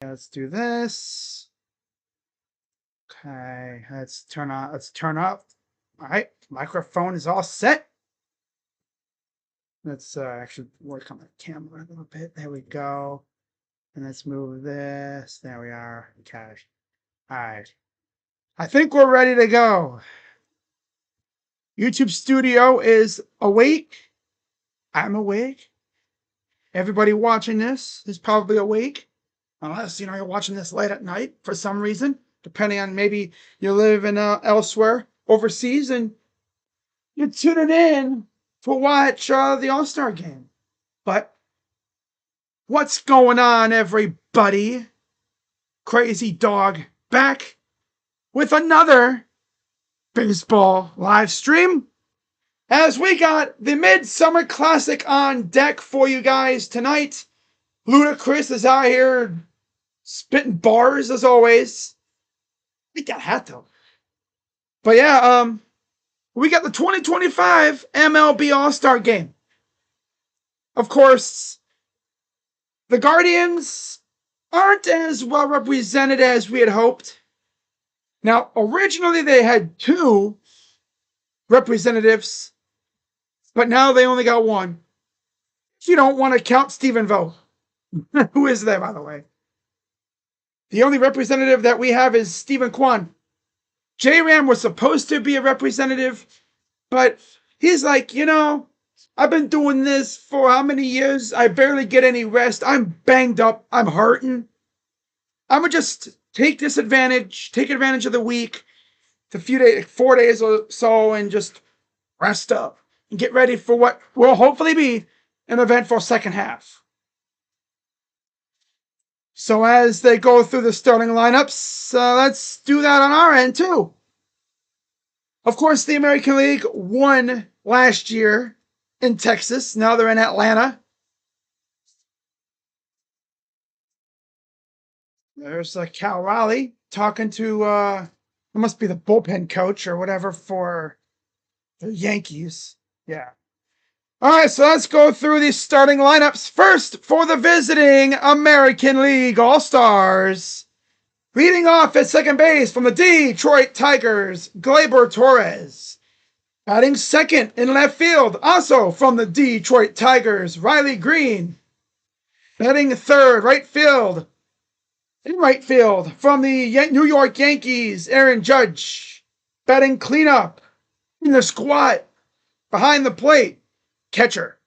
Let's do this. Okay, let's turn up. All right, microphone is all set. Let's actually work on the camera a little bit. There we go. And let's move this. There we are. Okay. All right. I think we're ready to go. YouTube Studio is awake. I'm awake. Everybody watching this is probably awake. Unless, you're watching this late at night for some reason. Depending on maybe you live in elsewhere, overseas, and you're tuning in to watch the All-Star game. But what's going on, everybody? Crazy Dog back with another baseball live stream, as we got the Midsummer Classic on deck for you guys tonight. Ludacris is out here spitting bars as always. I think that hat though. But yeah, we got the 2025 MLB All-Star Game. Of course, the Guardians aren't as well represented as we had hoped. Now, originally they had 2 representatives, but now they only got 1. If you don't want to count Stephen Vogt, who is there, by the way? The only representative that we have is Stephen Kwan. J-Ram was supposed to be a representative, but he's like, I've been doing this for how many years? I barely get any rest. I'm banged up. I'm hurting. I'm going to just take advantage of the week, the few days, 4 days or so, and just rest up and get ready for what will hopefully be an eventful second half. So as they go through the starting lineups, let's do that on our end too. Of course, the American League won last year in Texas. Now they're in Atlanta. There's Cal Raleigh talking to, it must be the bullpen coach or whatever for the Yankees. Yeah. All right, so let's go through these starting lineups. First, for the visiting American League All-Stars. Leading off at second base from the Detroit Tigers, Gleyber Torres. Batting second in left field, also from the Detroit Tigers, Riley Green. Batting third, right field, from the New York Yankees, Aaron Judge. Batting cleanup in the squat, behind the plate, catcher.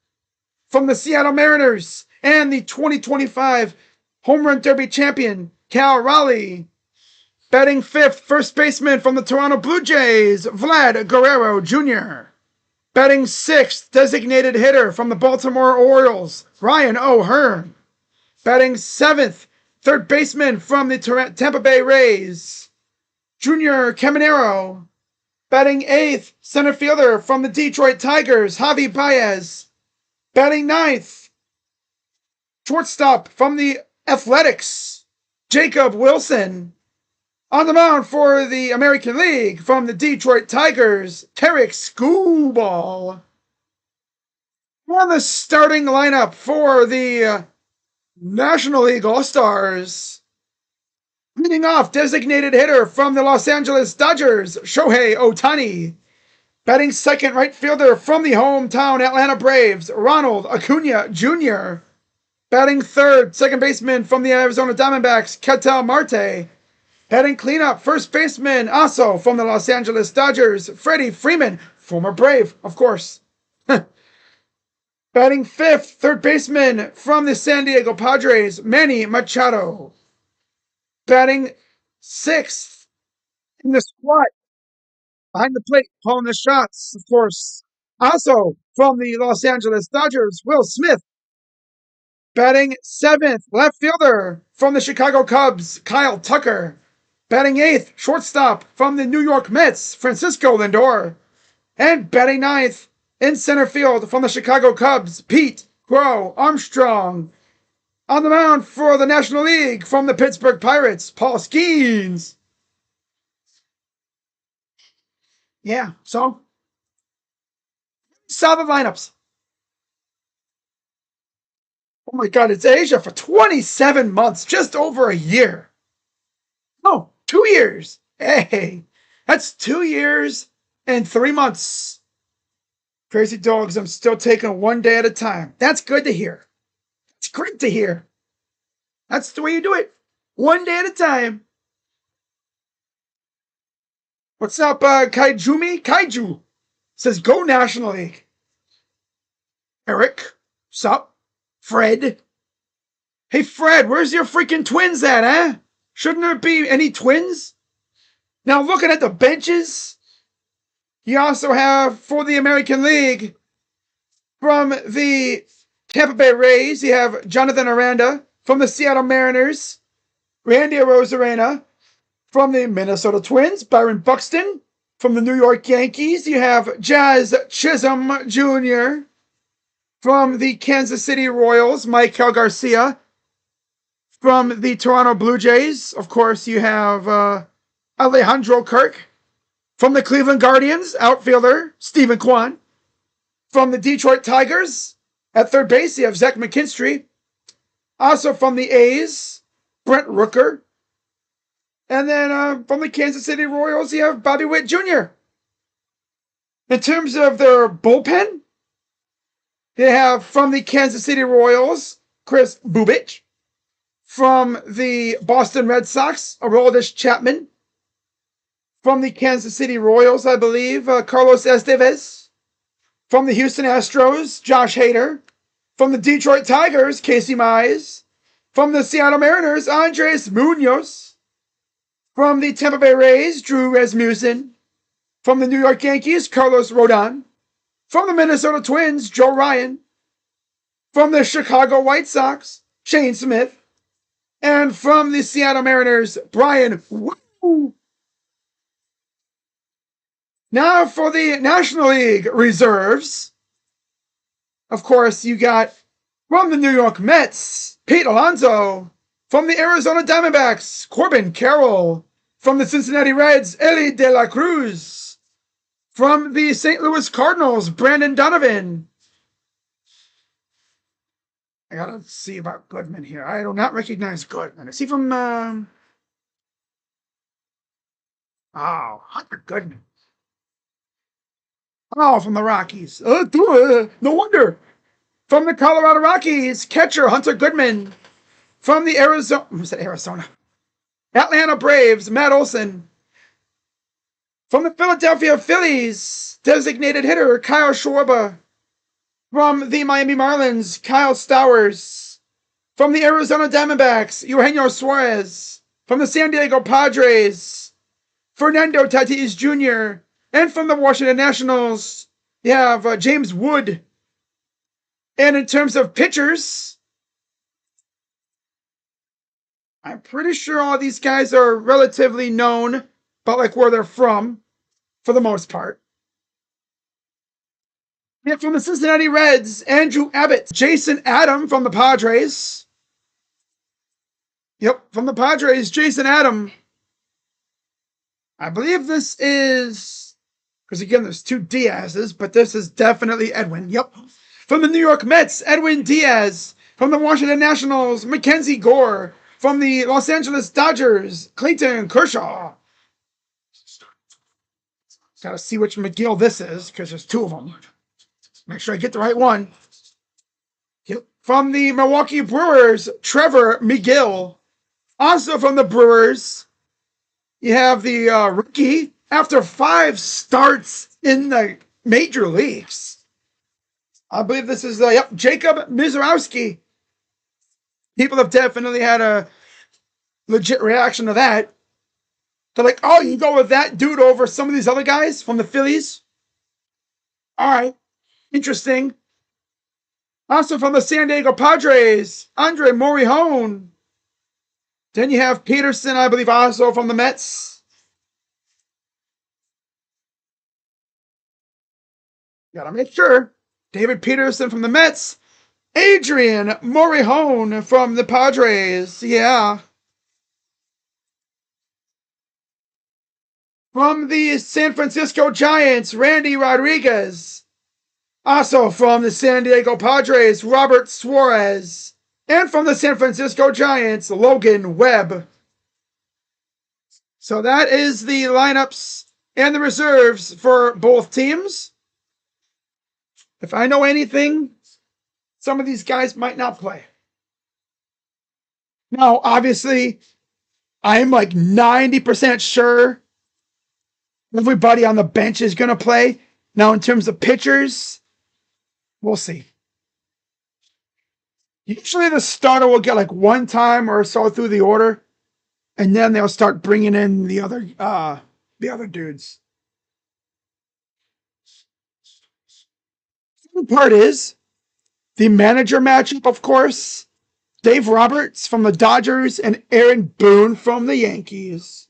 From the Seattle Mariners and the 2025 Home Run Derby champion, Cal Raleigh. Batting fifth, first baseman from the Toronto Blue Jays, Vlad Guerrero Jr. Batting sixth, designated hitter from the Baltimore Orioles, Ryan O'Hearn. Batting seventh, third baseman from the Tampa Bay Rays, Junior Caminero. Batting eighth, center fielder from the Detroit Tigers, Javi Baez. Batting ninth, shortstop from the Athletics, Jacob Wilson. On the mound for the American League from the Detroit Tigers, Tarek Skubal. On the starting lineup for the National League All-Stars. Leading off, designated hitter from the Los Angeles Dodgers, Shohei Ohtani. Batting second, right fielder from the hometown Atlanta Braves, Ronald Acuna Jr. Batting third, second baseman from the Arizona Diamondbacks, Ketel Marte. Batting cleanup, first baseman, also from the Los Angeles Dodgers, Freddie Freeman, former Brave, of course. Batting fifth, third baseman from the San Diego Padres, Manny Machado. Batting sixth in the squat, behind the plate, calling the shots, of course. Also from the Los Angeles Dodgers, Will Smith. Batting seventh, left fielder from the Chicago Cubs, Kyle Tucker. Batting eighth, shortstop from the New York Mets, Francisco Lindor. And batting ninth, in center field from the Chicago Cubs, Pete Crow Armstrong. On the mound for the National League from the Pittsburgh Pirates, Paul Skeens. Yeah, so solid lineups. Oh my God, it's Asia for 27 months, just over a year. No, 2 years. Hey, that's 2 years and 3 months. Crazy dogs, I'm still taking one day at a time. That's good to hear. It's great to hear. That's the way you do it. One day at a time. What's up, Kaijumi? Kaiju says, go National League. Eric, sup? Fred. Hey, Fred, where's your freaking Twins at, huh? Shouldn't there be any Twins? Now, looking at the benches, you also have, for the American League, from the Tampa Bay Rays, you have Jonathan Aranda. From the Seattle Mariners, Randy Arozarena. From the Minnesota Twins, Byron Buxton. From the New York Yankees, you have Jazz Chisholm Jr. From the Kansas City Royals, Michael Garcia. From the Toronto Blue Jays, of course, you have Alejandro Kirk. From the Cleveland Guardians, outfielder Stephen Kwan. From the Detroit Tigers, at third base, you have Zach McKinstry. Also from the A's, Brent Rooker. And then from the Kansas City Royals, you have Bobby Witt Jr. In terms of their bullpen, you have from the Kansas City Royals, Chris Bubich. From the Boston Red Sox, Aroldis Chapman. From the Kansas City Royals, I believe, Carlos Estevez. From the Houston Astros, Josh Hader. From the Detroit Tigers, Casey Mize. From the Seattle Mariners, Andres Munoz. From the Tampa Bay Rays, Drew Rasmussen. From the New York Yankees, Carlos Rodon. From the Minnesota Twins, Joe Ryan. From the Chicago White Sox, Shane Smith. And from the Seattle Mariners, Brian Woo. Now for the National League reserves. Of course, you got from the New York Mets, Pete Alonso. From the Arizona Diamondbacks, Corbin Carroll. From the Cincinnati Reds, Eli De La Cruz. From the St. Louis Cardinals, Brandon Donovan. I gotta see about Goodman here. I do not recognize Goodman. Is he from Hunter Goodman. Oh, from the Rockies. No wonder. From the Colorado Rockies, catcher Hunter Goodman. From the Arizona? Atlanta Braves, Matt Olson. From the Philadelphia Phillies, designated hitter Kyle Schwarber. From the Miami Marlins, Kyle Stowers. From the Arizona Diamondbacks, Eugenio Suarez. From the San Diego Padres, Fernando Tatis Jr. And from the Washington Nationals, you have James Wood. And in terms of pitchers, I'm pretty sure all these guys are relatively known, but like where they're from, for the most part. And from the Cincinnati Reds, Andrew Abbott. Jason Adam from the Padres. Yep, from the Padres, Jason Adam. I believe this is, because again, there's two Diaz's, but this is definitely Edwin. Yep. From the New York Mets, Edwin Diaz. From the Washington Nationals, Mackenzie Gore. From the Los Angeles Dodgers, Clayton Kershaw. Gotta see which McGill this is, because there's two of them. Make sure I get the right one. Yep. From the Milwaukee Brewers, Trevor McGill. Also from the Brewers, you have the rookie after 5 starts in the major leagues. I believe this is Jacob Mizorowski. People have definitely had a legit reaction to that. They're like, oh, you go with that dude over some of these other guys from the Phillies? All right. Interesting. Also from the San Diego Padres, Andre Morihone. Then you have Peterson, I believe, also from the Mets. Gotta make sure. David Peterson from the Mets. Adrian Morihone from the Padres. Yeah. From the San Francisco Giants, Randy Rodriguez. Also from the San Diego Padres, Robert Suarez. And from the San Francisco Giants, Logan Webb. So that is the lineups and the reserves for both teams. If I know anything, some of these guys might not play. Now, obviously, I'm like 90% sure everybody on the bench is going to play. Now, in terms of pitchers, we'll see. Usually the starter will get like one time or so through the order, and then they'll start bringing in the other dudes. The part is the manager matchup, of course. Dave Roberts from the Dodgers and Aaron Boone from the Yankees.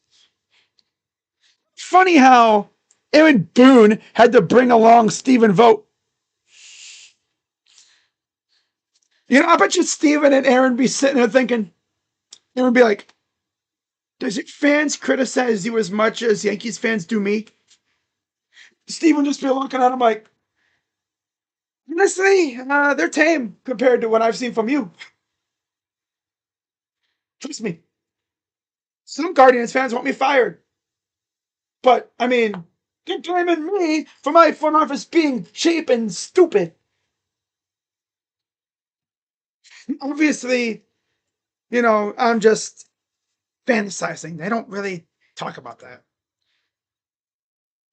Funny how Aaron Boone had to bring along Stephen Vogt. You know, I bet you Stephen and Aaron be sitting there thinking, Aaron be like, does it fans criticize you as much as Yankees fans do me? Stephen just be looking at him like, honestly, they're tame compared to what I've seen from you. Trust me. Some Guardians fans want me fired. But, I mean, they're blaming me for my front office being cheap and stupid. Obviously, you know, I'm just fantasizing. They don't really talk about that.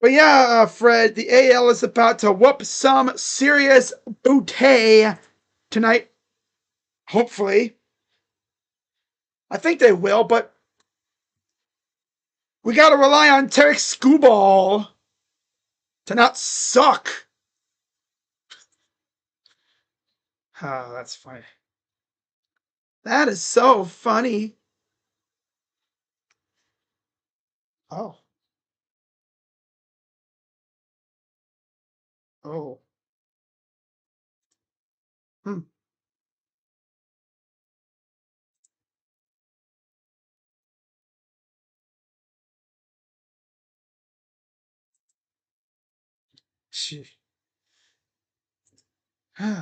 But yeah, Fred, the AL is about to whoop some serious booty tonight. Hopefully. I think they will, but we got to rely on Tarek Skubal to not suck. Oh, that's funny. That is so funny. Oh. Oh. Hmm. She. Hmm.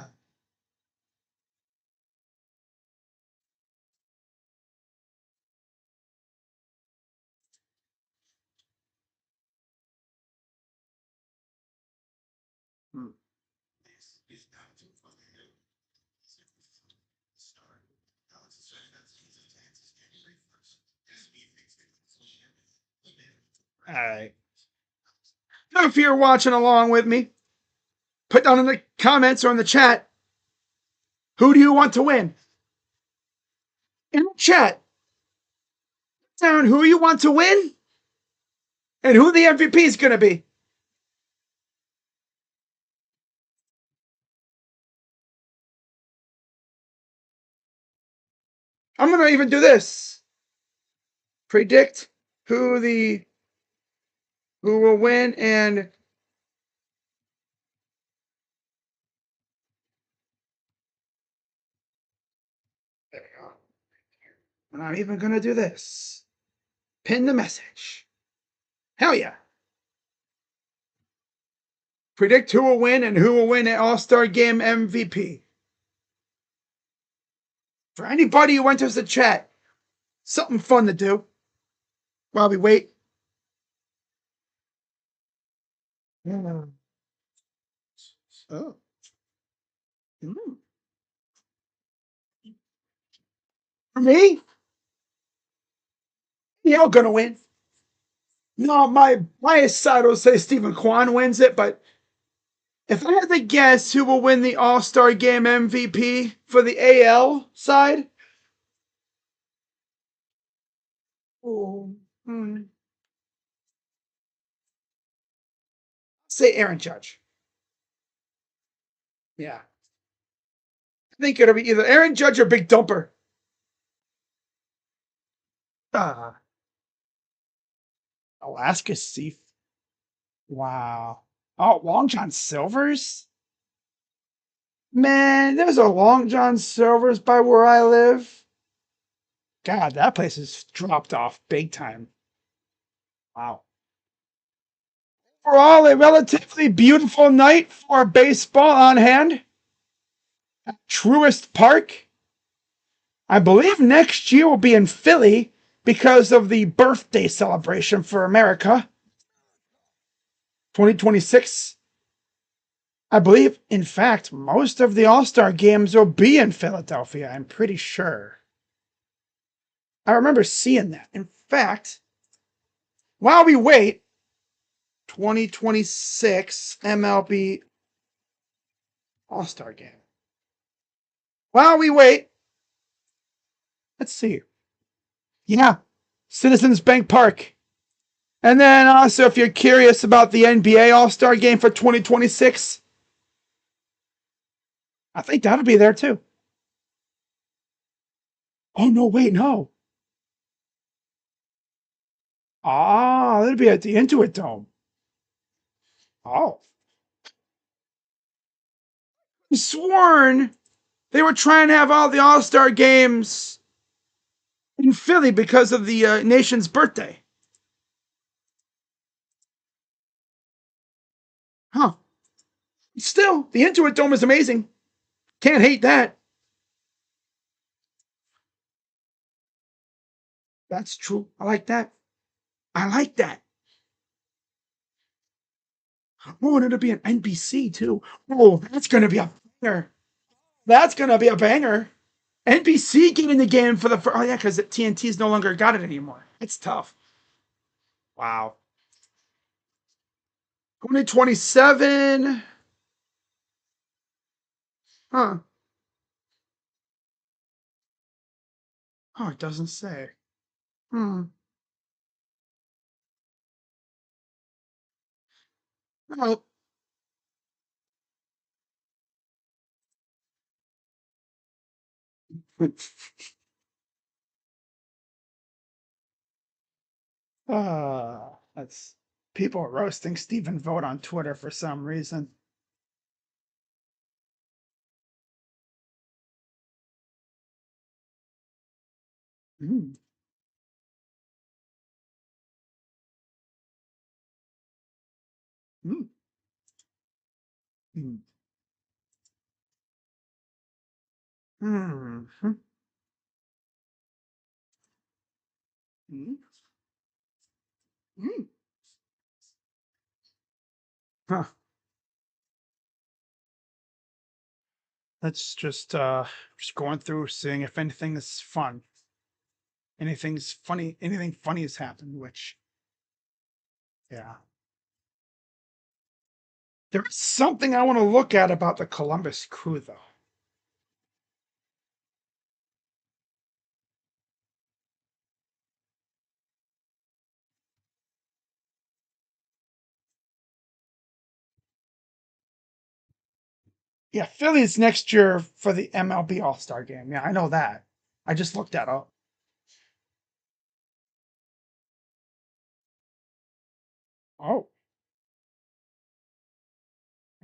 All right. Now, if you're watching along with me, put down in the comments or in the chat, who do you want to win? In the chat, down who you want to win and who the MVP is going to be. I'm going to even do this. Predict who will win and there we go. And I'm even going to do this. Pin the message. Hell yeah. Predict who will win and who will win an All-Star Game MVP. For anybody who enters the chat, something fun to do while we wait. Oh. Mm. For me, you're going to win. No, my side will say Stephen Kwan wins it, but if I had to guess who will win the All-Star Game MVP for the AL side, say Aaron Judge. Yeah. I think it'll be either Aaron Judge or Big Dumper. Alaska Seafood. Wow. Oh, Long John Silver's? Man, there's a Long John Silver's by where I live. God, that place has dropped off big time. Wow. Overall, a relatively beautiful night for baseball on hand at Truist Park. I believe next year will be in Philly because of the birthday celebration for America. 2026. I believe, in fact, most of the All-Star games will be in Philadelphia. I'm pretty sure. I remember seeing that. In fact, while we wait, 2026 MLB All-Star game. While we wait, let's see. Yeah, Citizens Bank Park. And then also, if you're curious about the NBA All-Star game for 2026, I think that'll be there too. Oh, no, wait, no. Ah, that'll be at the Intuit Dome. Oh. I sworn they were trying to have all the All-Star games in Philly because of the nation's birthday. Huh. Still, the Intuit Dome is amazing. Can't hate that. That's true. I like that. I like that. Oh, and it'll be an NBC too. Oh, that's gonna be a banger. That's gonna be a banger. NBC getting the game for the first. Oh yeah, because TNT's no longer got it anymore. It's tough. Wow. 2027. Huh. Oh, it doesn't say. Hmm. Oh. That's people roasting Stephen Vogt on Twitter for some reason. Mm, mm, mm, mm, mm, mm, mm. Huh. Let's just going through seeing if anything is fun. Anything's funny, anything funny has happened, which yeah. There is something I want to look at about the Columbus Crew though. Yeah, Philly's next year for the MLB All-Star game. Yeah, I know that. I just looked that up. Oh,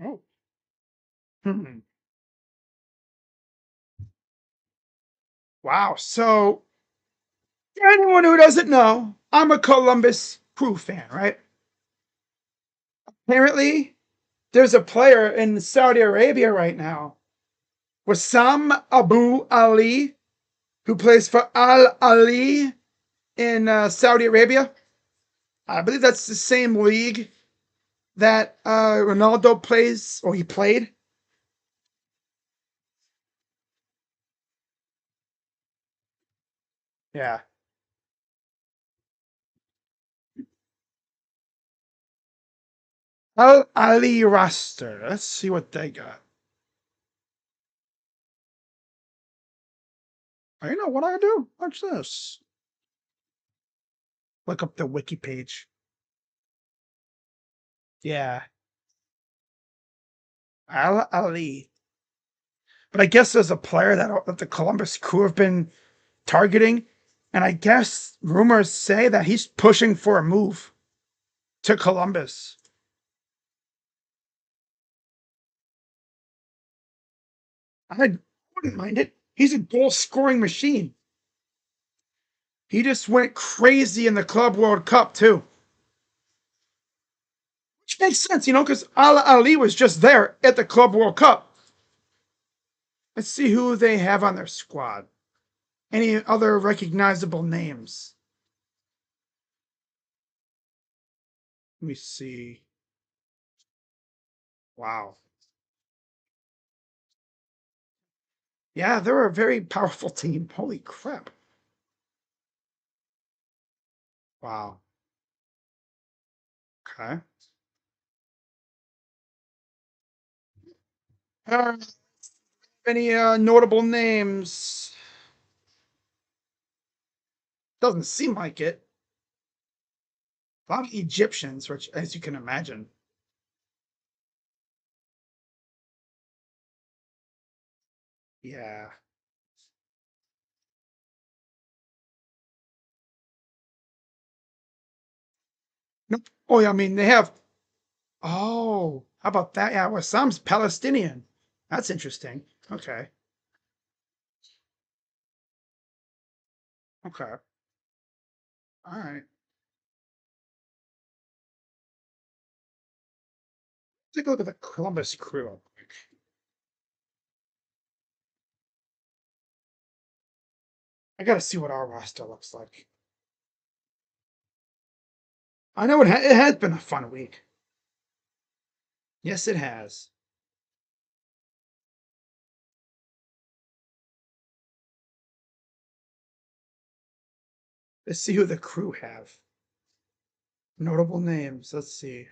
oh. Hmm. Wow. So, for anyone who doesn't know, I'm a Columbus Crew fan, right? Apparently, there's a player in Saudi Arabia right now, Wassam Abu Ali, who plays for Al Ali in Saudi Arabia. I believe that's the same league that Ronaldo plays, or he played. Yeah. Al Ali roster. Let's see what they got. I know what I do. Watch this. Look up the wiki page. Yeah. Al Ali. But I guess there's a player that the Columbus Crew have been targeting. And I guess rumors say that he's pushing for a move to Columbus. I wouldn't mind it. He's a goal scoring machine. He just went crazy in the Club World Cup, too. Which makes sense, because Al Ali was just there at the Club World Cup. Let's see who they have on their squad. Any other recognizable names? Let me see. Wow. Yeah, they're a very powerful team. Holy crap. Wow. Okay. Any notable names? Doesn't seem like it. A lot of Egyptians, which, as you can imagine. Yeah. Nope. Oh, yeah, I mean, they have. Oh, how about that? Yeah, well, some's Palestinian. That's interesting. Okay. Okay. All right. Take a look at the Columbus Crew real quick. I gotta see what our roster looks like. I know it has been a fun week. Yes, it has. Let's see who the Crew have. Notable names. Let's see.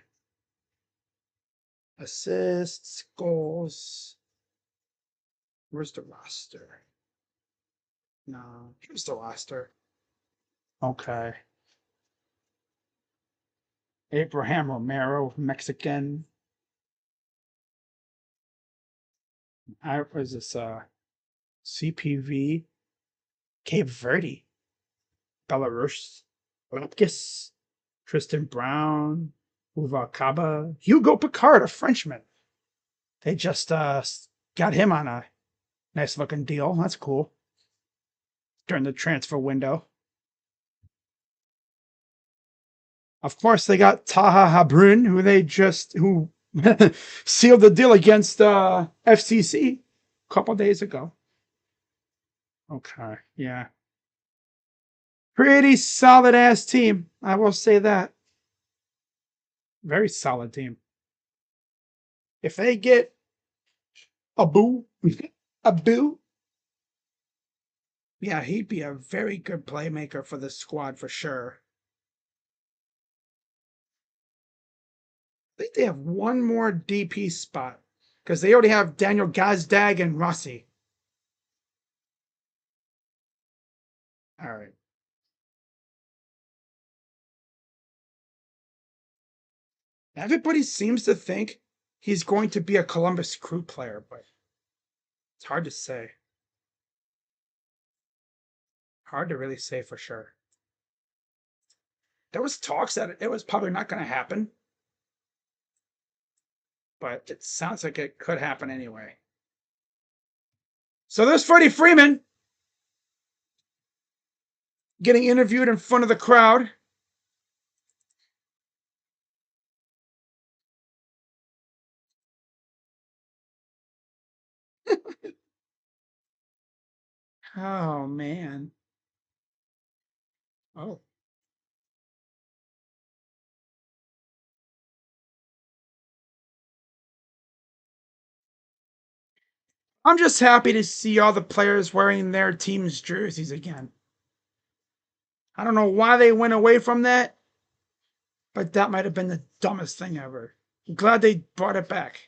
Assists, goals. Where's the roster? No, here's the roster. Okay. Abraham Romero, Mexican. I was this CPV, Cape Verde, Belarus, Lapkus, Tristan Brown, Uva Kaba, Hugo Picard, a Frenchman. They just got him on a nice looking deal. That's cool. During the transfer window. Of course, they got Taha Habrun, who sealed the deal against FCC a couple days ago. Okay, yeah. Pretty solid ass team. I will say that. Very solid team. If they get a boo, a boo, yeah, he'd be a very good playmaker for the squad for sure. I think they have one more DP spot because they already have Daniel Gazdag and Rossi. All right. Everybody seems to think he's going to be a Columbus Crew player, but it's hard to say. Hard to really say for sure. There was talks that it was probably not going to happen, but it sounds like it could happen anyway. So there's Freddie Freeman getting interviewed in front of the crowd. Oh man. Oh. I'm just happy to see all the players wearing their team's jerseys again. I don't know why they went away from that, but that might have been the dumbest thing ever. I'm glad they brought it back.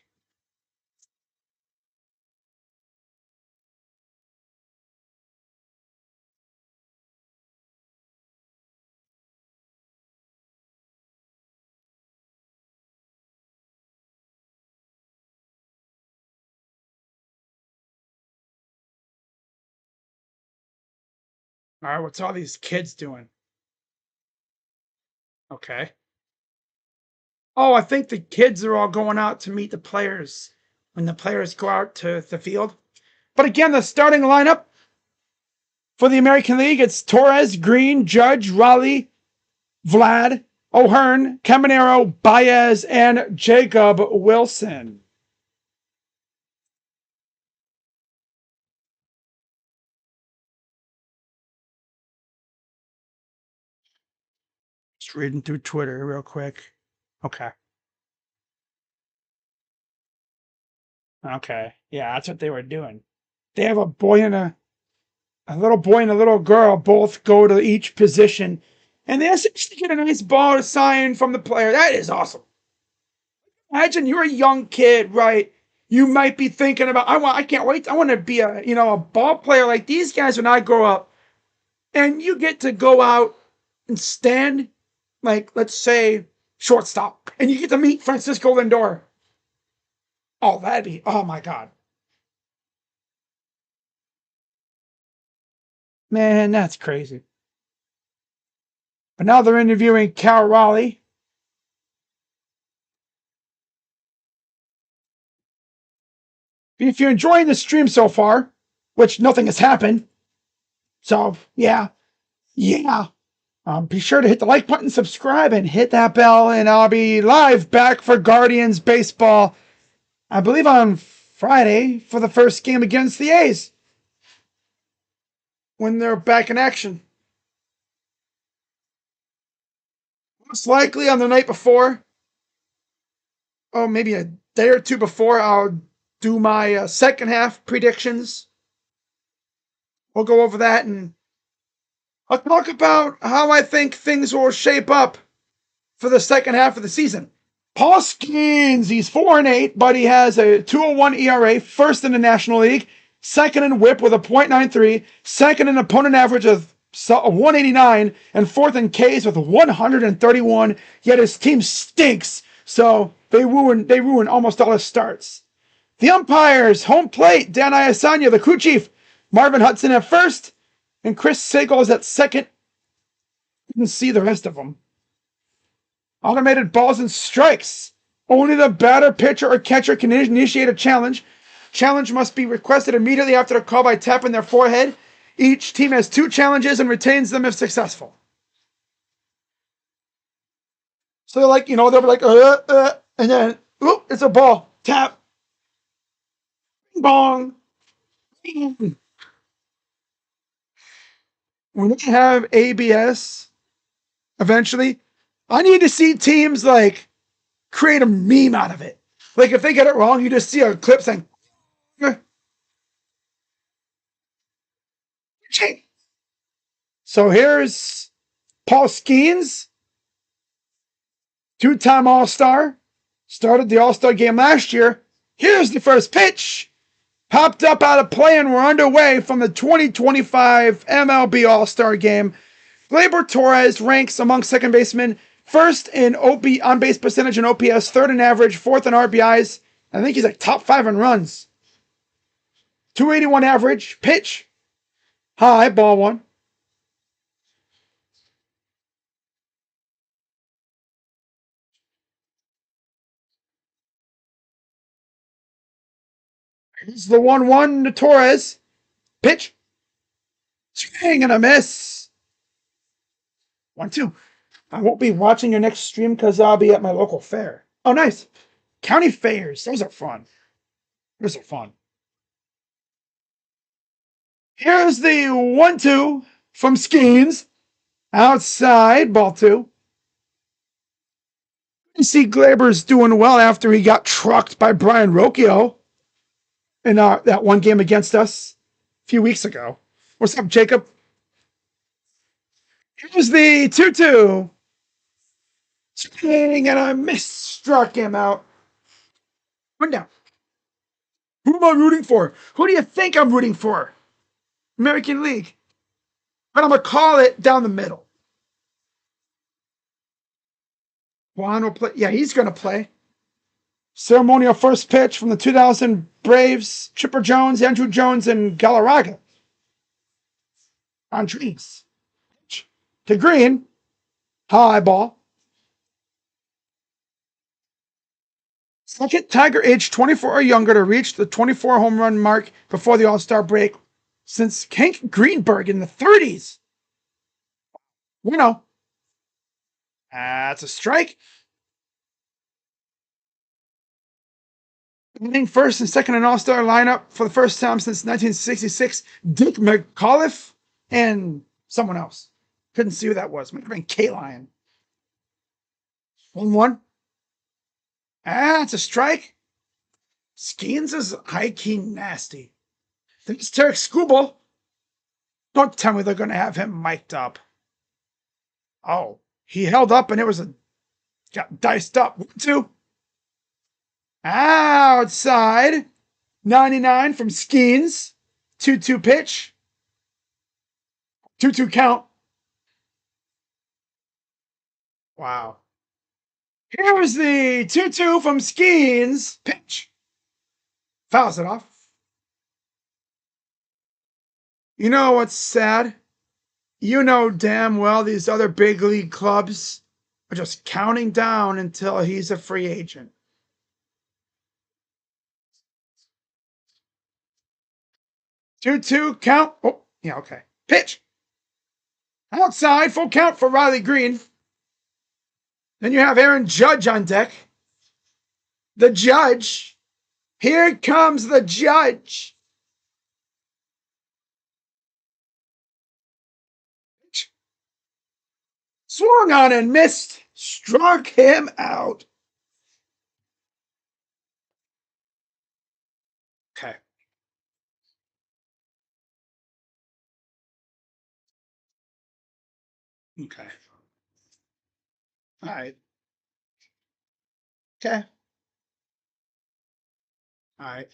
All right, what's all these kids doing? Okay. Oh, I think the kids are all going out to meet the players when the players go out to the field. But again, the starting lineup for the American League, it's Torres, Green, Judge, Raleigh, Vlad, O'Hearn, Caminero, Baez, and Jacob Wilson. Just reading through Twitter real quick. Okay. Okay. Yeah, that's what they were doing. They have a boy and a little boy and a little girl both go to each position, and they actually get a nice ball to sign from the player. That is awesome. Imagine you're a young kid, right? You might be thinking about, I can't wait. I want to be a ball player like these guys when I grow up. And you get to go out and stand, like, let's say, shortstop, and you get to meet Francisco Lindor. Oh, oh my God. Man, that's crazy. But now they're interviewing Cal Raleigh. If you're enjoying the stream so far, which nothing has happened, so yeah, be sure to hit the like button, subscribe, and hit that bell, and I'll be live back for Guardians baseball, I believe on Friday, for the first game against the A's when they're back in action. Most likely on the night before, maybe a day or two before, I'll do my second half predictions. We'll go over that, and I'll talk about how I think things will shape up for the second half of the season. Paul Skeens, he's 4-8, but he has a 2.01 ERA, first in the National League, second in WHIP with a .93, second in opponent average of 189, and fourth in Ks with 131. Yet his team stinks, so they ruin almost all his starts. The umpires, home plate, Dan Iasanya, the crew chief, Marvin Hudson at first, and Chris Sagles at second. You can see the rest of them. Automated balls and strikes. Only the batter, pitcher, or catcher can initiate a challenge. Challenge must be requested immediately after the call by tapping their forehead. Each team has 2 challenges and retains them if successful. So they're like, they'll be like, and then, it's a ball. Tap. Bong. When they have ABS, eventually, I need to see teams like create a meme out of it. Like if they get it wrong, you just see a clip saying, so here's Paul Skeens, 2-time All-Star, started the All-Star game last year. Here's the first pitch. Popped up out of play, and we're underway from the 2025 MLB All-Star game. Gleyber Torres ranks among second basemen, first in on-base percentage and OPS, third in average, fourth in RBIs. I think he's like top 5 in runs. 281 average. Pitch. High, ball 1. Here's the 1-1 to Torres. Pitch. Swing and a miss. 1-2. I won't be watching your next stream because I'll be at my local fair. Oh, nice. County fairs. Those are fun. Here's the 1-2 from Skeens. Outside, ball 2. You see Gleyber's doing well after he got trucked by Brian Rocchio in that one game against us a few weeks ago. What's up, Jacob? Here's the 2-2. Swing and a miss. Struck him out. One down. Who am I rooting for? Who do you think I'm rooting for? American League. But I'm going to call it down the middle. Juan will play. Yeah, he's going to play. Ceremonial first pitch from the 2000 Braves. Chipper Jones, Andrew Jones, and Galarraga. Andres. To Green. High ball. Second Tiger aged 24 or younger to reach the 24 home run mark before the All-Star break since Hank Greenberg in the 30s. That's a strike. Winning first and second in All-Star lineup for the first time since 1966, Dick McAuliffe and someone else. Couldn't see who that was. Might have been K-Lion. 1-1. Ah, it's a strike. Skeens is high-key nasty. There's Tarek Skubal. Don't tell me they're going to have him mic'd up. Oh, he held up and it was got diced up. 1-2. Outside. 99 from Skeens. 2-2 pitch. 2-2 count. Wow. Here's the 2-2 from Skeens. Pitch. Fouls it off. You know what's sad? You know damn well these other big league clubs are just counting down until he's a free agent. 2-2 count. Oh, yeah, okay. Pitch. Outside, full count for Riley Green. Then you have Aaron Judge on deck. The Judge. Here comes the Judge. Swung on and missed. Struck him out. Okay. Okay. All right. Okay. All right.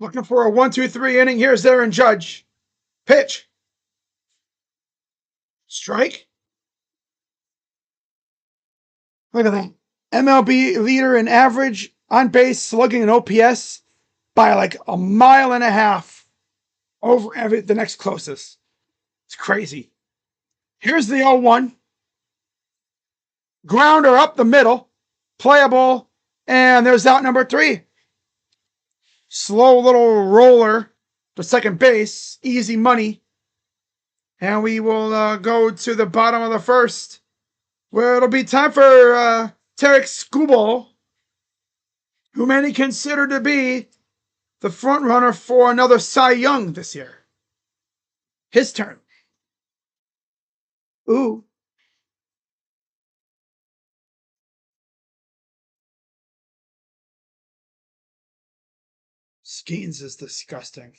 Looking for a 1-2-3 inning. Here's Aaron Judge. Pitch. Strike. Look at that. MLB leader in average on base slugging and OPS by like a mile and a half over the next closest. It's crazy. Here's the 0-1. Grounder up the middle. Playable. And there's out number 3. Slow little roller to second base. Easy money. And we will go to the bottom of the first, where it'll be time for Tarek Skubal, who many consider to be the front runner for another Cy Young this year. His turn. Ooh. Skeens is disgusting.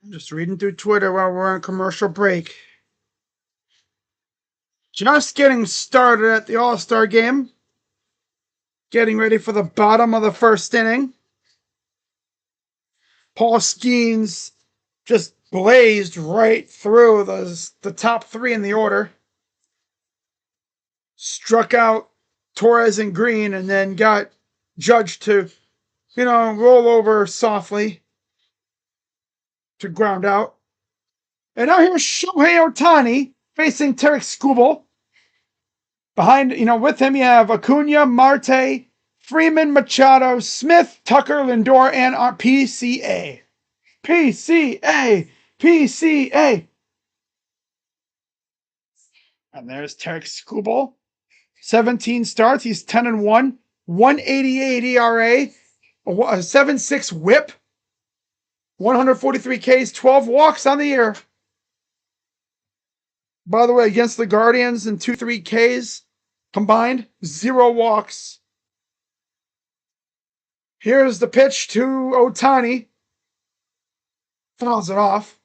I'm just reading through Twitter while we're on commercial break. Just getting started at the All-Star game. Getting ready for the bottom of the first inning. Paul Skeens just blazed right through the top 3 in the order. Struck out Torres and Green, and then got Judge to, roll over softly to ground out. And now here's Shohei Ohtani facing Tarek Skubal. Behind, with him you have Acuna, Marte, Freeman, Machado, Smith, Tucker, Lindor, and our PCA. PCA! PCA! And there's Tarek Skubal. 17 starts. He's 10-1. 188 ERA. A 7.6 whip. 143 Ks. 12 walks on the year. By the way, against the Guardians in 2-3 Ks combined, 0 walks. Here's the pitch to Ohtani. Fouls it off.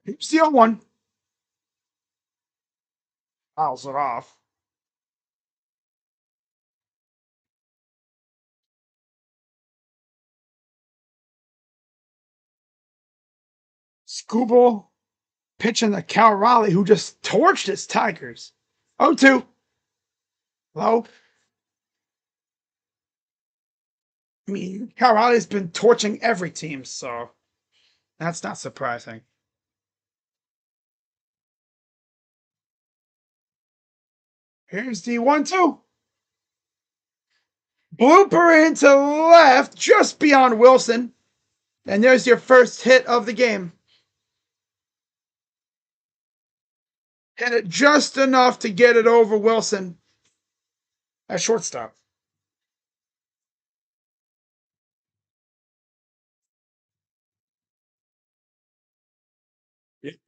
Here's the 0-1. Fouls it off. Skubal pitching to Cal Raleigh, who just torched his Tigers. 0-2. Low. I mean, Cal Raleigh's been torching every team, so that's not surprising. Here's the 1-2. Blooper into left, just beyond Wilson. And there's your first hit of the game. Hit it just enough to get it over Wilson at shortstop.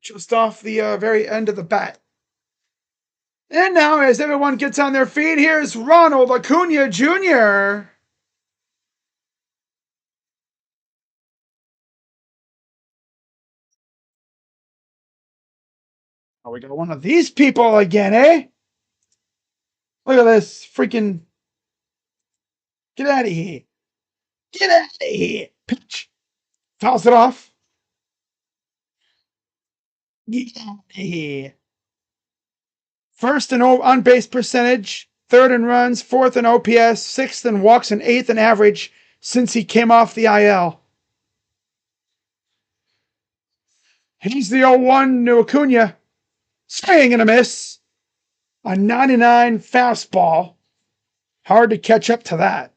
Just off the very end of the bat. And now, as everyone gets on their feet, here's Ronald Acuna Jr. Oh, we got one of these people again, eh? Look at this freaking. Get out of here. Get out of here. Pitch. Fouls it off. Get out of here. First in on base percentage, third in runs, fourth in OPS, sixth in walks, and eighth in average since he came off the IL. He's the 0-1 to Acuna. Swing and a miss. A 99 fastball. Hard to catch up to that.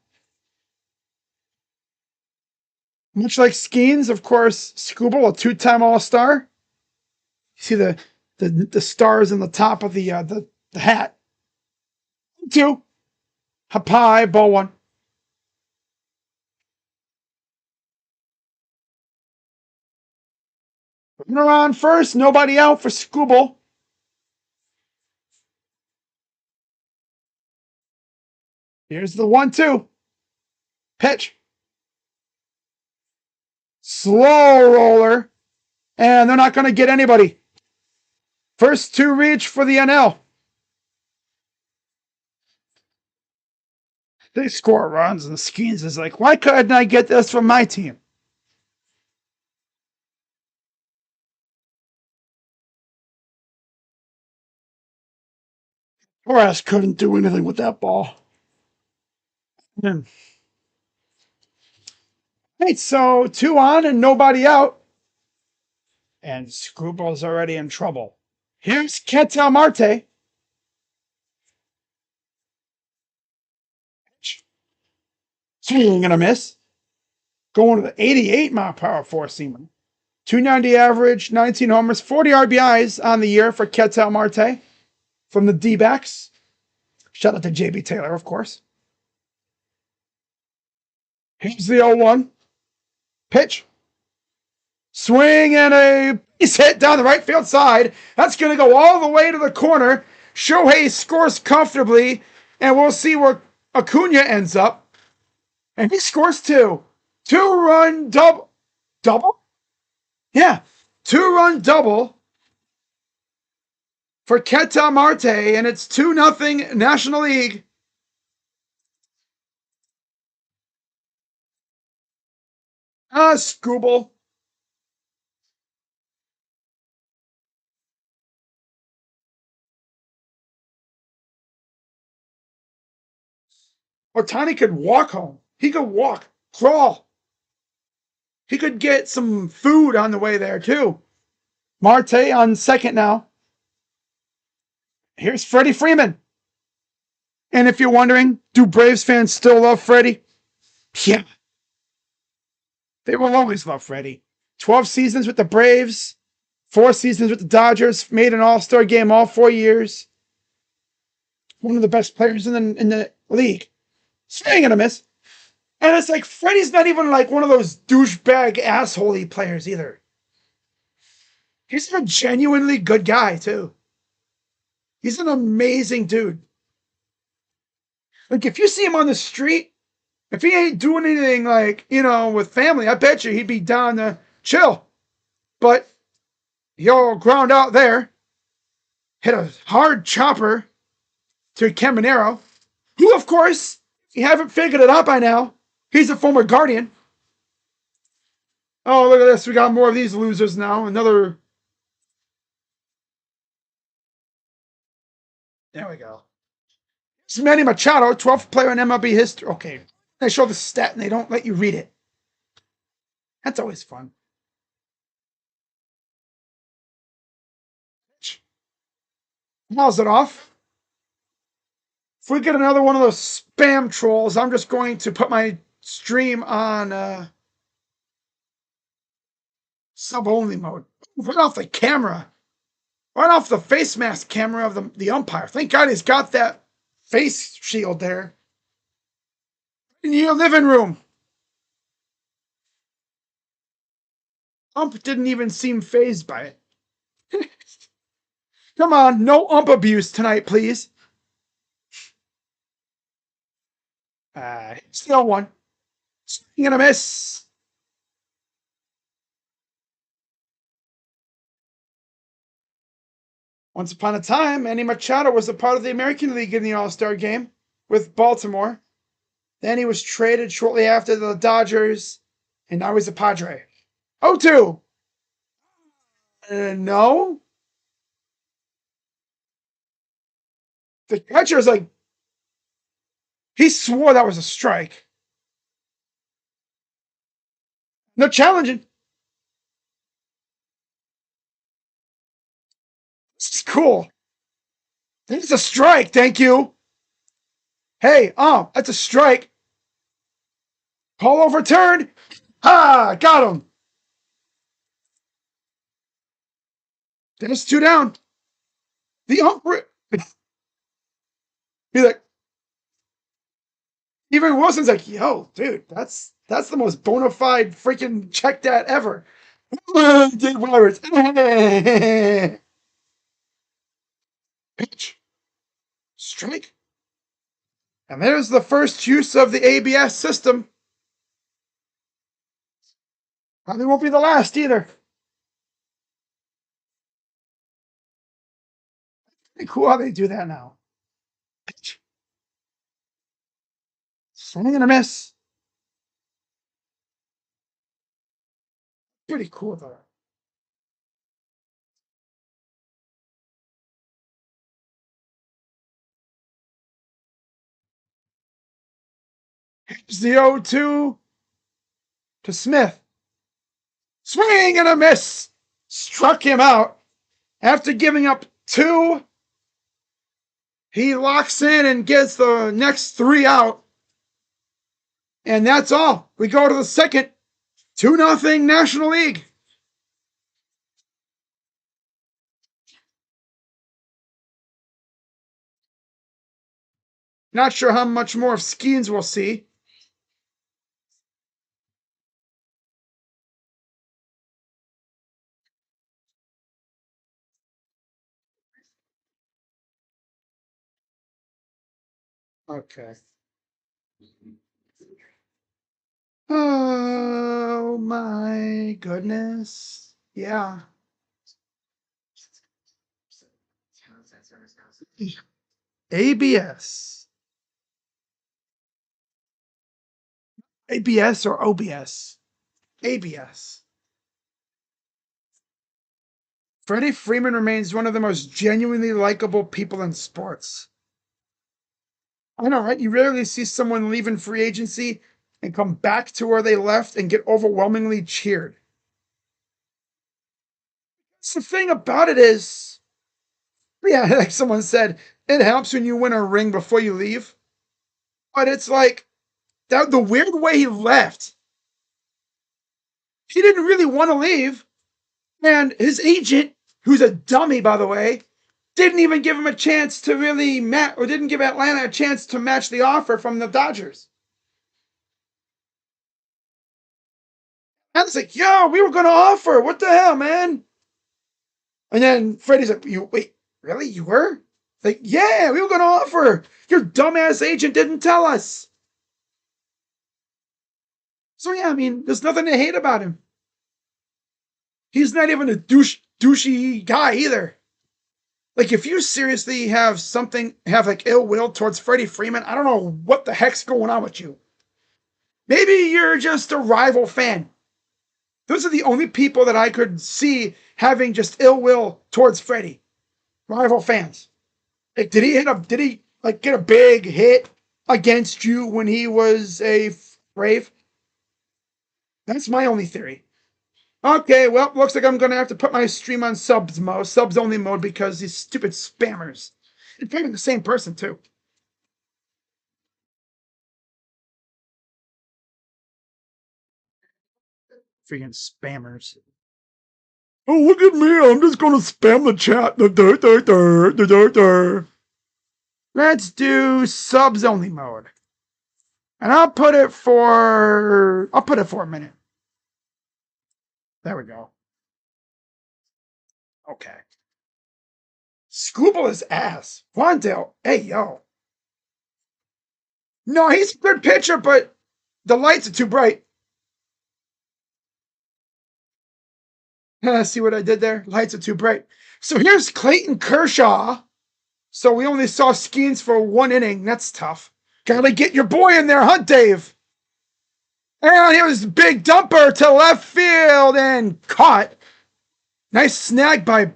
Much like Skeens, of course, Skubal, a 2-time All-Star. You see the stars in the top of the hat. 2. Hapai, ball 1. Runner on first, nobody out for Skubal. Here's the 1-2. Pitch. Slow roller. And they're not going to get anybody. First 2 reach for the NL. They score runs, and Skeens is like, why couldn't I get this from my team? Torres couldn't do anything with that ball. Right, so 2 on and nobody out. And Skrubal's already in trouble. Here's Ketel Marte. Swing and a miss. Going to the 88 mile per hour 4-seamer. 290 average, 19 homers, 40 RBIs on the year for Ketel Marte from the D-backs. Shout out to JB Taylor, of course. Here's the 0-1. Pitch. Swing and a base hit down the right field side. That's going to go all the way to the corner. Shohei scores comfortably, and we'll see where Acuna ends up. And he scores 2. 2-run double. Double? Yeah. 2-run double for Ketel Marte, and it's 2-0 National League. Skubal. Ohtani could walk home. He could walk, crawl. He could get some food on the way there, too. Marte on second now. Here's Freddie Freeman. And if you're wondering, do Braves fans still love Freddie? Yeah. They will always love Freddie. 12 seasons with the Braves, 4 seasons with the Dodgers, made an All-Star game all 4 years. one of the best players in the league. Swing and a miss. And it's like Freddie's not even like one of those douchebag assholey players either. He's a genuinely good guy too. He's an amazing dude. Like if you see him on the street, if he ain't doing anything like, with family, I bet you he'd be down to chill. But he'll ground out there, hit a hard chopper to Caminero, who, of course, if you haven't figured it out by now, he's a former Guardian. Oh, look at this. We got more of these losers now. Another. There we go. It's Manny Machado, 12th player in MLB history. Okay. They show the stat and they don't let you read it. That's always fun. Fouls it off. If we get another one of those spam trolls, I'm just going to put my stream on sub-only mode. Right off the camera. Right off the face mask camera of the umpire. Thank God he's got that face shield there. In your living room. Ump didn't even seem fazed by it. Come on, no ump abuse tonight, please. Still one. Swing and a miss. Once upon a time, Manny Machado was a part of the American League in the All-Star game with Baltimore. Then he was traded shortly after to the Dodgers, and now he's a Padre. 0-2. No. The catcher's like, he swore that was a strike. No challenging. This is cool. This is a strike, thank you. Hey, that's a strike. Call overturned. Got him. There's 2 down. The umpire. He's like, even Wilson's like, yo, dude, that's the most bona fide freaking check that ever. Pitch. Strike. And there's the first use of the ABS system. Probably won't be the last either. Pretty cool how they do that now. Pitch. Swing and a miss. Pretty cool though. Here's the 0-2 to Smith. Swing and a miss. Struck him out. After giving up 2, he locks in and gets the next 3 out. And that's all. We go to the second. 2-0 National League. Not sure how much more of Skeens we'll see. Okay. Oh my goodness. Yeah. ABS. ABS or OBS? ABS. Freddie Freeman remains one of the most genuinely likable people in sports. I know, right? You rarely see someone leaving free agency and come back to where they left and get overwhelmingly cheered. So the thing about it is, yeah, like someone said, it helps when you win a ring before you leave. But it's like that the weird way he left. He didn't really want to leave. And his agent, who's a dummy, by the way, Didn't even give him a chance to really match, or didn't give Atlanta a chance to match the offer from the Dodgers. And it's like, yo, we were going to offer. What the hell, man? And then Freddie's like, you wait, really? You were? Like, yeah, we were going to offer. Your dumbass agent didn't tell us. So yeah, I mean, there's nothing to hate about him. He's not even a douchey guy either. Like, if you seriously have like ill will towards Freddie Freeman, I don't know what the heck's going on with you. Maybe you're just a rival fan. Those are the only people that I could see having just ill will towards Freddie. Rival fans. Like, did he like get a big hit against you when he was a Brave? That's my only theory. Okay, well, looks like I'm gonna have to put my stream on subs only mode, because these stupid spammers. It's probably the same person too. Freaking spammers. Oh, look at me. I'm just going to spam the chat. Let's do subs only mode. And I'll put it for a minute. There we go. Okay. Scooble is ass. Wandale, hey, yo. No, he's a good pitcher, but the lights are too bright. See what I did there? Lights are too bright. So here's Clayton Kershaw. So we only saw Skeens for 1 inning. That's tough. Gotta get your boy in there, huh, Dave? And here's big dumper to left field and caught. Nice snag by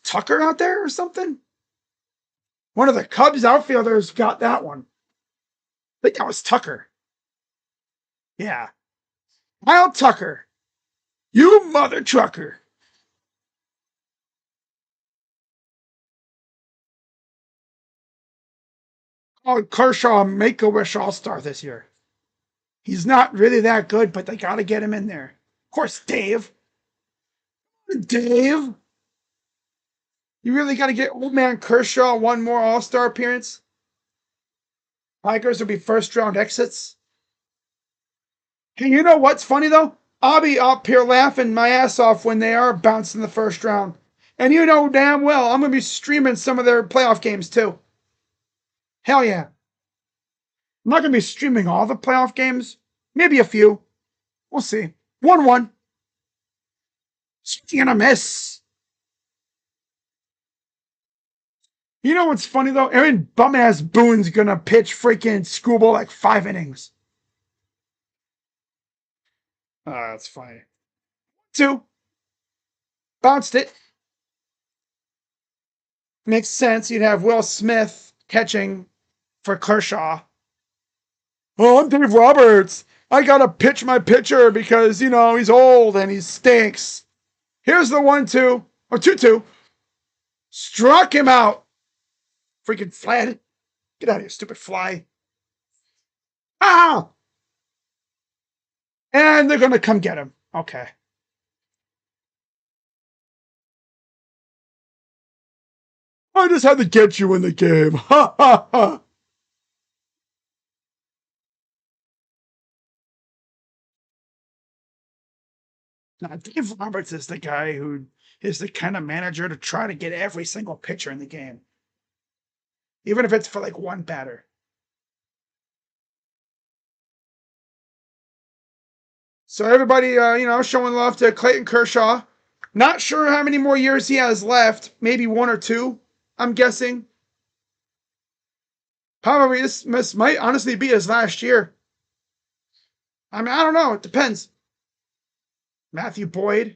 Tucker out there or something. One of the Cubs outfielders got that one. I think that was Tucker. Yeah. Kyle Tucker. You mother trucker. Oh, Kershaw, Make-A-Wish All-Star this year. He's not really that good, but they got to get him in there. Of course, Dave. Dave? You really got to get old man Kershaw one more All-Star appearance? Tigers will be first-round exits. Hey, you know what's funny, though? I'll be up here laughing my ass off when they are bounced in the first round. And you know damn well I'm going to be streaming some of their playoff games, too. Hell yeah. I'm not going to be streaming all the playoff games. Maybe a few. We'll see. 1-1. Swing and a miss. You know what's funny, though? Aaron bum-ass Boone's going to pitch freaking Scooble like 5 innings. That's funny. 2. Bounced it. Makes sense. You'd have Will Smith catching for Kershaw. Oh, I'm Dave Roberts. I gotta pitch my pitcher because, he's old and he stinks. Here's the 1-2, or 2-2. Struck him out. Freaking flat. Get out of here, stupid fly. Ah! And they're gonna come get him. Okay. I just had to get you in the game. Ha ha ha. Now, Dave Roberts is the guy who is the kind of manager to try to get every single pitcher in the game, even if it's for like one batter. So everybody, showing love to Clayton Kershaw. Not sure how many more years he has left. Maybe 1 or 2, I'm guessing. Probably this might honestly be his last year. I mean, I don't know. It depends. Matthew Boyd.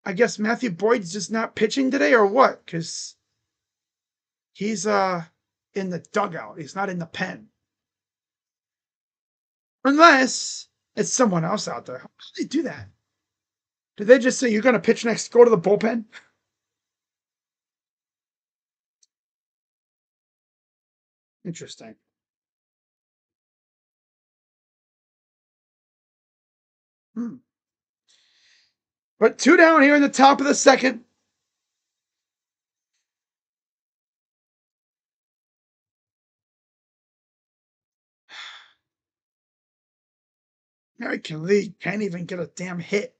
I guess Matthew Boyd's just not pitching today, or what? Because he's in the dugout. He's not in the pen. Unless it's someone else out there. How do they do that? Did they just say, you're going to pitch next, go to the bullpen? Interesting. But 2 down here in the top of the second. American League can't even get a damn hit.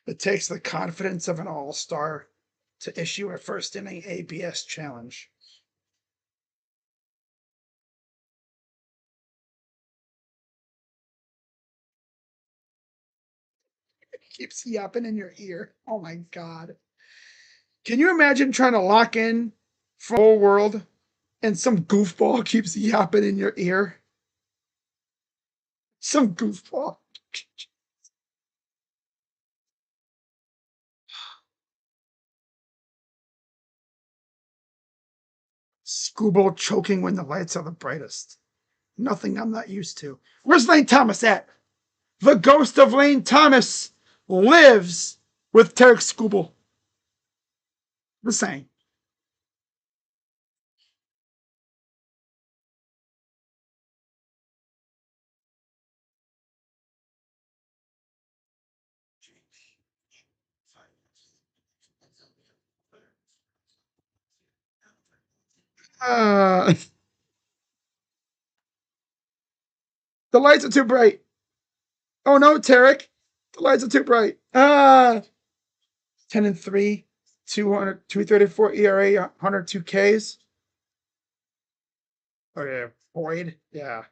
It takes the confidence of an all-star to issue a first inning ABS challenge. It keeps yapping in your ear. Oh my God. Can you imagine trying to lock in for the whole world and some goofball keeps yapping in your ear? Some goofball. Scooble choking when the lights are the brightest. Nothing I'm not used to. Where's Lane Thomas at? The ghost of Lane Thomas lives with Tarek Scooble. The same. The lights are too bright. Oh no, Tarek. The lights are too bright. 10-3, 200, 234 ERA, 102 Ks. Oh yeah, Boyd. Yeah.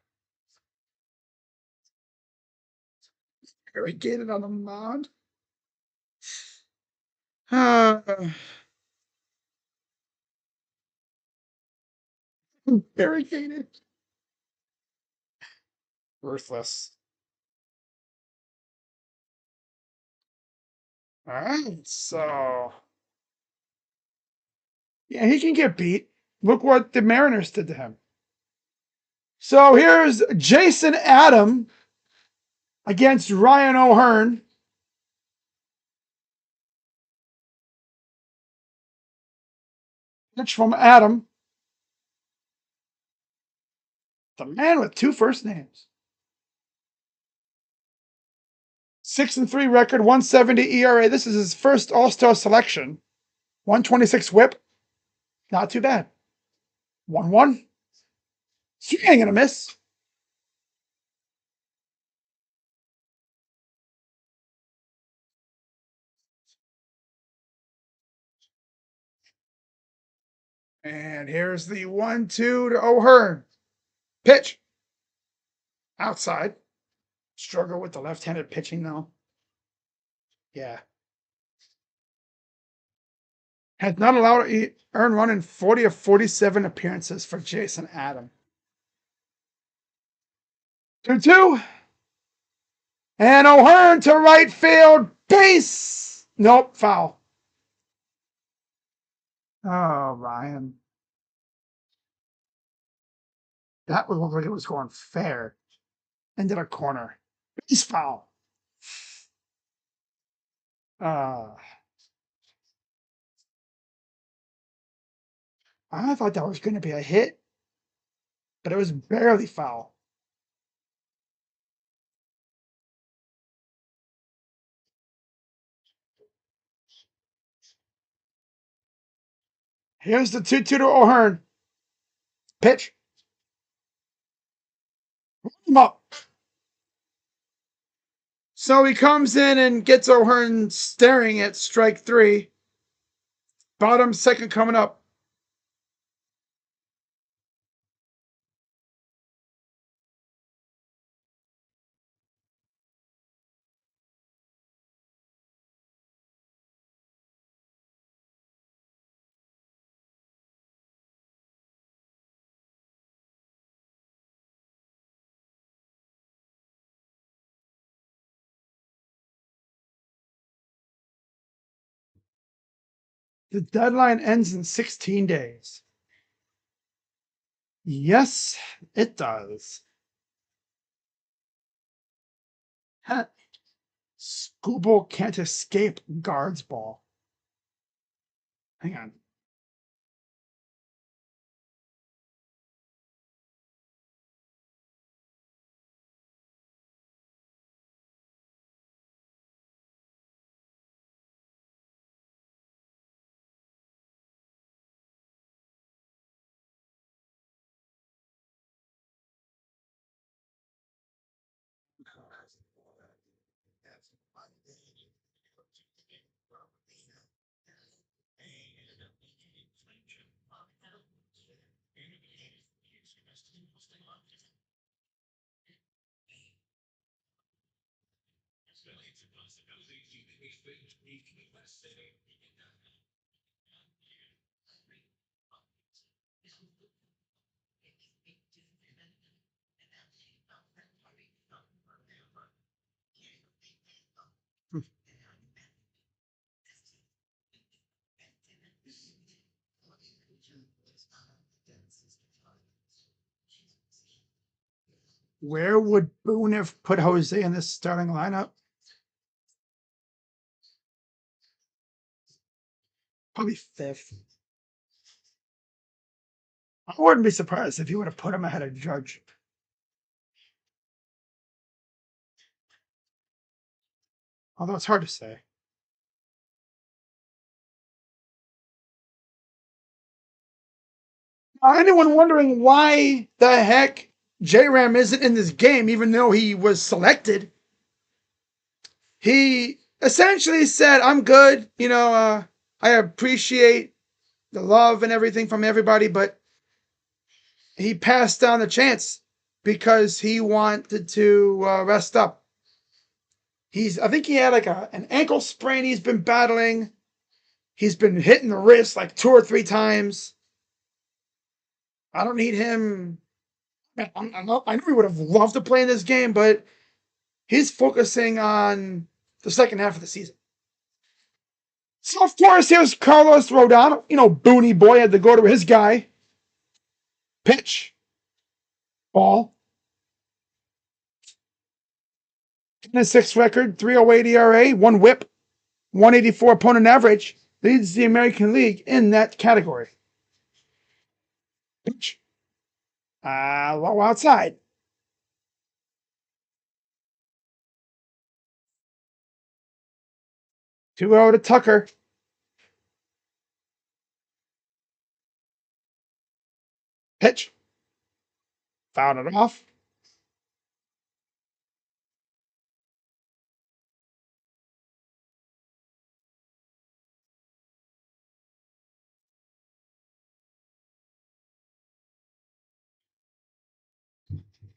Irrigated on the mound. Irrigated. Worthless. All right, so yeah, he can get beat. Look what the Mariners did to him. So here's Jason Adam against Ryan O'Hearn. Pitch from Adam. The man with 2 first names. 6-3 record, 170 ERA. This is his first All-Star selection. 126 whip. Not too bad. 1-1. You ain't gonna miss. And here's the 1-2 to O'Hearn. Pitch. Outside. Struggle with the left-handed pitching though. Yeah. Has not allowed an earned run in 40 of 47 appearances for Jason Adam. 2-2. And O'Hearn to right field. Base. Nope, foul. Oh, Ryan. That would look like it was going fair. Into the corner. Base foul. I thought that was going to be a hit, but it was barely foul. Here's the 2-2 to O'Hearn. Pitch. Him up. So he comes in and gets O'Hearn staring at strike 3. Bottom second coming up. The deadline ends in 16 days. Yes, it does. Scooble can't escape guard's ball. Hang on. Where would Boone have put Jose in this starting lineup? Probably fifth. I wouldn't be surprised if he would have put him ahead of Judge. Although it's hard to say. Anyone wondering why the heck J-Ram isn't in this game, even though he was selected? He essentially said, I'm good. I appreciate the love and everything from everybody, but he passed down the chance because he wanted to rest up. I think he had like an ankle sprain he's been battling. He's been hitting the wrist like 2 or 3 times. I don't need him. I know he would have loved to play in this game, but he's focusing on the second half of the season. So, of course, here's Carlos Rodon. Booney boy had to go to his guy. Pitch. Ball. 10-6 record, 3.08 ERA, 1 whip, 184 opponent average. Leads the American League in that category. Pitch. Low outside. Two 0 to Tucker. Pitch. Fouled it off.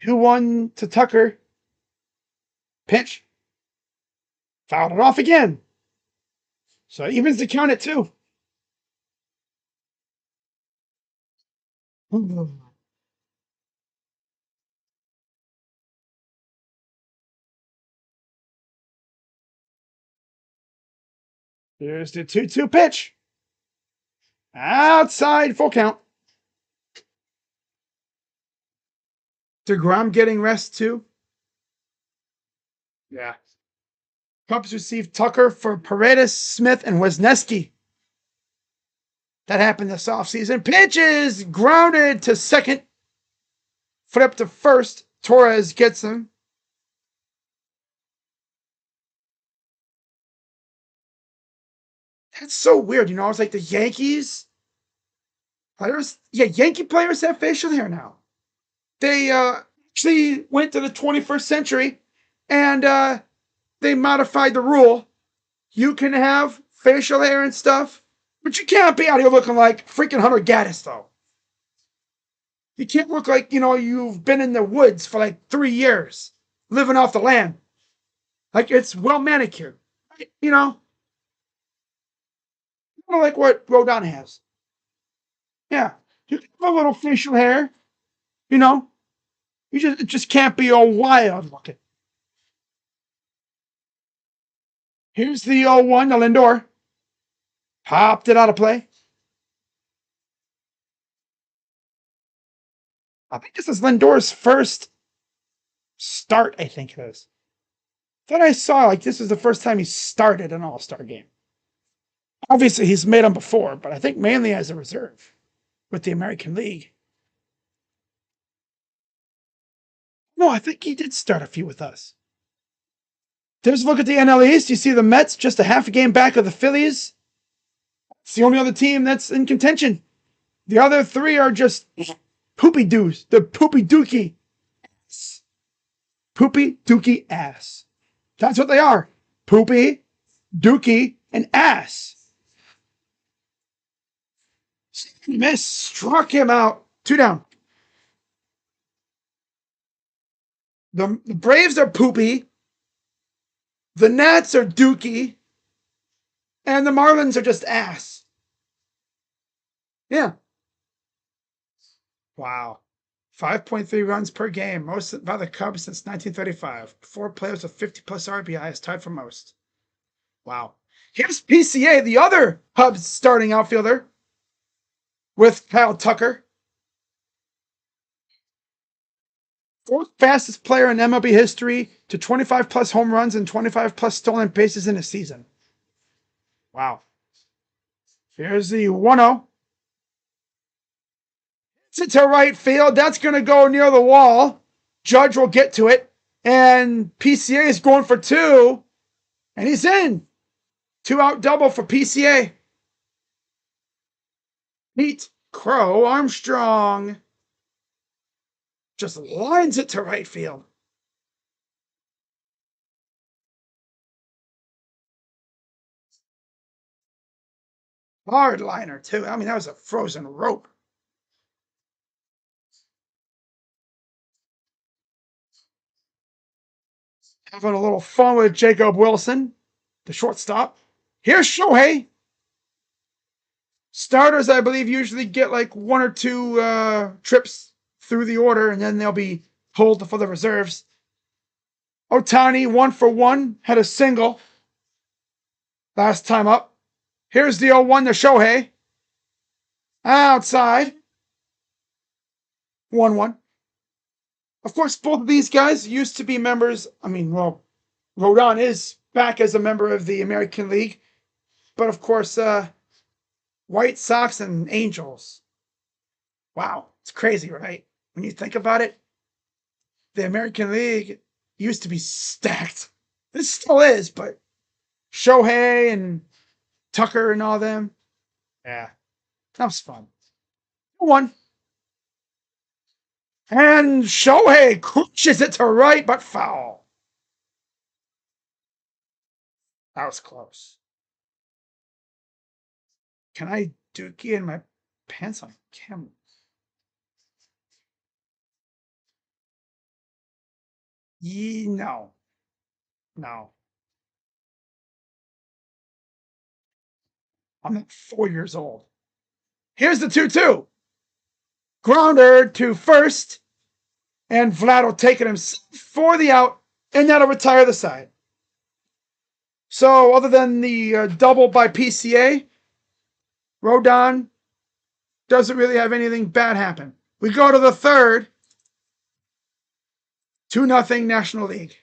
Two 1 to Tucker. Pitch. Fouled it off again. So it evens the count at 2. Here's the 2-2 pitch. Outside, full count. DeGrom getting rest too. Yeah. Cubs received Tucker for Paredes, Smith, and Wisniewski. That happened this offseason. Pitches grounded to second. Flip to first. Torres gets him. That's so weird. It's like the Yankees players. Yeah, Yankee players have facial hair now. They actually went to the 21st century and they modified the rule. You can have facial hair and stuff, but you can't be out here looking like freaking Hunter Gaddis, though. You can't look like, you've been in the woods for like 3 years, living off the land. Like, it's well manicured. Kind of like what Rodon has. Yeah. You can have a little facial hair, it just can't be all wild looking. Here's the 0-1 to Lindor. Popped it out of play. I think this is Lindor's first start, I think it is. Thought I saw this is the first time he started an All-Star game. Obviously, he's made them before, but I think mainly as a reserve with the American League. No, I think he did start a few with us. There's a look at the NL East. You see the Mets just a half a game back of the Phillies. It's the only other team that's in contention. The other 3 are just poopy doos. The poopy dookie ass. Poopy dookie ass. That's what they are. poopy, dookie, and ass. Miss struck him out. 2 down. The Braves are poopy. The Nats are dookie. And the Marlins are just ass. Yeah. Wow. 5.3 runs per game, most by the Cubs since 1935. 4 players with 50-plus RBIs, tied for most. Wow. Here's PCA, the other Cubs starting outfielder, with Kyle Tucker. 4th fastest player in MLB history to 25-plus home runs and 25-plus stolen bases in a season. Wow. Here's the 1-0. It's to right field. That's going to go near the wall. Judge will get to it. And PCA is going for 2. And he's in. 2-out double for PCA. Pete Crow Armstrong just lines it to right field. Hard liner, too. I mean, that was a frozen rope. Having a little fun with Jacob Wilson, the shortstop. Here's Shohei. Starters, I believe, usually get like 1 or 2 trips through the order, and then they'll be pulled for the reserves. Ohtani, 1 for 1, had a single last time up. Here's the 0-1 to Shohei. Outside. 1-1. Of course, both of these guys used to be members. I mean, well, Rodon is back as a member of the American League. But of course, White Sox and Angels. Wow, it's crazy, right? When you think about it, the American League used to be stacked. It still is, but Shohei and Tucker and all them. Yeah, that was fun. 1. And Shohei crunches it to right, but foul. That was close. Can I dookie in my pants on camera? No. No. I'm not 4 years old. Here's the 2-2. Grounder to first. And Vlad will take it himself for the out. And that'll retire the side. So other than the double by PCA, Rodon doesn't really have anything bad happen. We go to the third. 2-0 National League.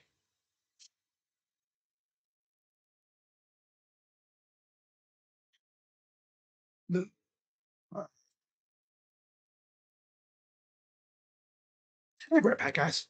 Right back, guys.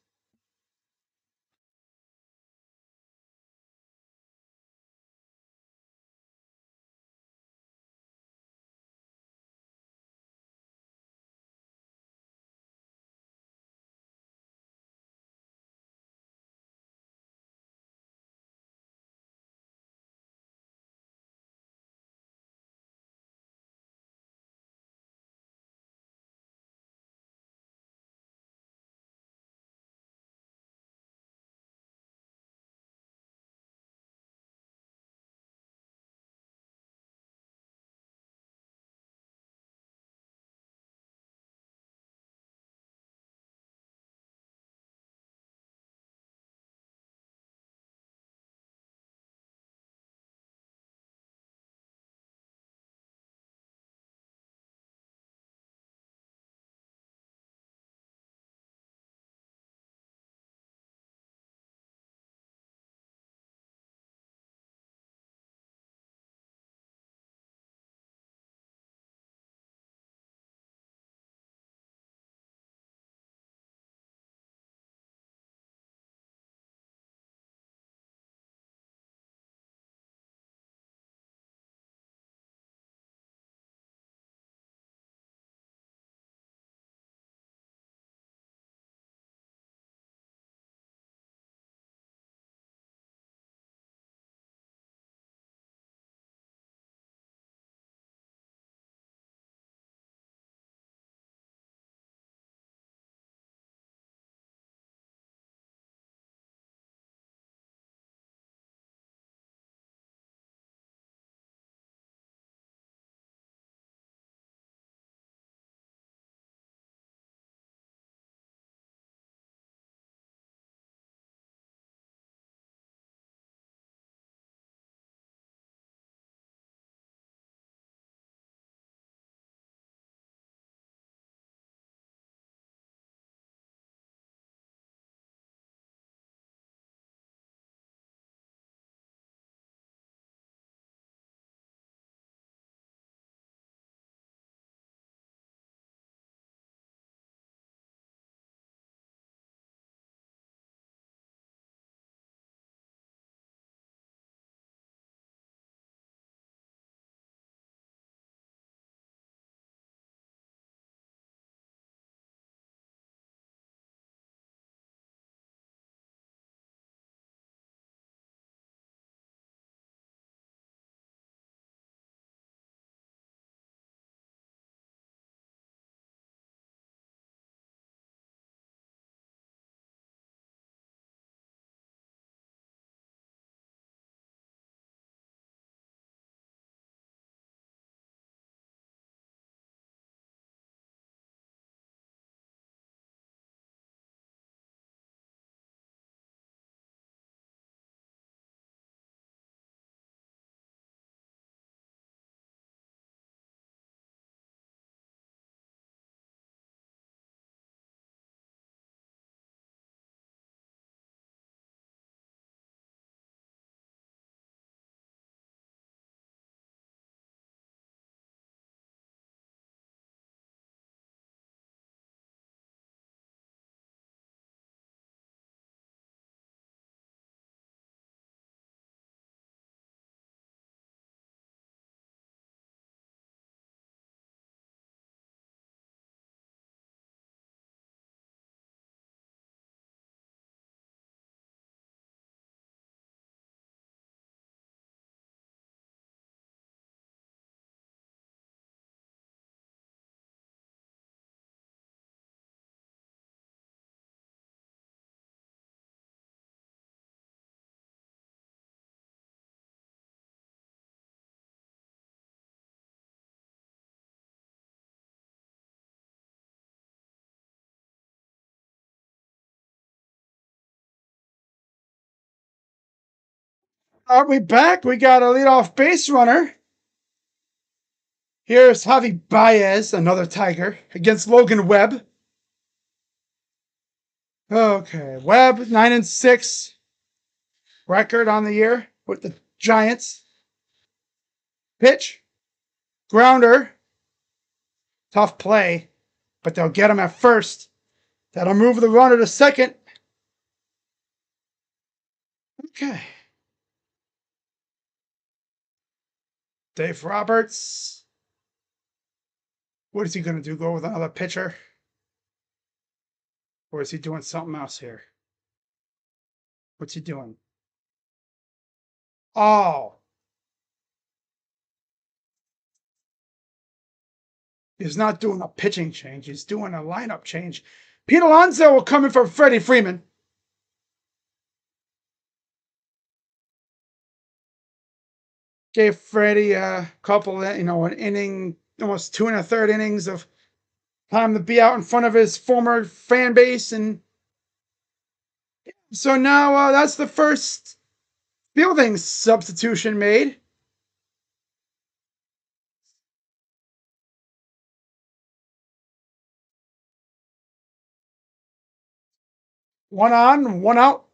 Are we back? We got a leadoff base runner. Here's Javi Baez, another Tiger, against Logan Webb. Okay, Webb 9-6 record on the year with the Giants. Pitch, grounder, tough play, but they'll get him at first. That'll move the runner to second. Okay. Dave Roberts. What is he going to do? Go with another pitcher? Or is he doing something else here? What's he doing? Oh. He's not doing a pitching change. He's doing a lineup change. Pete Alonso will come in for Freddie Freeman. Gave Freddie a couple, an inning, almost 2 1/3 innings of time to be out in front of his former fan base. And so now that's the first fielding substitution made. One on, one out.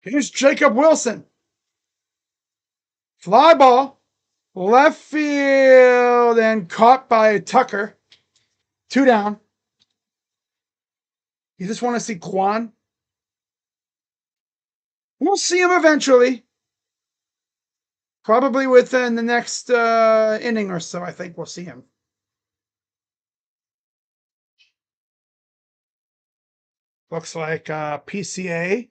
Here's Jacob Wilson. Fly ball, left field, and caught by Tucker. 2 down. You just want to see Kwan? We'll see him eventually. Probably within the next inning or so, I think we'll see him. Looks like PCA.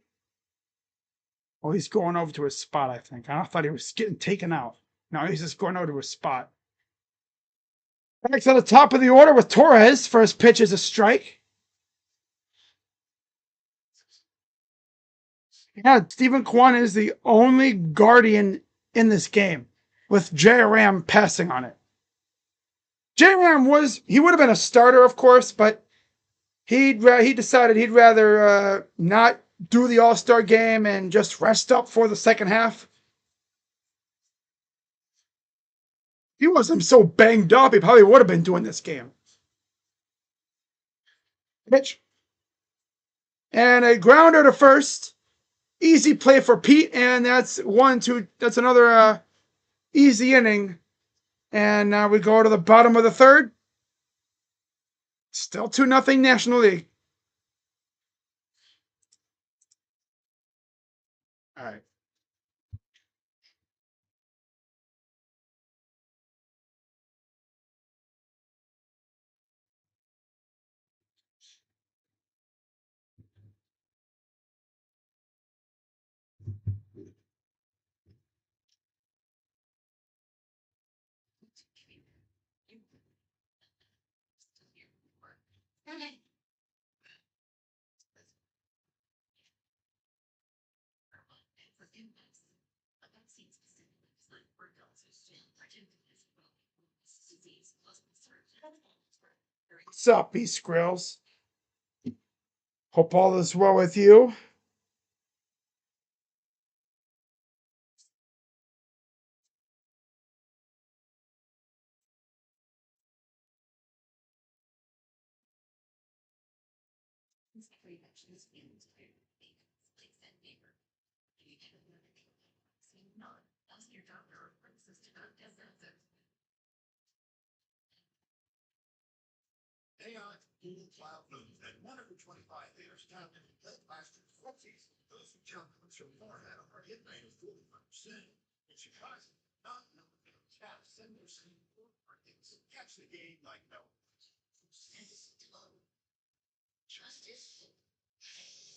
Oh, he's going over to his spot, I think. I thought he was getting taken out. No, he's just going over to his spot. Back to the top of the order with Torres. First pitch is a strike. Yeah, Stephen Kwan is the only Guardian in this game, with J. Ram passing on it. J. Ram he would have been a starter, of course, but he decided he'd rather not do the All-Star game and just rest up for the second half. If he wasn't so banged up, he probably would have been doing this game. Pitch. And a grounder to first. Easy play for Pete, and that's 1-2. That's another easy inning. And now we go to the bottom of the third. Still 2-0 National League. All right. What's up, B Skrills? Hope all is well with you.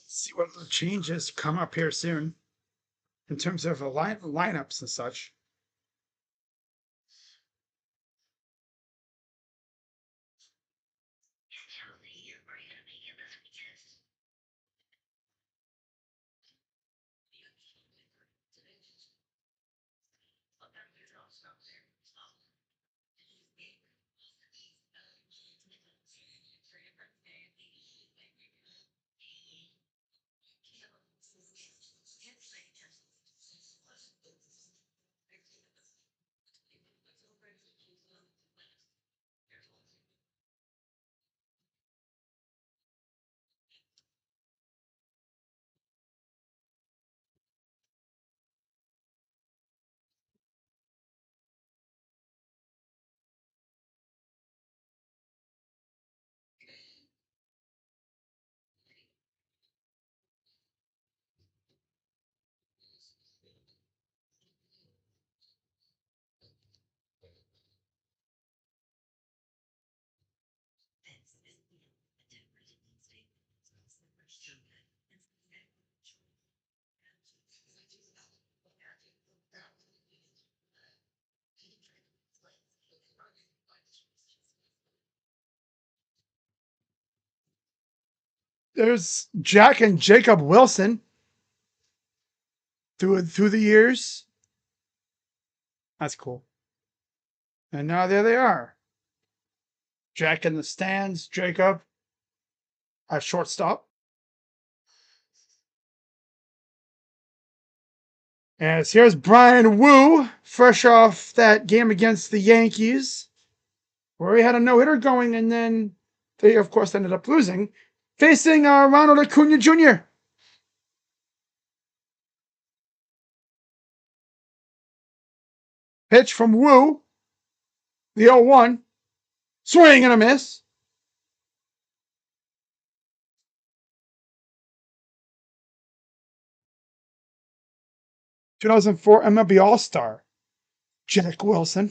See what the changes come up here soon in terms of lineups and such. There's Jack and Jacob Wilson through the years. That's cool. And now there they are. Jack in the stands, Jacob at shortstop. As here's Brian Wu, fresh off that game against the Yankees, where he had a no-hitter going, and then they, of course, ended up losing, facing Ronald Acuna Jr. Pitch from Wu, the 0-1, swing and a miss. 2004 MLB All-Star, Jack Wilson.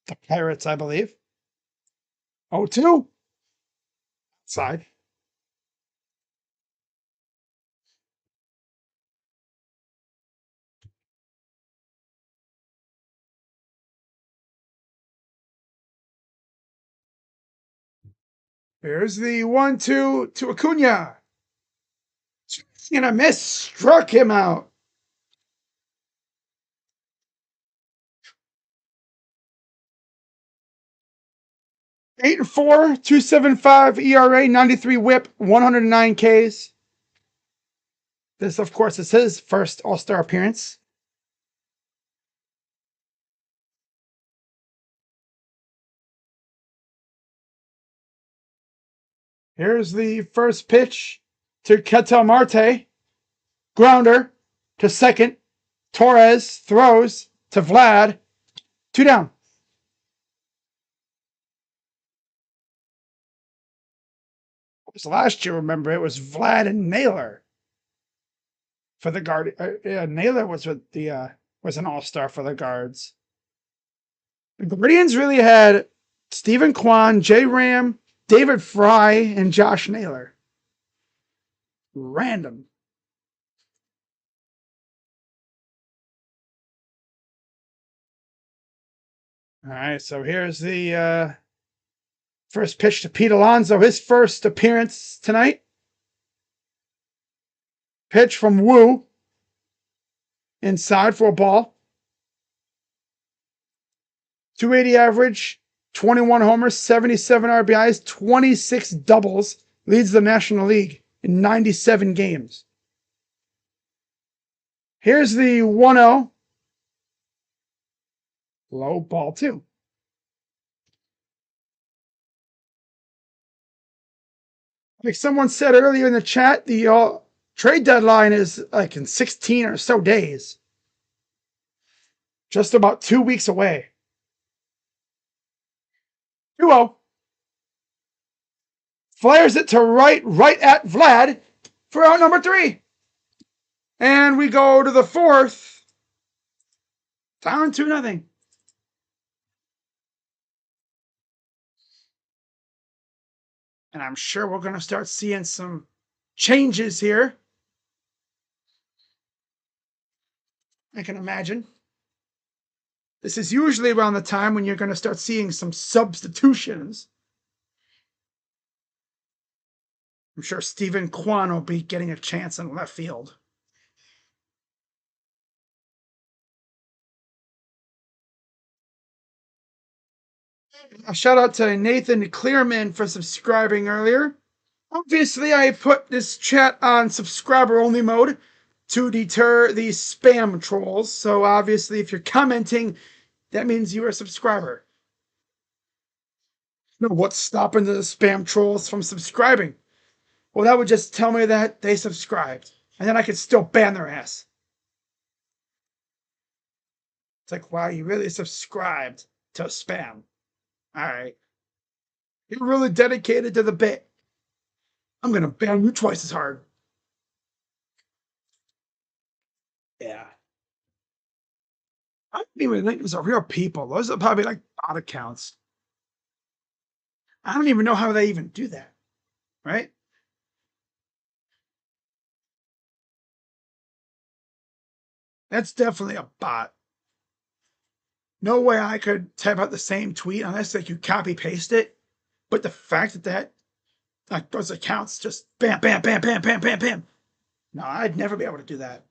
The Pirates, I believe. 0-2. Side. Here's the 1-2 to Acuna. And a miss, struck him out. Eight and 4, 2.75 ERA, 93 WHIP, 109 Ks. This, of course, is his first All-Star appearance. Here's the first pitch to Ketel Marte. Grounder to second. Torres throws to Vlad. 2 down. It was last year, remember, it was Vlad and Naylor for the guard. Naylor was with the was an all-star for the guards. The Guardians really had Stephen Kwan, Jay Ram, David Fry, and Josh Naylor. Random. All right, so here's the first pitch to Pete Alonso, his first appearance tonight. Pitch from Wu. Inside for a ball. 280 average, 21 homers, 77 RBIs, 26 doubles. Leads the National League in 97 games. Here's the 1-0. Low ball 2. Like someone said earlier in the chat, the trade deadline is like in 16 or so days. Just about 2 weeks away. 2-0. Flares it to right at Vlad for out number 3. And we go to the 4th. Down 2-0. And I'm sure we're going to start seeing some changes here. I can imagine. This is usually around the time when you're going to start seeing some substitutions. I'm sure Stephen Kwan will be getting a chance in left field. A shout out to Nathan Clearman for subscribing earlier. Obviously, I put this chat on subscriber only mode to deter these spam trolls. So obviously, if you're commenting, that means you're a subscriber. No, what's stopping the spam trolls from subscribing? Well, that would just tell me that they subscribed, and then I could still ban their ass. It's like, wow, you really subscribed to spam. All right. You're really dedicated to the bit. I'm going to ban you twice as hard. Yeah. I don't even think those are real people. Those are probably like bot accounts. I don't even know how they even do that. Right? That's definitely a bot. No way I could type out the same tweet unless like you copy paste it. But the fact that Like those accounts, just bam, bam, bam, bam, bam, bam, bam. No, I'd never be able to do that.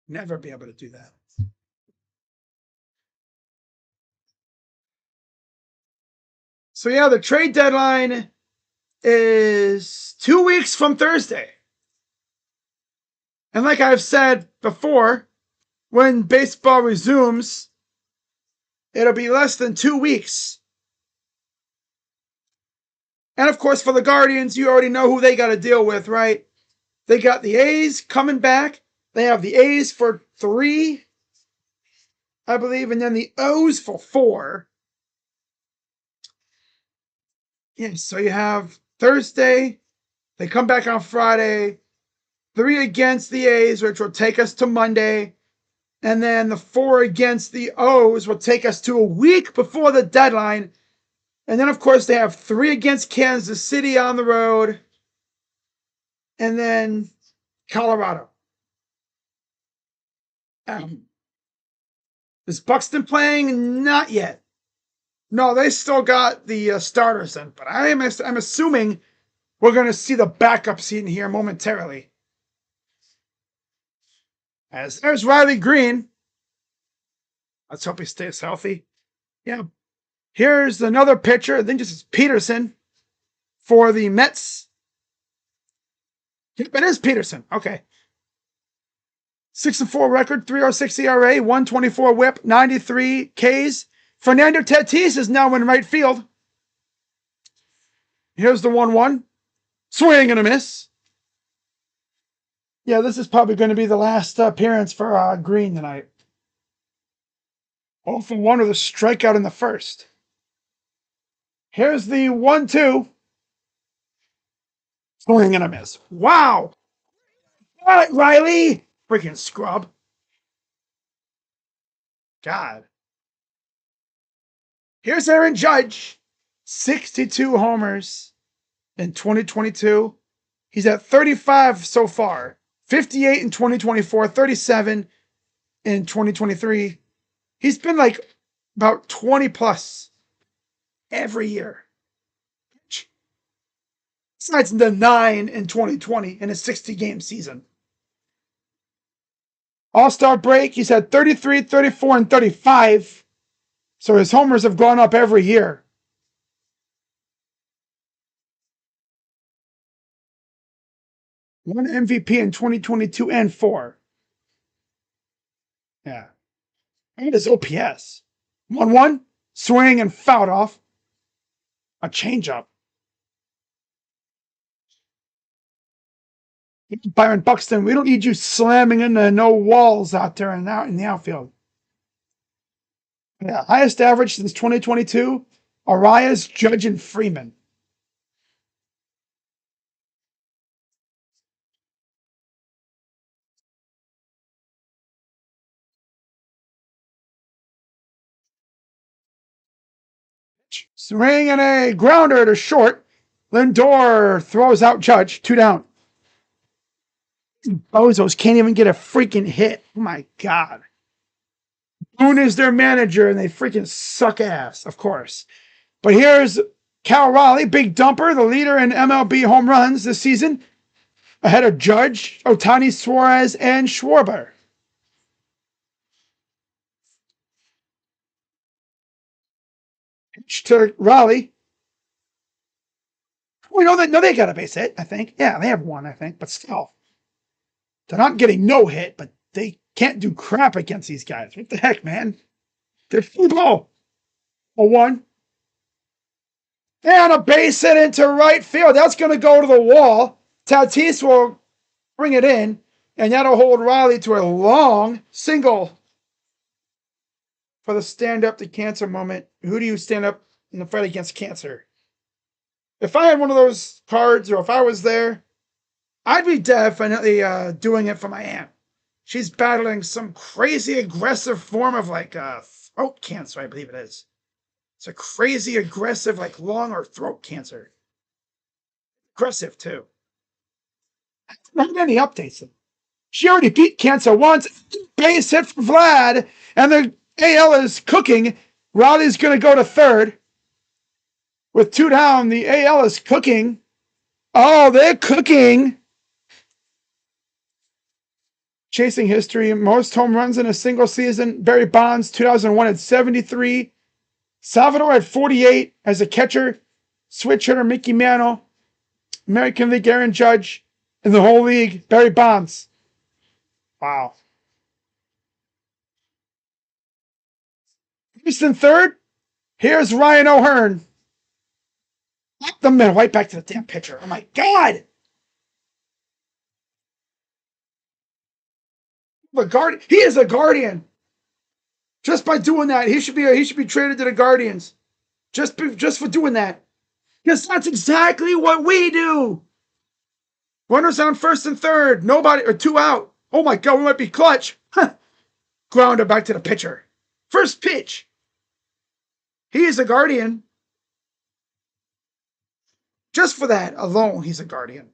Never be able to do that. So yeah, the trade deadline is 2 weeks from Thursday. And like I've said before, when baseball resumes, it'll be less than 2 weeks. And of course, for the Guardians, you already know who they got to deal with, right? They got the A's coming back. They have the A's for 3, I believe, and then the O's for 4. Yeah, so you have Thursday. They come back on Friday. 3 against the A's, which will take us to Monday. And then the 4 against the O's will take us to a week before the deadline. And then, of course, they have 3 against Kansas City on the road. And then Colorado. Is Buxton playing? Not yet. No, they still got the starters in. But I'm assuming we're going to see the backups in here momentarily. As there's Riley Green. Let's hope he stays healthy. Yeah. Here's another pitcher. I think this is Peterson for the Mets. It is Peterson. Okay. 6-4 record, 3.06 ERA, 124 whip, 93 Ks. Fernando Tatis is now in right field. Here's the 1-1. Swing and a miss. Yeah, this is probably going to be the last appearance for Green tonight. 0 for 1 with a strikeout in the first. Here's the 1-2. Swing and a miss. Wow. All right, Riley. Freaking scrub. God. Here's Aaron Judge. 62 homers in 2022. He's at 35 so far. 58 in 2024. 37 in 2023. He's been like about 20 plus every year. Besides the 9 in 2020 in a 60-game season. All-Star break, he's had 33, 34, and 35. So his homers have gone up every year. One MVP in 2022 and 4. Yeah. And his OPS. 1-1, swing and fouled off. A changeup. Byron Buxton, we don't need you slamming into no walls out there and out in the outfield. Yeah, highest average since 2022. Arias, Judge, and Freeman. Swing and a grounder to short. Lindor throws out Judge. 2 down. Bozos can't even get a freaking hit. Oh my God. Boone is their manager and they freaking suck ass, of course. But here's Cal Raleigh, big dumper, the leader in MLB home runs this season, ahead of Judge, Ohtani, Suarez, and Schwarber. Pitch to Raleigh. We know that they got a base hit, I think. Yeah, they have 1, I think, but still. They're not getting no hit, but they can't do crap against these guys. What the heck, man? They're football. A 1. And a base hit into right field. That's going to go to the wall. Tatis will bring it in, and that'll hold Riley to a long single. For the stand up to cancer moment, who do you stand up in the fight against cancer? If I had one of those cards, or if I was there, I'd be definitely doing it for my aunt. She's battling some crazy aggressive form of like throat cancer, I believe it is. It's a crazy aggressive like lung or throat cancer. Aggressive too. Not any updates. She already beat cancer once. Base hit for Vlad, and the AL is cooking. Raleigh's going to go to third. With 2 down, the AL is cooking. Oh, they're cooking. Chasing history, most home runs in a single season. Barry Bonds, 2001 at 73. Salvador at 48 as a catcher. Switch hitter, Mickey Mantle. American League, Aaron Judge. In the whole league, Barry Bonds. Wow. Houston third. Here's Ryan O'Hearn. Up the middle, right back to the damn pitcher. Oh my God. He is a guardian. Just by doing that, he should be traded to the Guardians. Just for doing that. Because that's exactly what we do. Runners on first and third. Nobody, or 2 out. Oh my God, we might be clutch. Huh. Grounder back to the pitcher. First pitch. He is a guardian. Just for that alone, he's a guardian.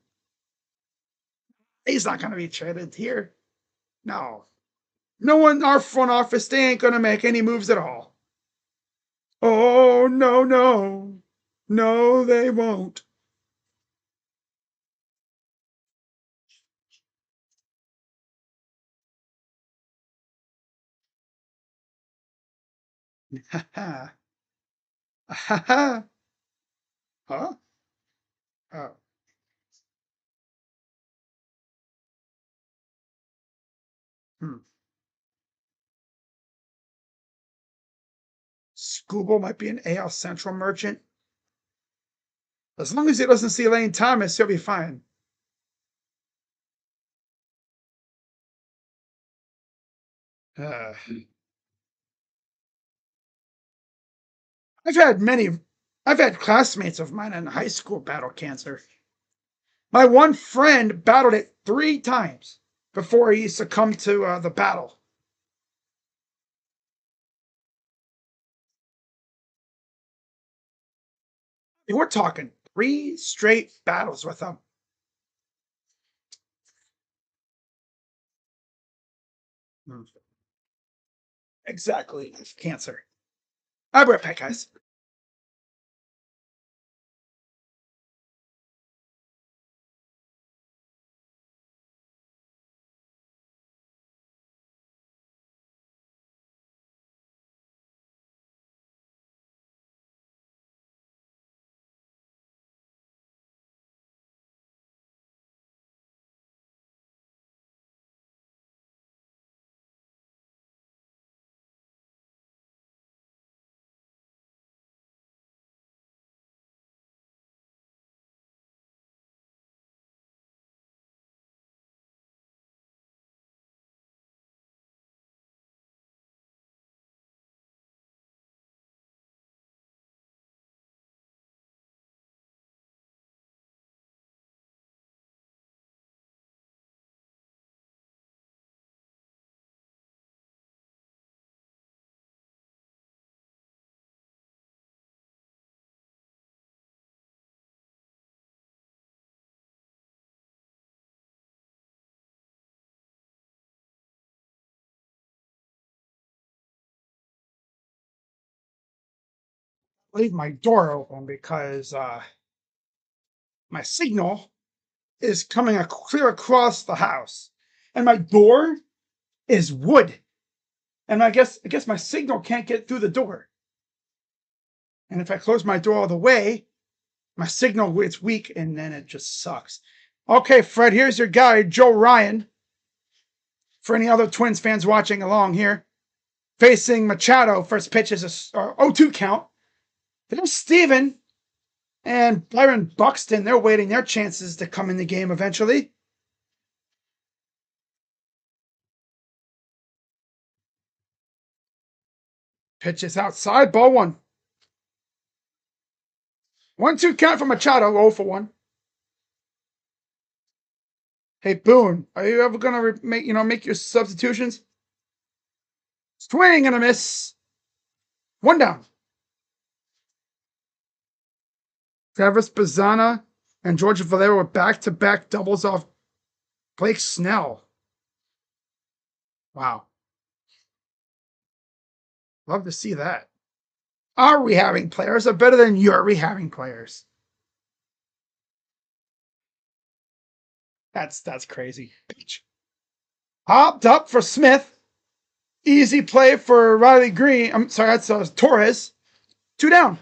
He's not going to be traded here. No. No one in our front office, they ain't going to make any moves at all. Oh, no, no. No, they won't. Ha ha. Ha ha. Huh? Oh. Hmm. Scooble might be an AL Central merchant. As long as he doesn't see Lane Thomas, he'll be fine. Uh, I've had classmates of mine in high school battle cancer. My one friend battled it 3 times before he succumbed to the battle. We're talking 3 straight battles with him. Exactly. Cancer. I'll be right back, guys. Leave my door open because my signal is coming clear across the house, and my door is wood, and I guess my signal can't get through the door. And if I close my door all the way, my signal it's weak, and then it just sucks. Okay, Fred, here's your guy, Joe Ryan. For any other Twins fans watching along here, facing Machado. First pitch is a 0-2 count. There's Steven and Byron Buxton. They're waiting their chances to come in the game eventually. Pitch is outside, ball 1. 1-2 count for Machado, 0 for 1. Hey, Boone, are you ever gonna make your substitutions? Swing and a miss. 1 down. Travis Bazzana and George Valero were back-to-back doubles off Blake Snell. Wow. Love to see that. Our rehabbing players are better than your rehabbing players. That's crazy. Pitch. Hopped up for Smith. Easy play for Riley Green. I'm sorry, that's Torres. 2 down.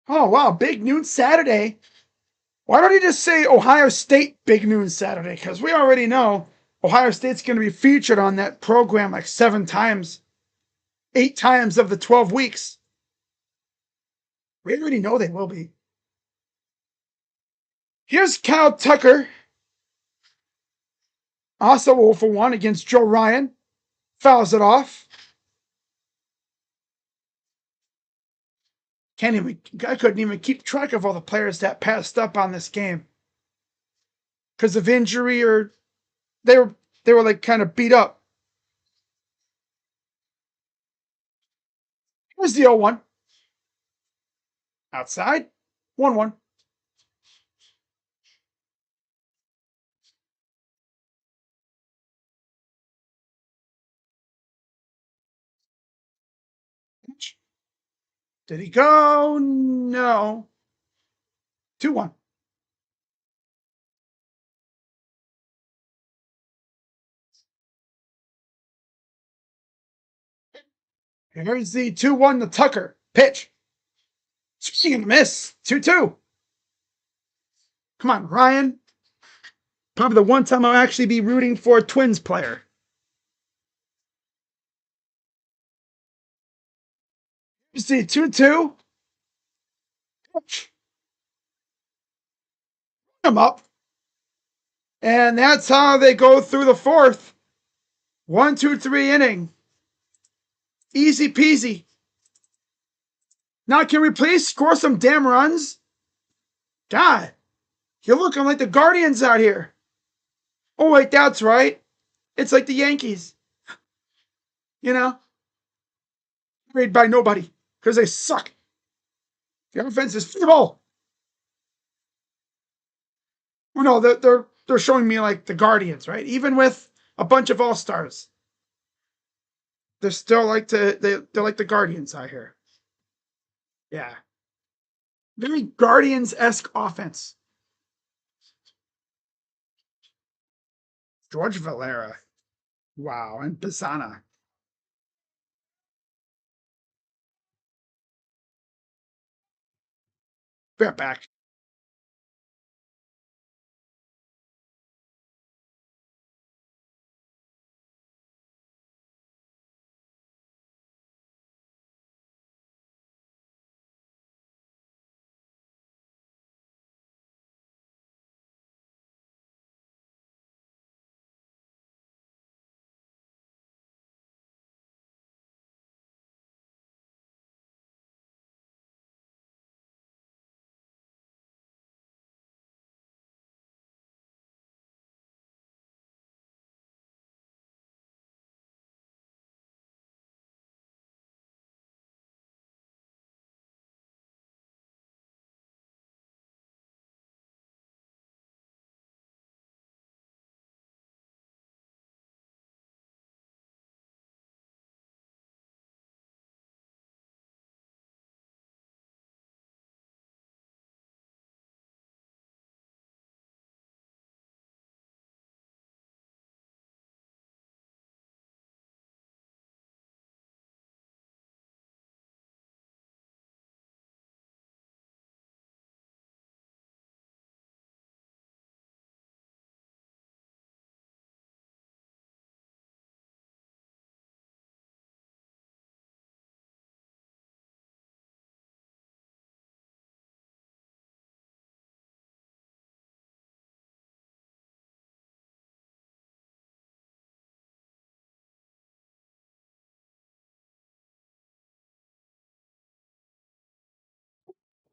Oh, wow. Big noon Saturday. Why don't you just say Ohio State Big Noon Saturday? Because we already know Ohio State's going to be featured on that program like 7 times, 8 times of the 12 weeks. We already know they will be. Here's Kyle Tucker. Also 0 for 1 against Joe Ryan. Fouls it off. I couldn't even keep track of all the players that passed up on this game because of injury, or they were like kind of beat up. Here's the 0-1. Outside. 1-1. Did he go? No. 2-1. Here's the 2-1 to Tucker. Pitch. Swing and miss. 2-2. Come on, Ryan. Probably the one time I'll actually be rooting for a Twins player. You see 2-2. Pitch. Him up. And that's how they go through the 4th. 1-2-3 inning. Easy peasy. Now, can we please score some damn runs? God, you're looking like the Guardians out here. Oh, wait, that's right. It's like the Yankees. You know? Made by nobody because they suck. The offense is feeble. Well, no, they're showing me like the Guardians, right? Even with a bunch of all-stars, they're still like they're like the Guardians out here. Yeah. Very Guardians-esque offense. George Valera. Wow. And Pisana. We're back.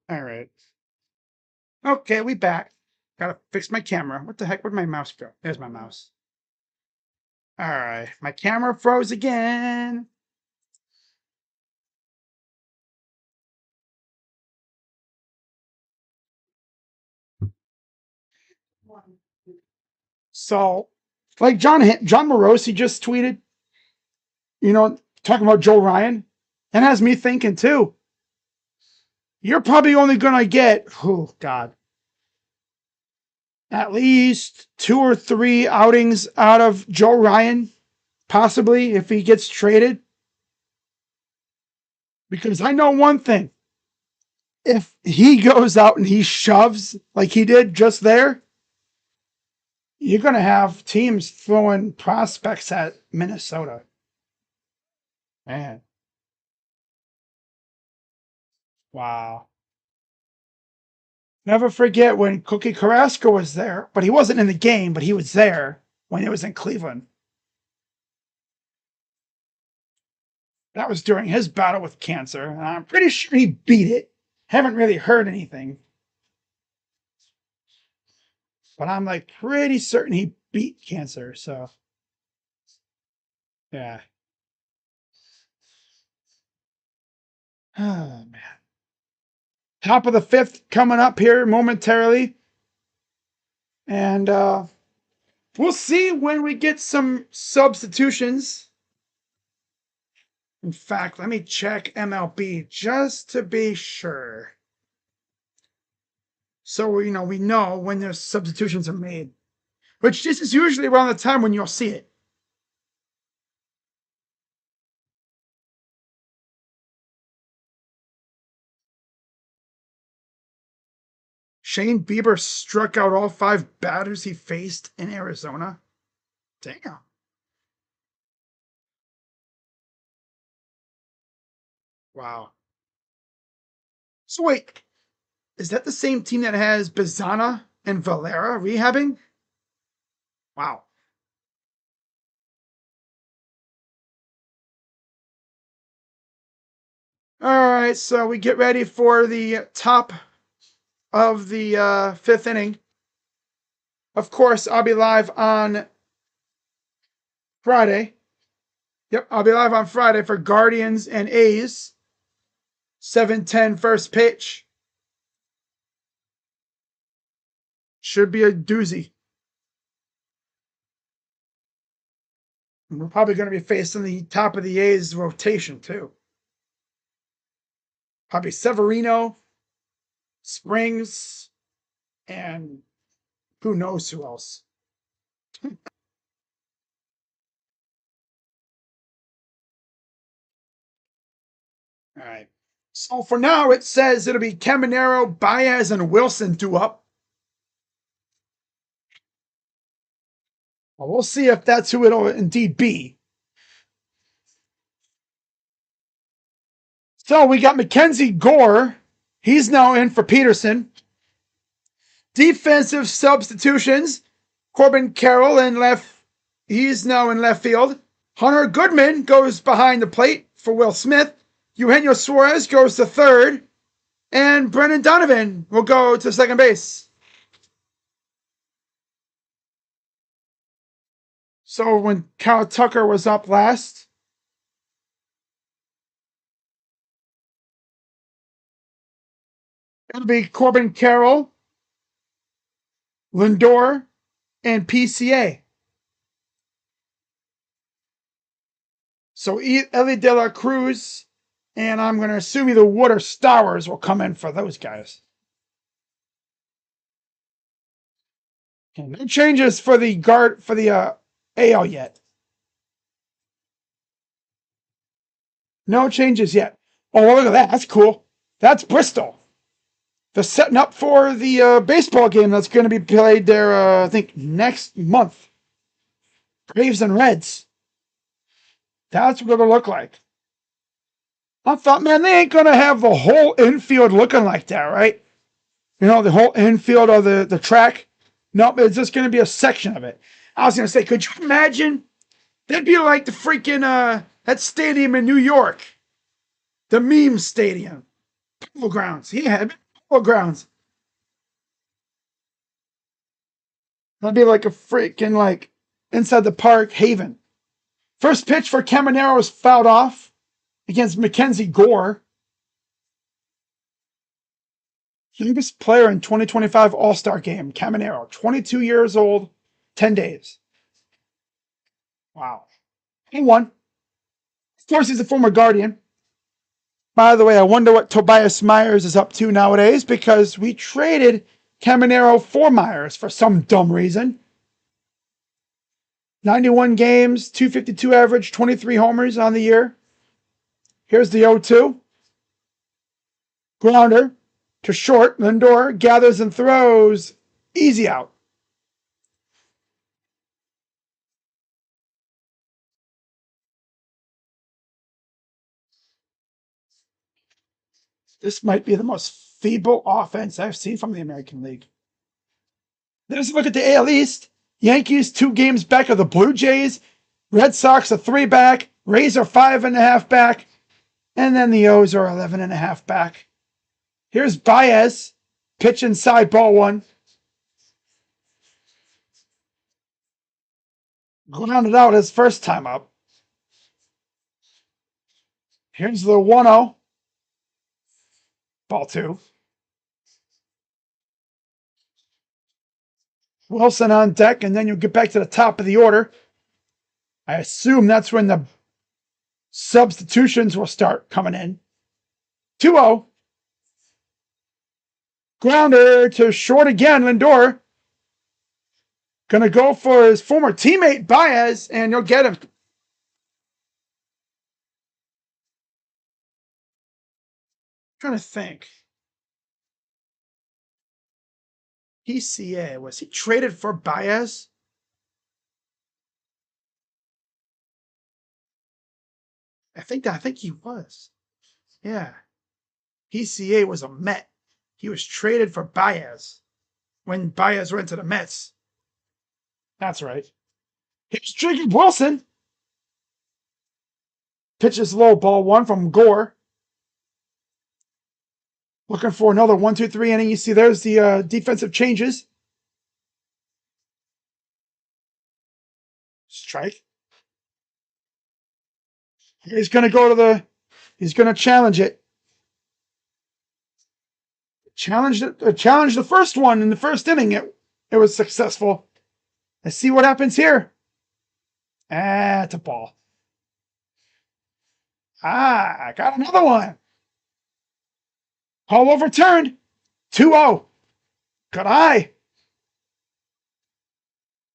All right. Okay, we back. Gotta fix my camera. What the heck? Where'd my mouse go? There's my mouse. All right. My camera froze again. So Like John Morosi just tweeted, talking about Joe Ryan, and has me thinking too. You're probably only going to get, oh God, at least 2 or 3 outings out of Joe Ryan, possibly if he gets traded. Because I know one thing. If he goes out and he shoves like he did just there, you're going to have teams throwing prospects at Minnesota. Man. Wow. Never forget when Cookie Carrasco was there, but he wasn't in the game, but he was there when it was in Cleveland. That was during his battle with cancer, and I'm pretty sure he beat it. Haven't really heard anything. But I'm like pretty certain he beat cancer, so yeah. Oh man. Top of the 5th coming up here momentarily. And we'll see when we get some substitutions. In fact, let me check MLB just to be sure. So we know when there's substitutions are made. Which this is usually around the time when you'll see it. Shane Bieber struck out all 5 batters he faced in Arizona. Damn. Wow. So wait, is that the same team that has Bazana and Valera rehabbing? Wow. All right, so we get ready for the top of the 5th inning. Of course, I'll be live on Friday. Yep, I'll be live on Friday for Guardians and A's. 7:10 first pitch. Should be a doozy. We're probably going to be facing the top of the A's rotation, too. Probably Severino, Springs, and who knows who else. All right. So for now, it says it'll be Caminero, Baez, and Wilson due up. Well, we'll see if that's who it'll indeed be. So we got Mackenzie Gore. He's now in for Peterson. Defensive substitutions. Corbin Carroll in left. He's now in left field. Hunter Goodman goes behind the plate for Will Smith. Eugenio Suarez goes to third. And Brendan Donovan will go to second base. So when Kyle Tucker was up last, it'll be Corbin Carroll, Lindor, and PCA. So Ellie De La Cruz, and I'm going to assume either Wood or Stowers will come in for those guys. And no changes for the AL yet. No changes yet. Oh, look at that. That's cool. That's Bristol. They're setting up for the baseball game that's going to be played there, I think, next month. Braves and Reds. That's what it'll look like. I thought, man, they ain't going to have the whole infield looking like that, right? The whole infield of the track. Nope, it's just going to be a section of it. I was going to say, could you imagine? That'd be like the freaking, that stadium in New York. The meme stadium. Polo Grounds. He had Polo Grounds. That'd be like a freaking, like, inside the park haven. First pitch for Caminero is fouled off against Mackenzie Gore. Youngest player in 2025 All-Star game, Caminero, 22 years old, 10 days. Wow. He won. Of course, he's a former Guardian. By the way, I wonder what Tobias Myers is up to nowadays because we traded Caminero for Myers for some dumb reason. 91 games, 252 average, 23 homers on the year. Here's the 0-2. Grounder to short. Lindor gathers and throws. Easy out. This might be the most feeble offense I've seen from the American League. Let's look at the AL East. Yankees 2 games back of the Blue Jays. Red Sox a 3 back. Rays are 5.5 back. And then the O's are 11.5 back. Here's Baez. Pitch inside, ball 1. Grounded out his first time up. Here's the 1-0. Ball 2. Wilson on deck, and then you'll get back to the top of the order. I assume that's when the substitutions will start coming in. 2-0. Grounder to short again, Lindor. Gonna go for his former teammate, Baez, and you'll get him. Trying to think. PCA, was he traded for Baez? I think he was. Yeah. PCA was a Met. He was traded for Baez when Baez went to the Mets. That's right. Here's Jacob Wilson. Pitches low, ball 1 from Gore. Looking for another 1-2-3 inning. You see there's the defensive changes. Strike. He's going to go to he's going to challenge it. Challenge the first one in the first inning. It was successful. Let's see what happens here. It's a ball. I got another one. Call overturned. 2-0. Good eye.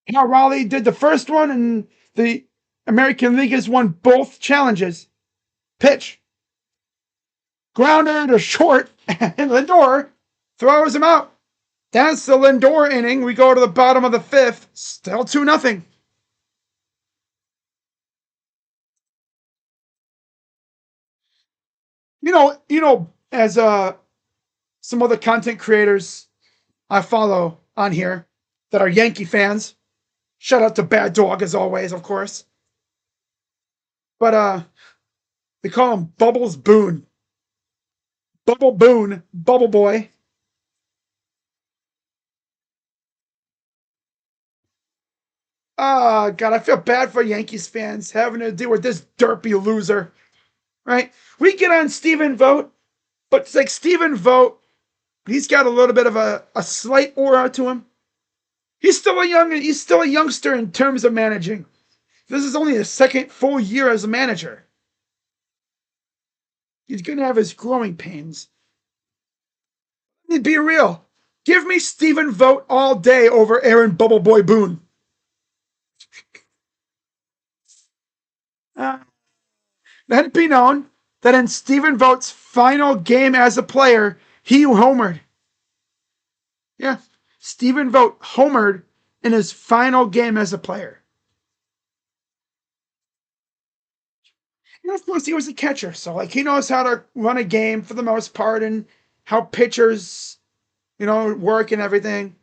Now Raleigh did the first one, and the American League has won both challenges. Pitch. Grounder to short, and Lindor throws him out. That's the Lindor inning. We go to the bottom of the 5th. Still 2-0. You know, as some other content creators I follow on here that are Yankee fans. Shout out to Bad Dog as always, of course. But they call him Bubbles Boone. Bubble Boone, Bubble Boy. God, I feel bad for Yankees fans having to deal with this derpy loser. Right? We get on Stephen Vogt, but it's like Stephen Vogt, he's got a little bit of a slight aura to him. He's still a youngster in terms of managing. This is only his second full year as a manager. He's going to have his growing pains. Be real. Give me Stephen Vogt all day over Aaron Bubble Boy Boone. Let it be known that in Stephen Vogt's final game as a player, he homered. Yeah, Stephen Vogt homered in his final game as a player. And of course, he was a catcher, so like he knows how to run a game for the most part and how pitchers, work and everything.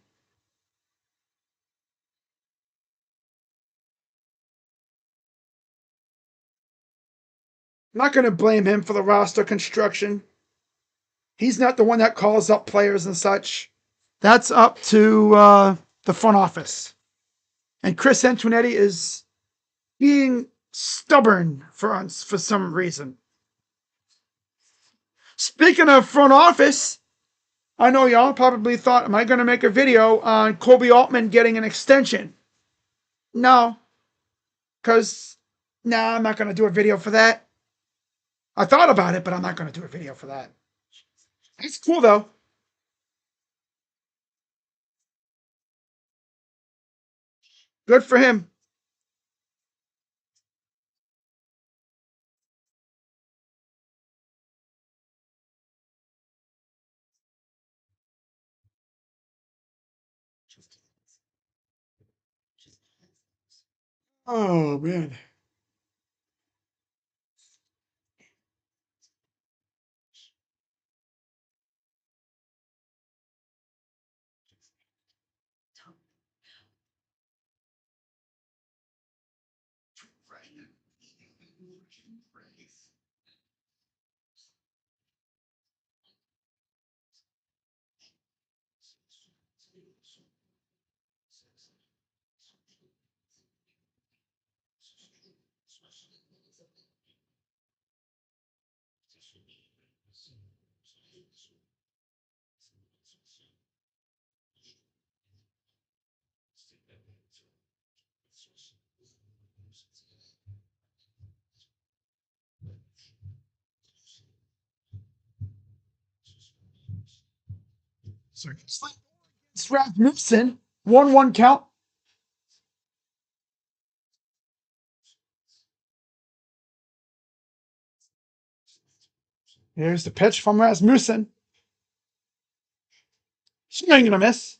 I'm not going to blame him for the roster construction. He's not the one that calls up players and such. That's up to the front office. And Chris Antonetti is being stubborn for some reason. Speaking of front office, I know y'all probably thought, am I going to make a video on Kobe Altman getting an extension? No. because, nah, I'm not going to do a video for that. I thought about it, but I'm not going to do a video for that. It's cool, though. Good for him. Oh, man. So it's Rasmussen. 1-1 count. Here's the pitch from Rasmussen. Swing and a miss.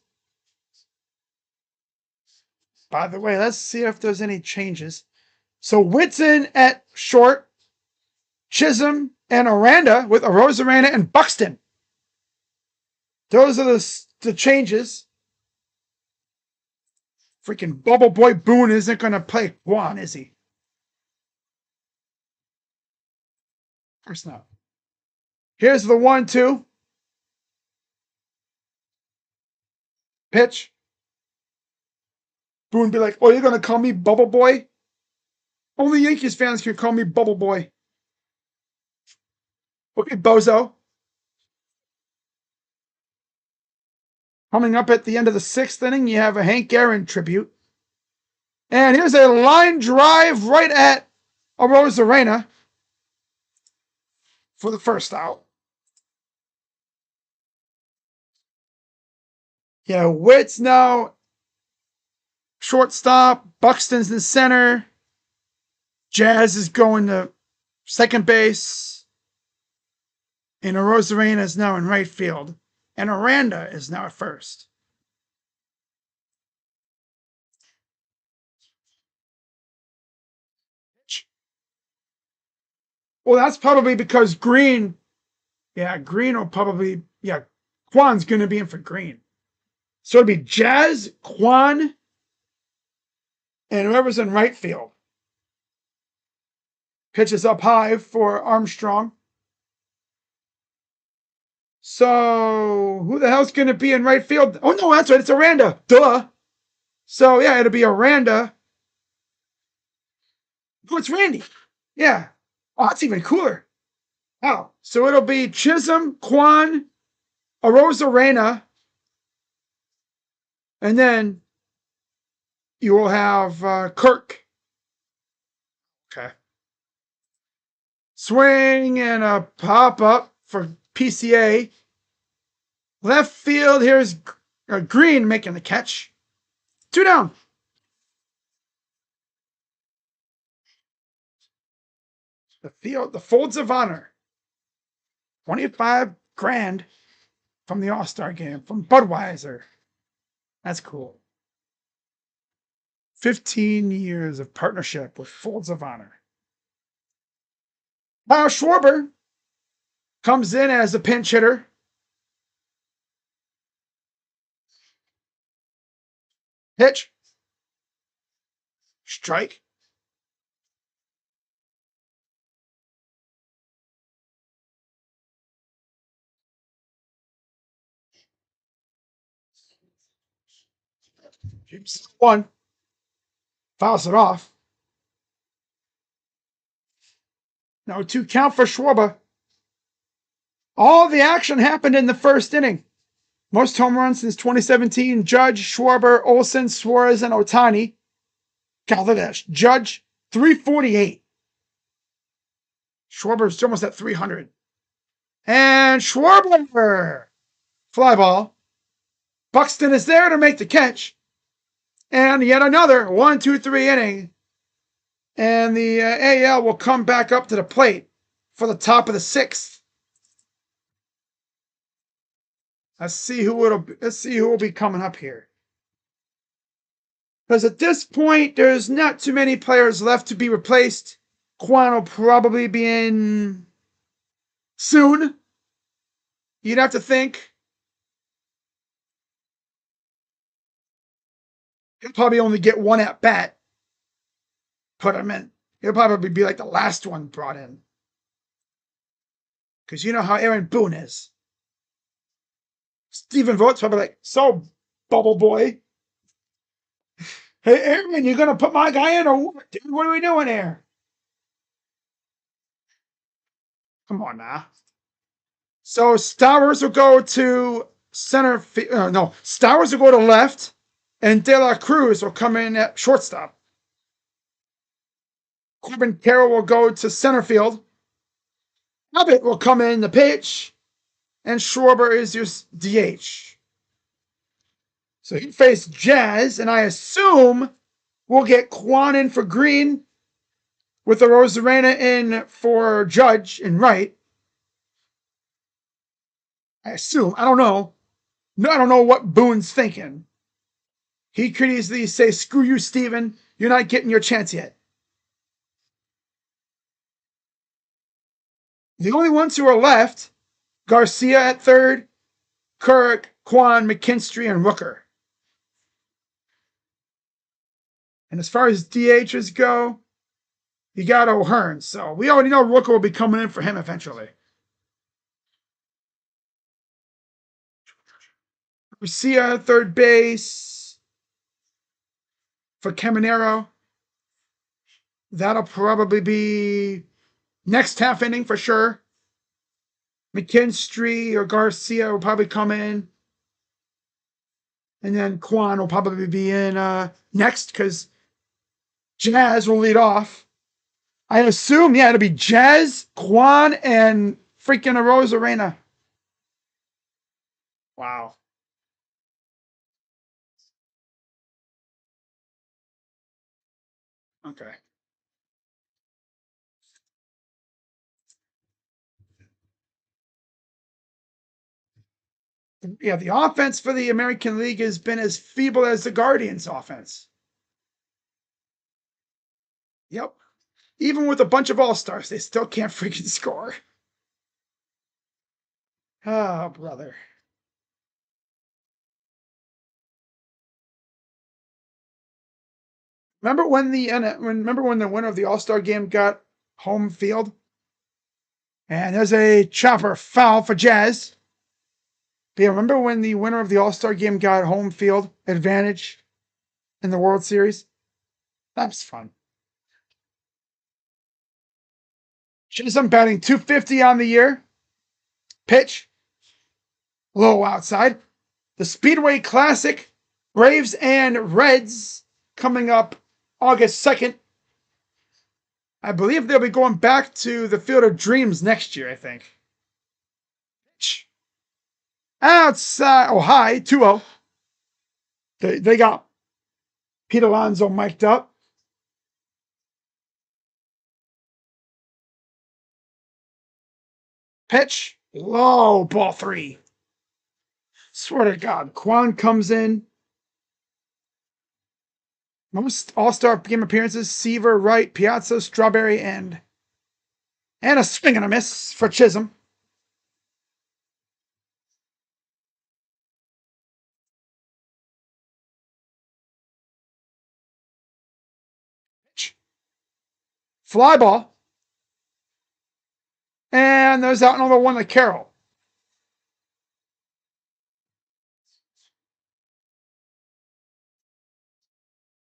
By the way, let's see if there's any changes. So Whitson at short, Chisholm and Aranda with Arozarena and Buxton. Those are the changes. Freaking Bubble Boy Boone isn't going to play Guan, is he? Of course not. Here's the 1-2. Pitch. Boone be like, oh, you're going to call me Bubble Boy? Only Yankees fans can call me Bubble Boy. Okay, bozo. Coming up at the end of the 6th inning, you have a Hank Aaron tribute. And here's a line drive right at Arozarena for the first out. Yeah, Witt's now shortstop. Buxton's in center. Jazz is going to second base. And Arozarena is now in right field. And Aranda is now at first. Well, that's probably because Green, Green will probably, Kwan's going to be in for Green. So it'd be Jazz, Kwan, and whoever's in right field. Pitches up high for Armstrong. So who the hell's going to be in right field? Oh, no, that's right. It's Aranda. Duh. So, yeah, it'll be Aranda. Oh, it's Randy. Yeah. Oh, that's even cooler. Oh, so it'll be Chisholm, Kwan, Arozarena, and then you will have Kirk. Okay. Swing and a pop-up for PCA. Left field, here's Green making the catch. 2 down. The Folds of Honor. 25 grand from the All-Star game from Budweiser. That's cool. 15 years of partnership with Folds of Honor. Now Schwarber comes in as a pinch hitter. Pitch. Strike. One. Fouls it off. Now 2 count for Schwarber. All the action happened in the first inning. Most home runs since 2017. Judge, Schwarber, Olsen, Suarez, and Ohtani. Count that. Judge, 348. Schwarber's almost at 300. And Schwarber! Fly ball. Buxton is there to make the catch. And yet another 1-2-3 inning. And the AL will come back up to the plate for the top of the 6th. Let's see who will be coming up here. Because at this point, there's not too many players left to be replaced. Kwan will probably be in soon. You'd have to think. He'll probably only get one at bat. Put him in. He'll probably be like the last one brought in. Because you know how Aaron Boone is. Stephen Vogt's probably like, so, bubble boy. Hey, Aaron, you going to put my guy in or what? Dude, what are we doing here? Come on now. So Stowers will go to center field. No, Stowers will go to left, and De La Cruz will come in at shortstop. Corbin Carroll will go to center field. Abbott will come in the pitch, and Schwarber is your DH. So he faced Jazz, and I assume we'll get Kwan in for Green with the Rosarena in for Judge and right. I assume. I don't know. No, I don't know what Boone's thinking. He could easily say, screw you, Steven. You're not getting your chance yet. The only ones who are left, Garcia at third, Kirk, Kwan, McKinstry, and Rooker. And as far as DHs go, you got O'Hearn. So we already know Rooker will be coming in for him eventually. Garcia, third base. For Caminero. That'll probably be next half inning for sure. McKinstry or Garcia will probably come in. And then Kwan will probably be in next because Jazz will lead off. I assume, yeah, it'll be Jazz, Kwan, and freaking Arozarena. Wow. Okay. Yeah, the offense for the American League has been as feeble as the Guardians' offense. Yep. Even with a bunch of all-stars, they still can't freaking score. Oh, brother. Remember when the winner of the All-Star game got home field? And there's a chopper foul for Jazz. But yeah, remember when the winner of the All-Star game got home field advantage in the World Series? That was fun. Chisholm batting .250 on the year. Pitch. Low outside. The Speedway Classic, Braves and Reds, coming up August 2nd. I believe they'll be going back to the Field of Dreams next year, I think. Pitch. Outside. Oh, high. 2-0. They got Pete Alonso mic'd up. Pitch. Low. Ball 3. Swear to God. Kwan comes in. Most All-Star game appearances, Seaver, Wright, Piazza, Strawberry, and a swing and a miss for Chisholm. Fly ball. And there's out another one to Carroll.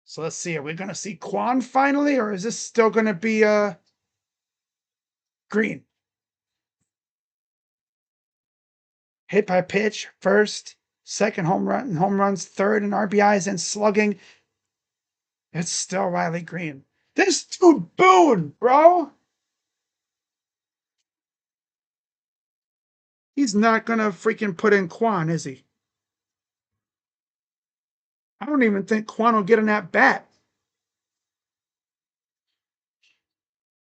So let's see. Are we going to see Kwan finally, or is this still going to be Green? Hit by pitch, first, second home runs, third in RBIs and slugging. It's still Riley Green. This dude Boone, bro. He's not gonna freaking put in Quan, is he? I don't even think Quan will get in that bat.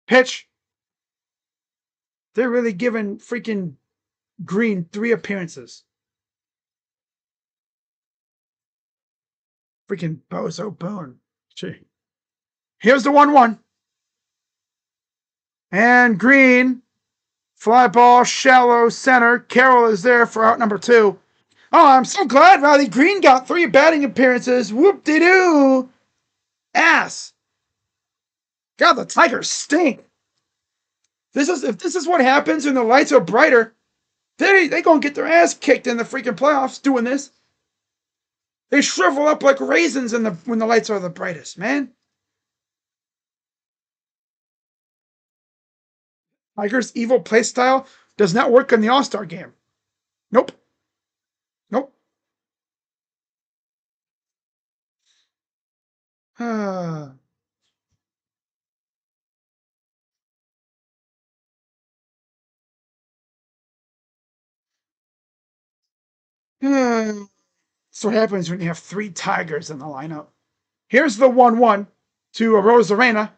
Pitch. They're really giving freaking Green 3 appearances. Freaking Bozo Boone. Gee. Here's the 1-1. And Green, fly ball, shallow center. Carroll is there for out number 2. Oh, I'm so glad Riley Green got 3 batting appearances. Whoop-de-doo. Ass. God, the Tigers stink. If this is what happens when the lights are brighter, they gonna get their ass kicked in the freaking playoffs doing this. They shrivel up like raisins when the lights are the brightest, man. Tigers' evil play style does not work in the All-Star game. Nope. Nope. That's what happens when you have 3 Tigers in the lineup. Here's the 1-1 to Rosarena.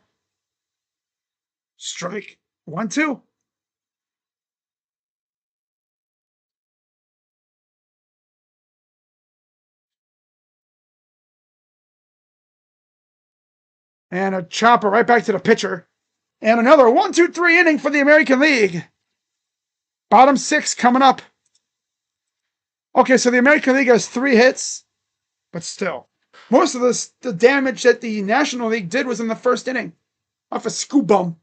Strike. 1-2. And a chopper right back to the pitcher. And another 1-2-3 inning for the American League. Bottom 6 coming up. Okay, so the American League has 3 hits, but still. Most of the damage that the National League did was in the first inning. Off a scoop bum.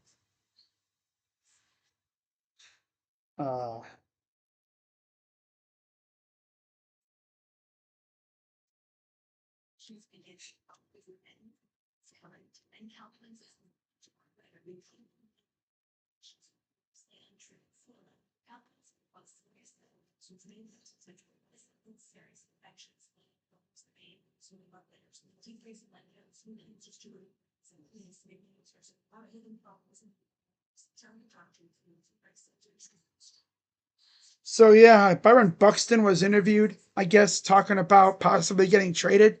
So yeah, Byron Buxton was interviewed, I guess, talking about possibly getting traded.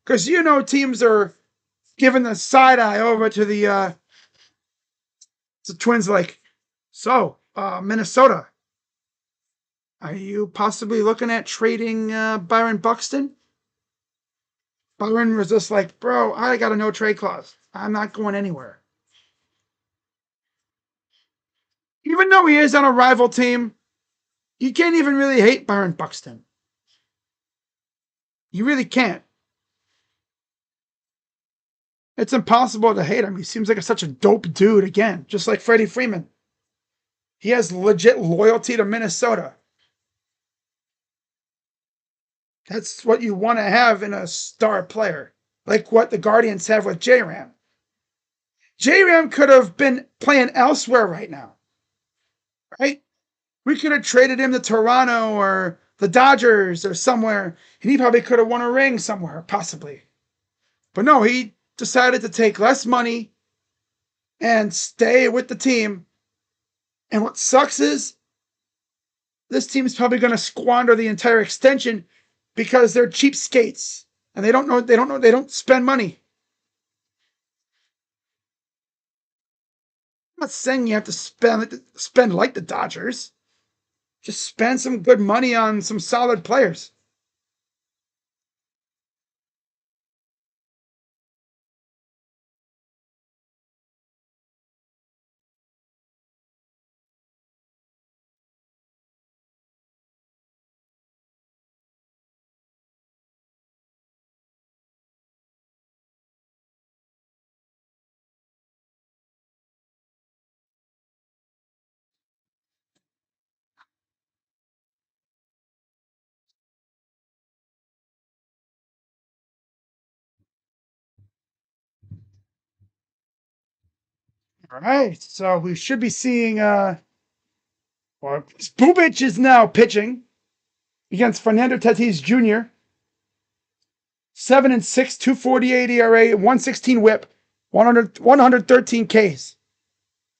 Because teams are giving the side eye over to the Twins like, so, Minnesota, are you possibly looking at trading Byron Buxton? Byron was just like, bro, I got a no trade clause. I'm not going anywhere. Even though he is on a rival team, you can't even really hate Byron Buxton. You really can't. It's impossible to hate him. He seems like such a dope dude again, just like Freddie Freeman. He has legit loyalty to Minnesota. That's what you want to have in a star player, like what the Guardians have with J-Ram. J-Ram could have been playing elsewhere right now, right? We could have traded him to Toronto or the Dodgers or somewhere, and he probably could have won a ring somewhere, possibly. But no, he decided to take less money and stay with the team. And what sucks is this team's probably going to squander the entire extension because they're cheapskates and they don't spend money. I'm not saying you have to spend like the Dodgers. Just spend some good money on some solid players. All right, so we should be seeing Bubic is now pitching against Fernando Tatis Jr. 7-6, 2.48 ERA, 1.16 WHIP. 113 Ks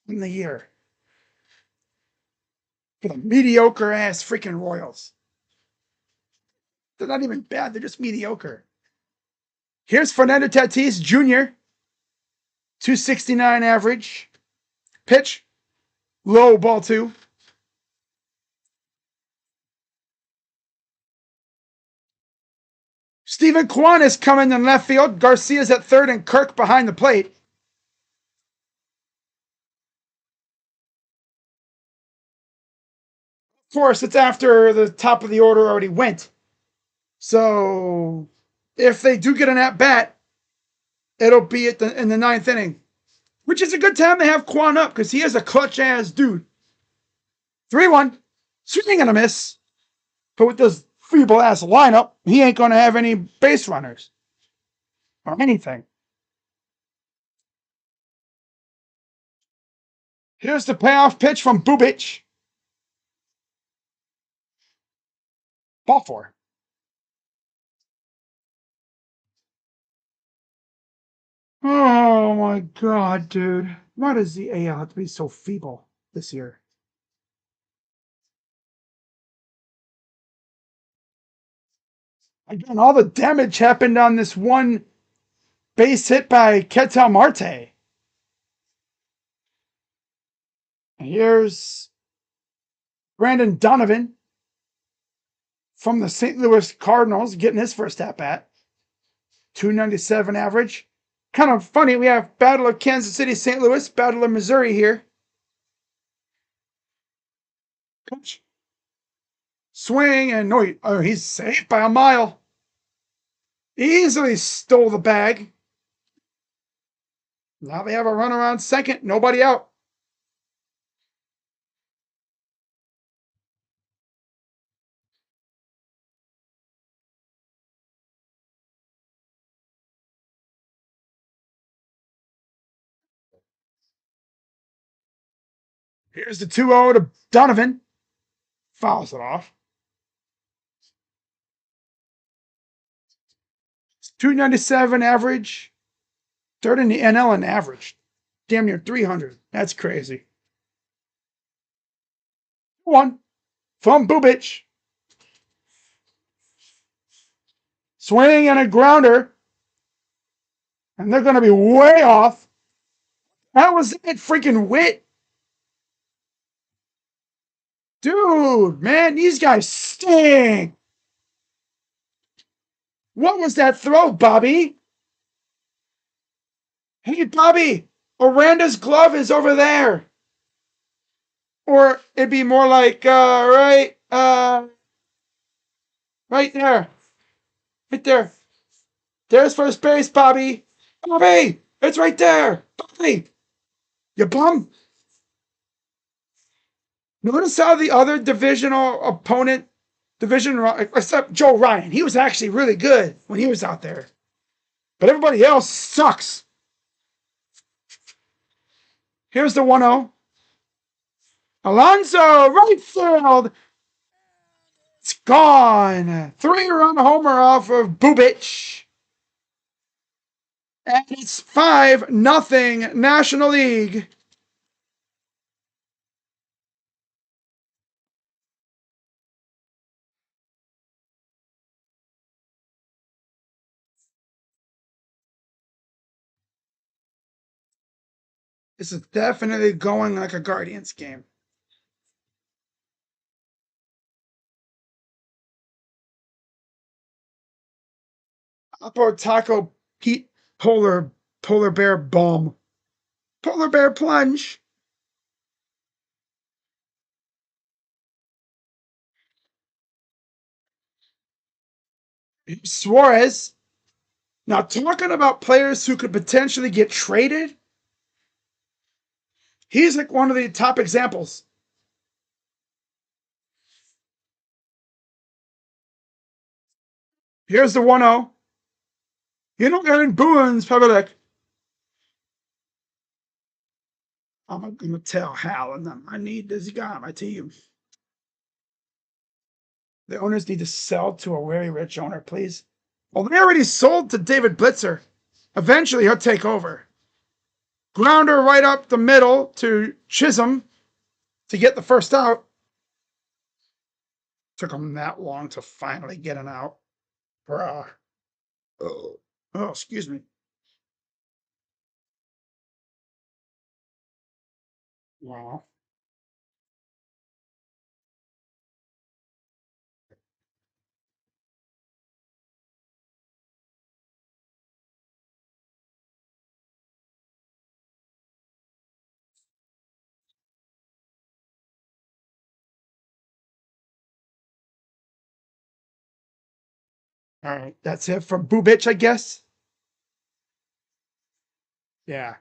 in the year for the mediocre ass freaking Royals. They're not even bad. They're just mediocre. Here's Fernando Tatis Jr. 269 average. Pitch. Low, ball 2. Steven Kwan is coming in left field. Garcia's at third and Kirk behind the plate. Of course, it's after the top of the order already went. So if they do get an at-bat, it'll be in the 9th inning, which is a good time to have Kwan up because he is a clutch-ass dude. 3-1. Swing and a miss. But with this feeble-ass lineup, he ain't going to have any base runners or anything. Here's the payoff pitch from Bubic. Ball 4. Oh my god, dude. Why does the AL have to be so feeble this year? Again, all the damage happened on this one base hit by Ketel Marte. Here's Brandon Donovan from the St. Louis Cardinals getting his first at-bat. 297 average. Kind of funny, we have Battle of Kansas City, St. Louis, Battle of Missouri here. Pitch. Swing, and no, he's safe by a mile. Easily stole the bag. Now they have a runner on second, nobody out. Here's the 2-0 to Donovan. Fouls it off. 297 average. Third in the NL in average. Damn near 300. That's crazy. 1 from Bubic. Swing and a grounder. And they're going to be way off. That was it, freaking Wit. Dude, man, these guys stink. What was that throw, Bobby? Hey, Bobby, Aranda's glove is over there. Or it'd be more like, right there. Right there. There's first base, Bobby. Bobby, it's right there. Bobby, you bum. Notice how the other divisional opponent, except Joe Ryan, he was actually really good when he was out there. But everybody else sucks. Here's the 1-0. Alonso, right field. It's gone. 3-run homer off of Bubic. And it's 5-0 National League. This is definitely going like a Guardians game. Apo Taco Pete Polar Bear Bomb. Polar Bear Plunge. Suarez. Now, talking about players who could potentially get traded, he's like one of the top examples. Here's the 1-0. Aaron Boone's probably like, I'm going to tell Hal, and I need this guy on my team. The owners need to sell to a very rich owner, please. Well, they already sold to David Blitzer. Eventually, he'll take over. Grounder right up the middle to Chisholm to get the first out. Took him that long to finally get an out. Bruh. Oh, excuse me. Wow. All right, that's it for Bubic, I guess. Yeah.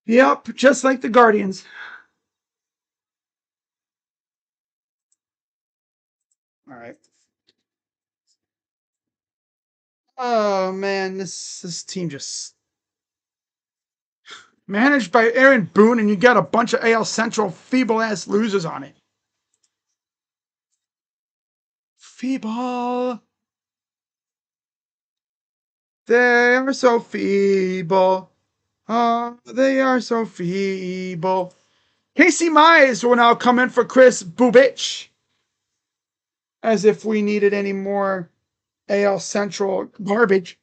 Yep, just like the Guardians. All right. Oh man, this team just managed by Aaron Boone, and you got a bunch of AL Central feeble ass losers on it. Feeble. They are so feeble. Oh, they are so feeble. Casey Mize will now come in for Chris Bubic. As if we needed any more AL Central garbage.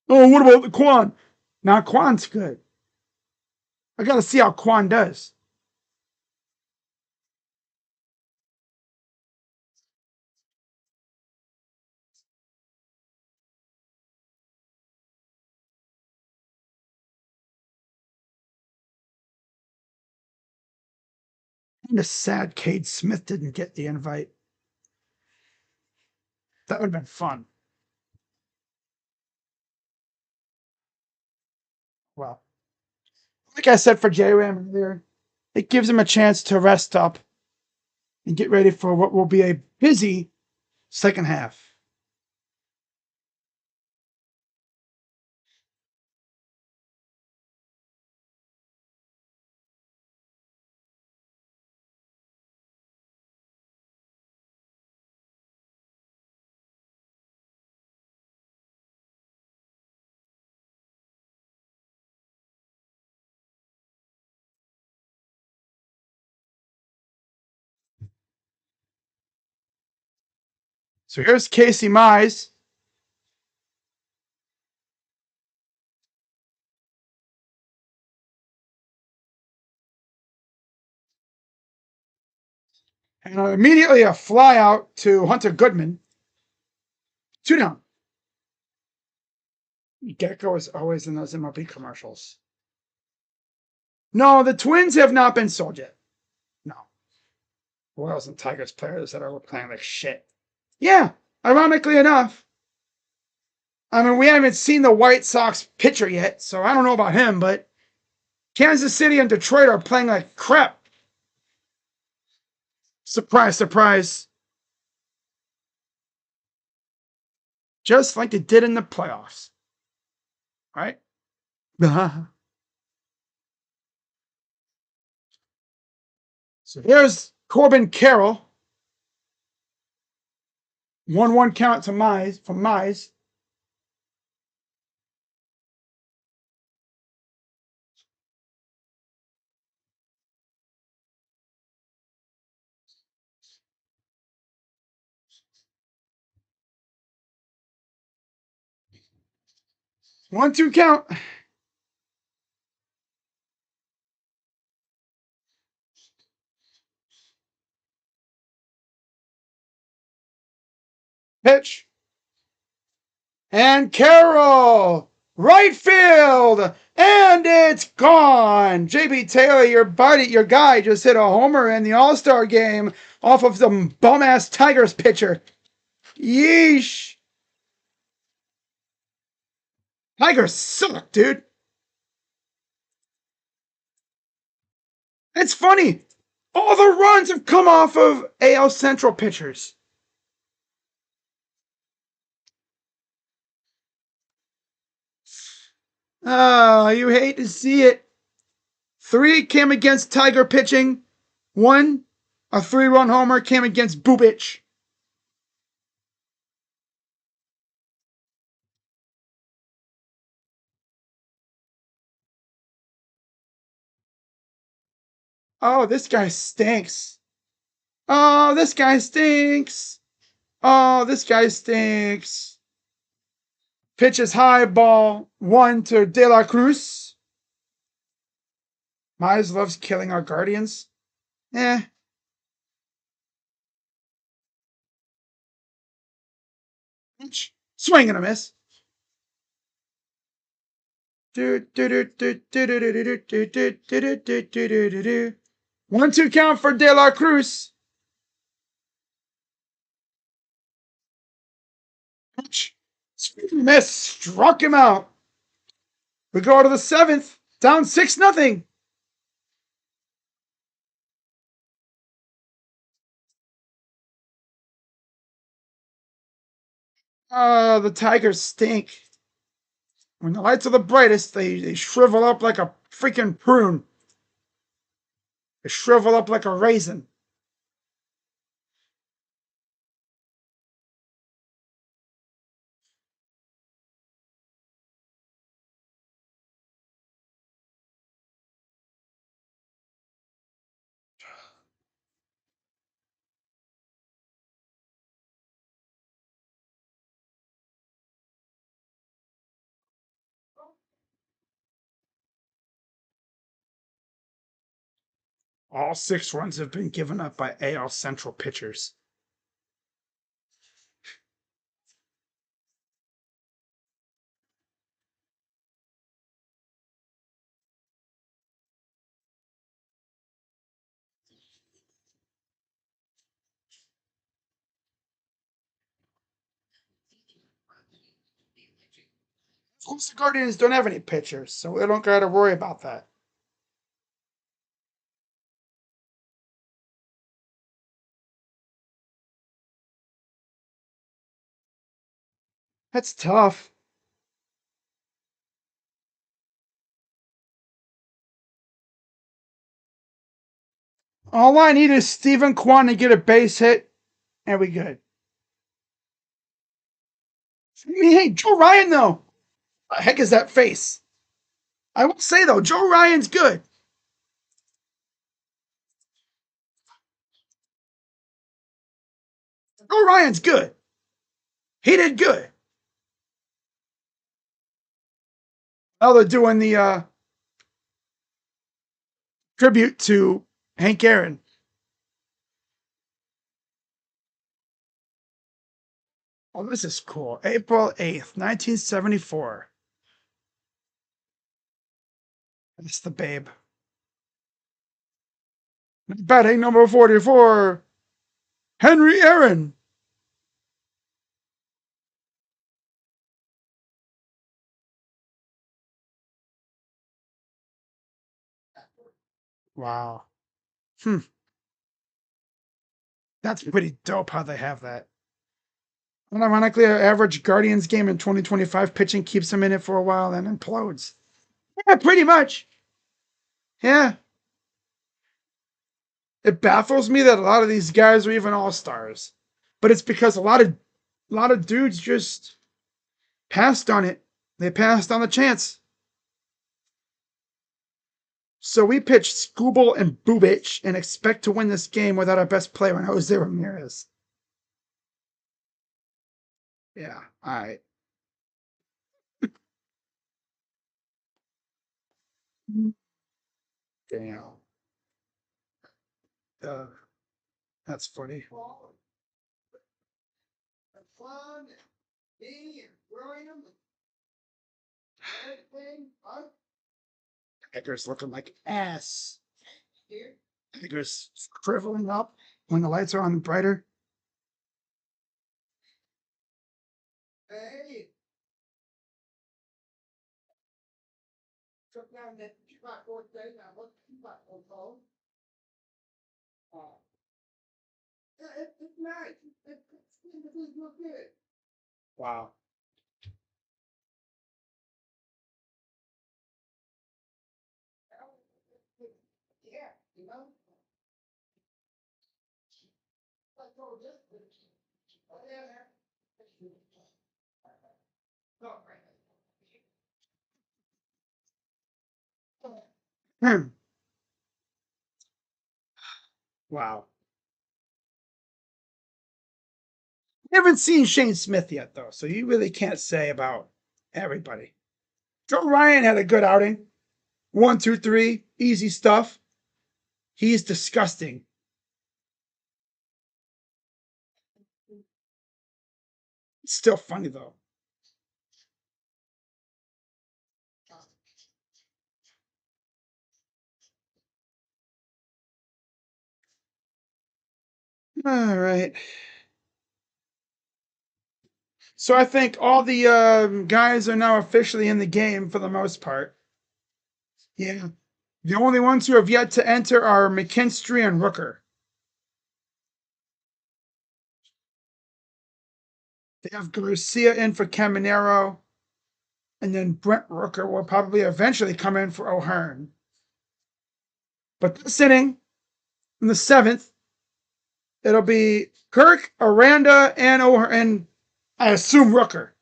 Oh, what about the Quan? Now Quan's good. I gotta see how Quan does. I'm just sad Cade Smith didn't get the invite. That would have been fun. Well, like I said for J-Ram earlier, it gives him a chance to rest up and get ready for what will be a busy second half. So here's Casey Mize. And immediately a fly out to Hunter Goodman. 2 down. Gecko is always in those MLB commercials. No, the Twins have not been sold yet. No. Royals and Tigers players that are playing like shit. Yeah, ironically enough. I mean, we haven't seen the White Sox pitcher yet, so I don't know about him, but Kansas City and Detroit are playing like crap. Surprise, surprise. Just like they did in the playoffs. Right? So here's Corbin Carroll. 1-1 count to Mize from Mize. One, two count. Pitch. And Carroll. Right field. And it's gone. JB Taylor, your buddy, your guy, just hit a homer in the All-Star game off of some bum-ass Tigers pitcher. Yeesh. Tigers suck, dude. It's funny. All the runs have come off of AL Central pitchers. Oh, you hate to see it. 3 came against Tiger pitching. 1, a 3-run homer, came against Bubich. Oh, this guy stinks. Oh, this guy stinks. Oh, this guy stinks. Pitches high, ball 1 to De La Cruz. Mize loves killing our Guardians. Eh. Swing and a miss. 1-2 count for De La Cruz. Miss, struck him out. We go to the 7th, down 6-0. The Tigers stink. When the lights are the brightest, they shrivel up like a freaking prune. They shrivel up like a raisin. All 6 runs have been given up by AL Central pitchers. Of course, the Guardians don't have any pitchers, so they don't got to worry about that. That's tough. All I need is Stephen Kwan to get a base hit, and we good. I mean, hey, Joe Ryan, though. What the heck is that face? I will say, though, Joe Ryan's good. Joe Ryan's good. He did good. Now they're doing the tribute to Hank Aaron. Oh, this is cool. April 8th, 1974. That's the babe. Batting number 44, Henry Aaron. Wow. That's pretty dope how they have that. And ironically, an average Guardians game in 2025 pitching keeps him in it for a while, then implodes. Yeah, pretty much. Yeah. It baffles me that a lot of these guys are even all stars, but it's because a lot of dudes just passed on it. They passed on the chance. So we pitched Skubal and Bubich and expect to win this game without our best player, Jose Ramirez. Yeah, all right. Damn. Uh, that's funny. Hector's looking like ass. Hector's shriveling up when the lights are on brighter. Wow. Wow. We haven't seen Shane Smith yet, though, so you really can't say about everybody. Joe Ryan had a good outing. 1, 2, 3, easy stuff. He's disgusting. It's still funny, though. All right. So I think all the guys are now officially in the game for the most part. Yeah. The only ones who have yet to enter are McKinstry and Rooker. They have Garcia in for Caminero, and then Brent Rooker will probably eventually come in for O'Hearn. But this inning, in the seventh, it'll be Kirk, Aranda, and O'Hearn, and I assume Rooker.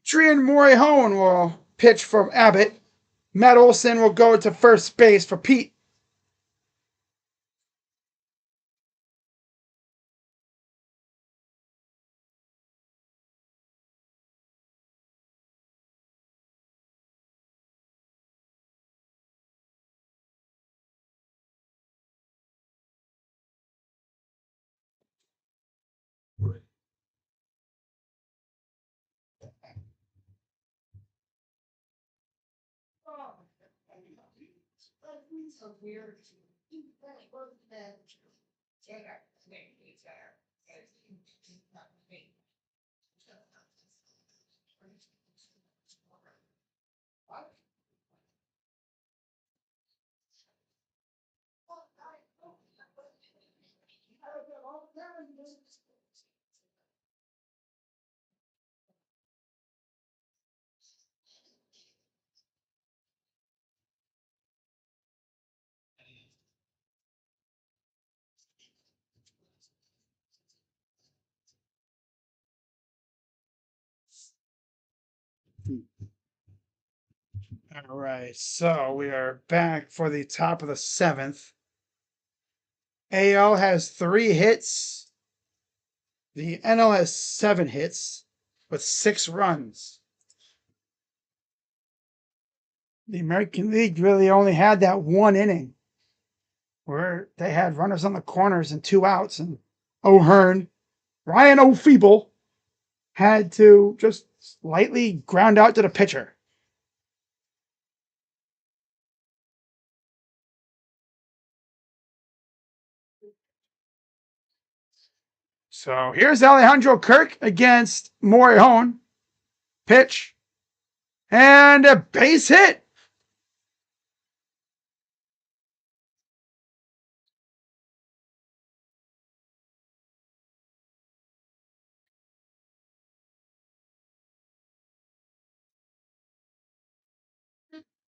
Adrian Morihone will pitch from Abbott. Matt Olson will go to first base for Pete. All right, so we are back for the top of the seventh. AL has 3 hits. The NL has 7 hits with 6 runs. The American League really only had that one inning where they had runners on the corners and 2 outs, and O'Hearn, Ryan O'Feeble, had to just slightly ground out to the pitcher. So here's Alejandro Kirk against Morihone. Pitch. And a base hit.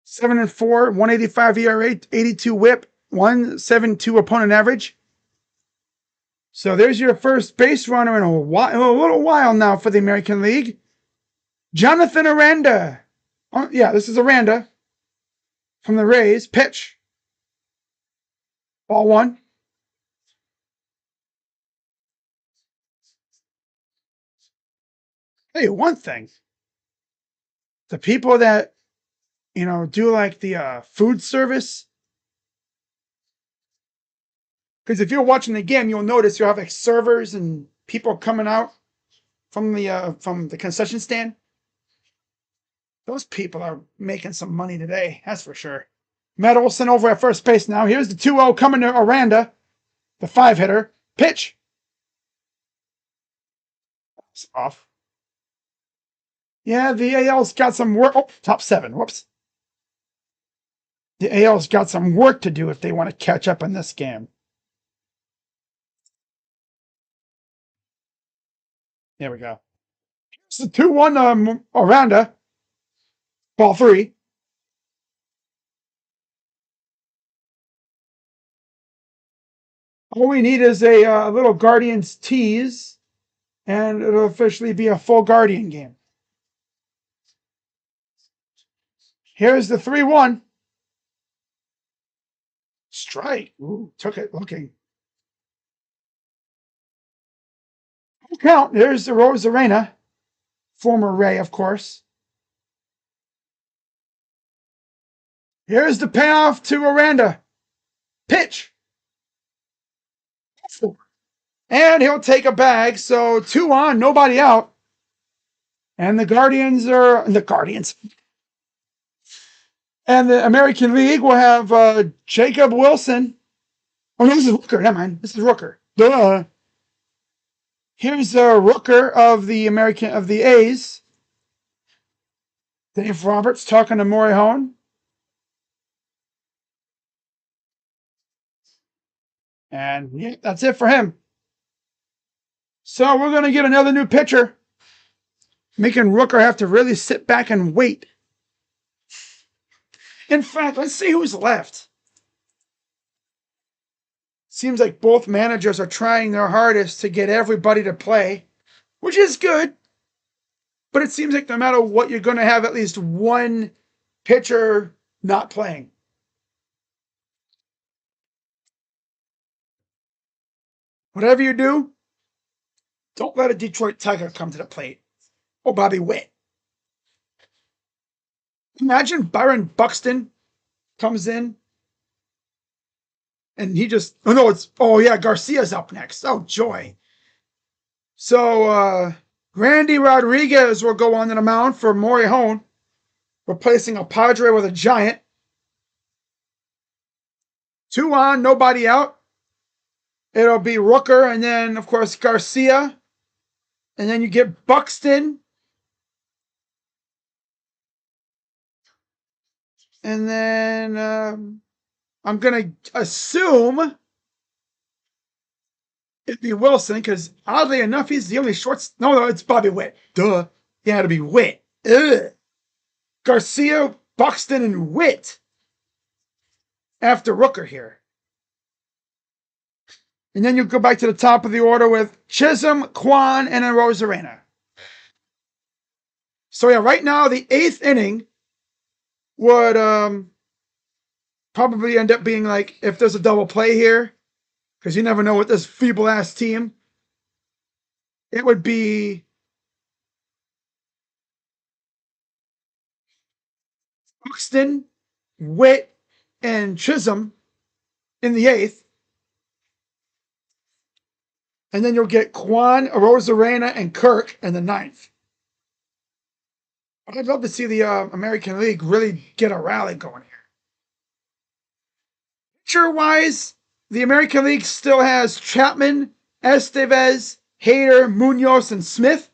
Seven and 4, 185 ERA, 82 WHIP, 172 opponent average. So there's your first base runner in a little while now for the American League. Jonathan Aranda. Oh, yeah, this is Aranda from the Rays. Pitch. Ball 1. Hey, one thing. The people that, do like the food service, Because if you're watching the game, you'll notice you'll have like servers and people coming out from the concession stand. Those people are making some money today, that's for sure. Matt Olson over at first base now. Here's the 2-0 coming to Aranda, the 5-hitter. Pitch. It's off. Yeah, the AL's got some work. Oh, top 7. Whoops. The AL's got some work to do if they want to catch up in this game. There we go. It's the 2-1 Aranda. Ball 3. All we need is a little Guardians tease, and it'll officially be a full Guardian game. Here's the 3-1. Strike. Ooh, took it looking. Count. There's the Rosarena. Former Ray, of course. Here's the payoff to Aranda. Pitch. And he'll take a bag. So 2 on, nobody out. And the Guardians. And the American League will have Jacob Wilson. Oh, no, this is Rooker. Never mind. This is Rooker. Duh. Here's Rooker of the A's. Dave Roberts talking to Morihone. And yeah, that's it for him. So we're going to get another new pitcher, making Rooker have to really sit back and wait. In fact, let's see who's left. Seems like both managers are trying their hardest to get everybody to play, which is good. But it seems like no matter what, you're going to have at least one pitcher not playing. Whatever you do, don't let a Detroit Tiger come to the plate. Oh, Bobby Witt. Imagine Byron Buxton comes in and he just, Garcia's up next. Oh, joy. So, Randy Rodriguez will go on to the mound for Morihone, replacing a Padre with a Giant. 2 on, nobody out. It'll be Rooker and then, of course, Garcia. And then you get Buxton. And then I'm going to assume it'd be Wilson because, oddly enough, he's the only shorts. No, it's Bobby Witt. Duh. He had to be Witt. Ugh. Garcia, Buxton, and Witt after Rooker here. And then you go back to the top of the order with Chisholm, Kwan, and then Rosarena. So, yeah, right now, the 8th inning would probably end up being like, if there's a double play here, because you never know with this feeble-ass team, it would be Buxton, Witt, and Chisholm in the 8th. And then you'll get Kwan, Rosarena, and Kirk in the 9th. I'd love to see the American League really get a rally going here. Pitcher-wise, the American League still has Chapman, Estevez, Hader, Munoz, and Smith.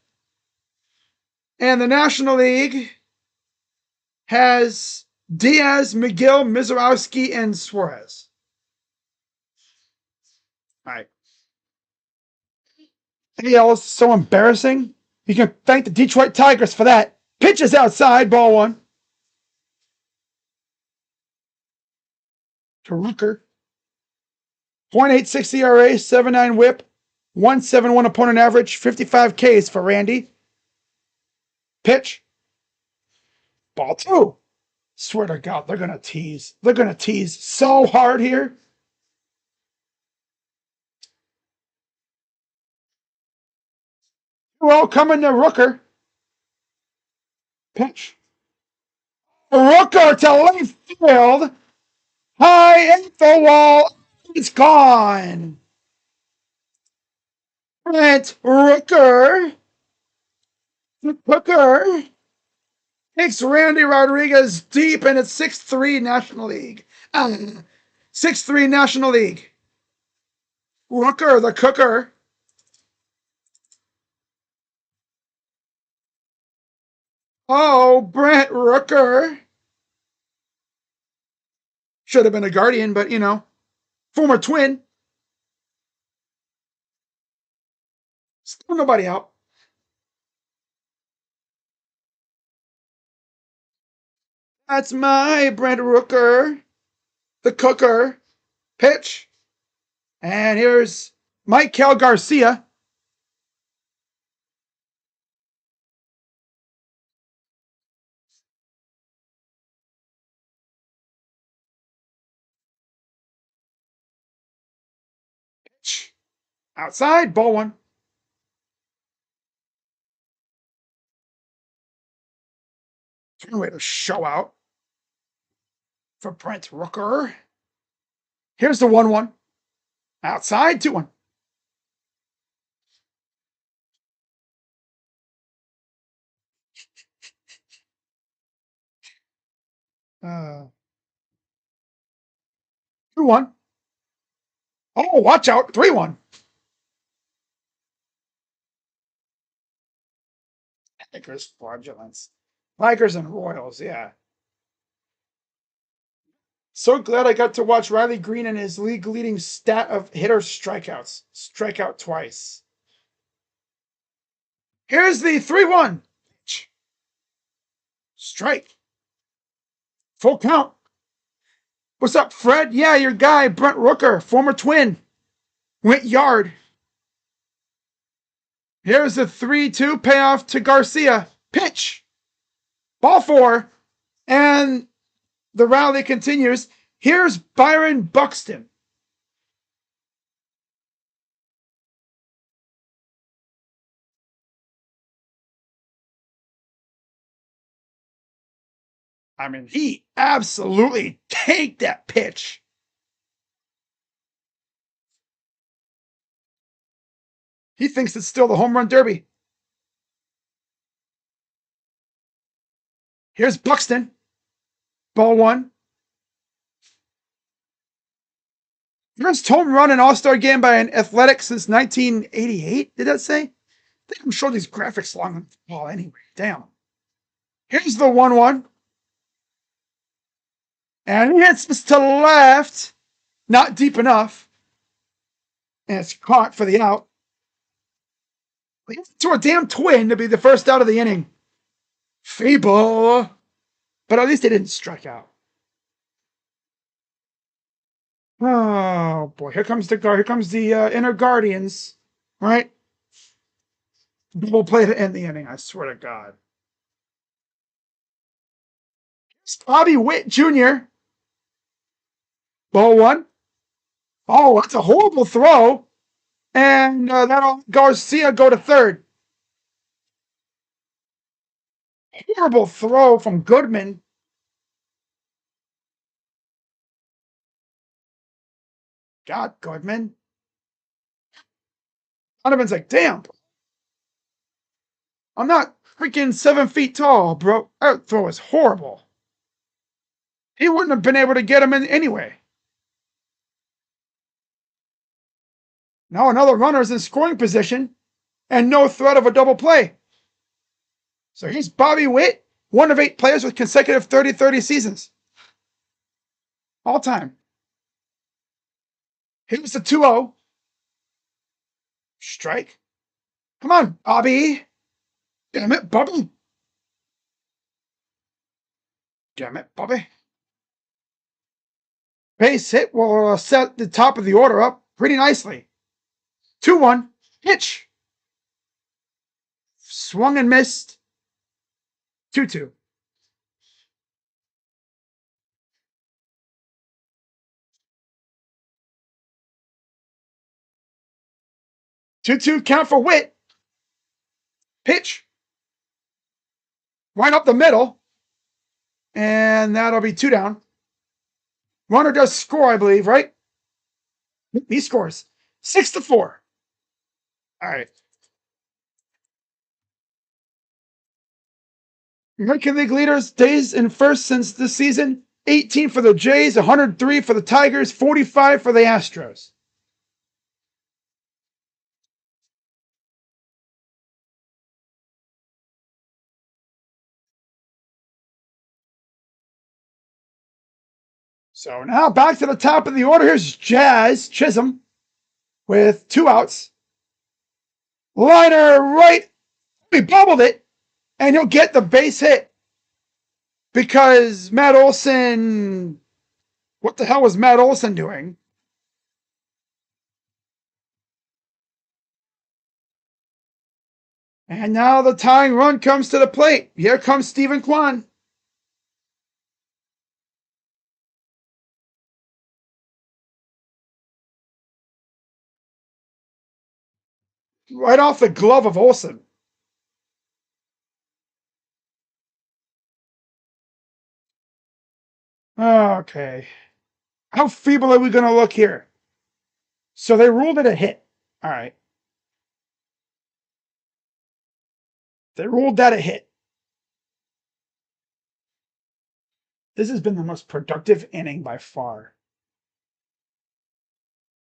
And the National League has Diaz, McGill, Mizorowski, and Suarez. All right. AL is so embarrassing. You can thank the Detroit Tigers for that. Pitches outside, ball 1. To Rooker. 0.86 ERA, 7.9 whip, 1.71 opponent average, 55 Ks for Randy. Pitch. Ball 2. Swear to God, they're going to tease. They're going to tease so hard here. Well, coming to Rooker. Pitch. Rooker to left field. High at the wall. It's gone. Brent Rooker. The Hooker takes Randy Rodriguez deep in its 6-3 National League. 6-3 National League. Rooker, the cooker. Oh, Brent Rooker. Should have been a Guardian, but you know, former Twin. Still nobody out. That's my Brent Rooker, the cooker. Pitch. And here's Michael Garcia. Pitch. Outside, ball one. Way to show out for Brent Rooker. Here's the 1-1. Outside, 2-1. Uh, 2-1. Oh, watch out. 3-1. Tigers, fraudulence. Tigers and Royals, yeah. So glad I got to watch Riley Green and his league leading stat of hitter strikeouts. Strikeout twice. Here's the 3-1. Strike. Full count. What's up, Fred? Yeah, your guy, Brent Rooker, former Twin. Went yard. Here's the 3-2 payoff to Garcia. Pitch. Ball 4. And the rally continues. Here's Byron Buxton. I mean, he absolutely tanked that pitch. He thinks it's still the home run derby. Here's Buxton. Ball 1. First home run in All-Star game by an Athletic since 1988, did that say? I think I'm sure these graphics long on the ball anyway. Damn. Here's the 1-1. And he hits this to left. Not deep enough. And it's caught for the out. To a damn Twin to be the first out of the inning. Feeble. But at least they didn't strike out. Oh boy, here comes the inner Guardians, right? Double play to end the inning, I swear to God. It's Bobby Witt Jr. Ball 1. Oh, that's a horrible throw. And that'll Garcia go to third. Horrible throw from Goodman. God, Goodman. Donovan's like, damn. I'm not freaking 7 feet tall, bro. That throw is horrible. He wouldn't have been able to get him in anyway. Now another runner is in scoring position and no threat of a double play. So he's Bobby Witt, one of 8 players with consecutive 30-30 seasons. All time. Here's the 2-0. Strike. Come on, Bobby. Damn it, Bobby. Damn it, Bobby. Base hit will set the top of the order up pretty nicely. 2-1. Pitch. Swung and missed. 2-2. Two count for Witt. Pitch. Right up the middle. And that'll be 2 down. Runner does score, I believe, right? He scores 6-4. All right. American League leaders, days in first since this season. 18 for the Jays, 103 for the Tigers, 45 for the Astros. So now back to the top of the order. Here's Jazz Chisholm with 2 outs. Liner right. He bobbled it, and he'll get the base hit because Matt Olson. What the hell was Matt Olson doing? And now the tying run comes to the plate. Here comes Stephen Kwan. Right off the glove of Olson. Okay. How feeble are we going to look here? So they ruled it a hit. All right. They ruled that a hit. This has been the most productive inning by far.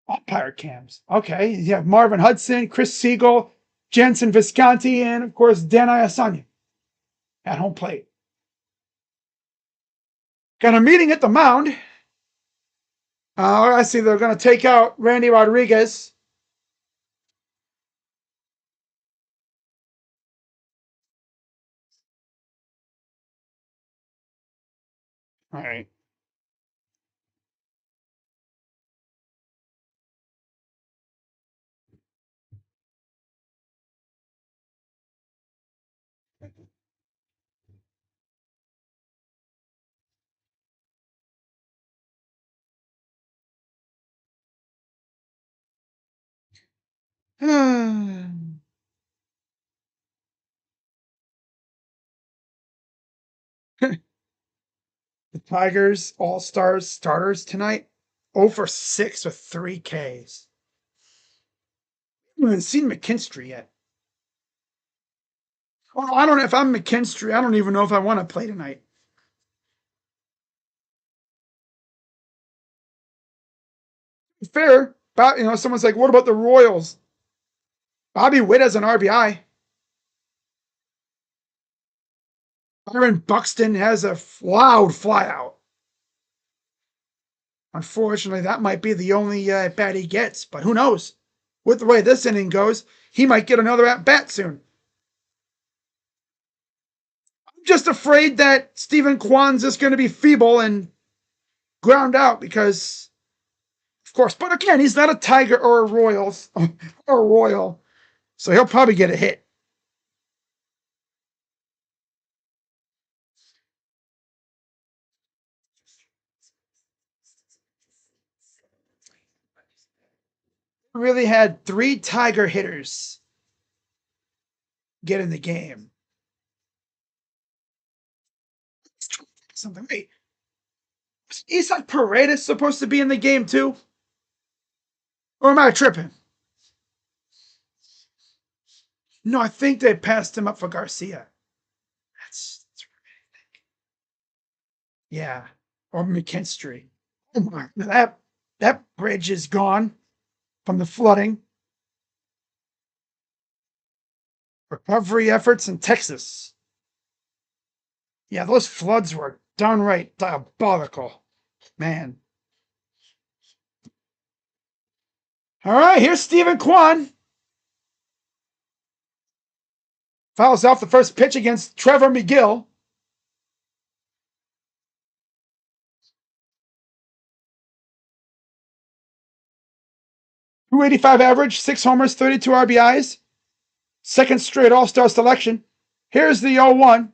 Umpire cams. Okay. You have Marvin Hudson, Chris Siegel, Jensen Visconti, and of course, Dan Iasanya at home plate. Got a meeting at the mound. I see they're going to take out Randy Rodriguez. All right. The Tigers All-Stars starters tonight. 0 for 6 with 3 Ks. I haven't seen McKinstry yet. Oh, I don't know if I'm McKinstry. I don't even know if I want to play tonight. Fair. But, someone's like, what about the Royals? Bobby Witt has an RBI. Byron Buxton has a loud flyout. Unfortunately, that might be the only at-bat he gets, but who knows? With the way this inning goes, he might get another at-bat soon. I'm just afraid that Stephen Kwan's just going to be feeble and ground out because, of course, but again, he's not a Tiger or a Royals or a Royal, so he'll probably get a hit. Really had 3 Tiger hitters get in the game. Something. Wait, was Isaac Paredes supposed to be in the game too? Or am I tripping? No, I think they passed him up for Garcia. That's what I think. Yeah, or McKinstry. Oh my, that bridge is gone from the flooding. Recovery efforts in Texas. Yeah, those floods were downright diabolical. Man. All right, here's Stephen Kwan. Fouls off the first pitch against Trevor McGill. .285 average, 6 homers, 32 RBIs. Second straight All-Star selection. Here's the 0-1.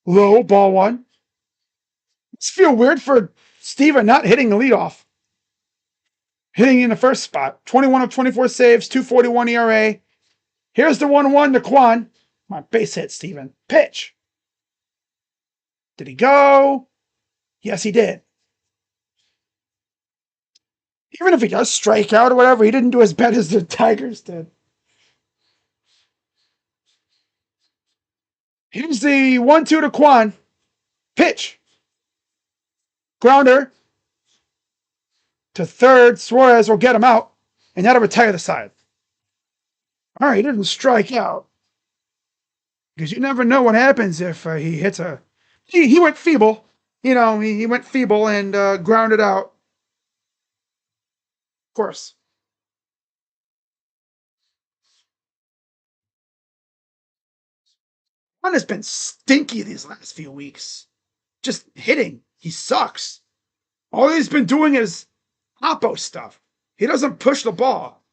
Low, ball 1. Must feel weird for Steven not hitting the leadoff. Hitting in the first spot. 21 of 24 saves, 2.41 ERA. Here's the 1-1 to Kwan. Come on, base hit, Steven. Pitch. Did he go? Yes, he did. Even if he does strike out or whatever, he didn't do as bad as the Tigers did. Here's the 1-2 to Kwan. Pitch. Grounder to third. Suarez will get him out, and that'll retire the side. All right, he didn't strike out. Because you never know what happens if he hits a... He went feeble. You know, he went feeble and grounded out. Of course. Juan has been stinky these last few weeks. Just hitting. He sucks. All he's been doing is oppo stuff. He doesn't push the ball.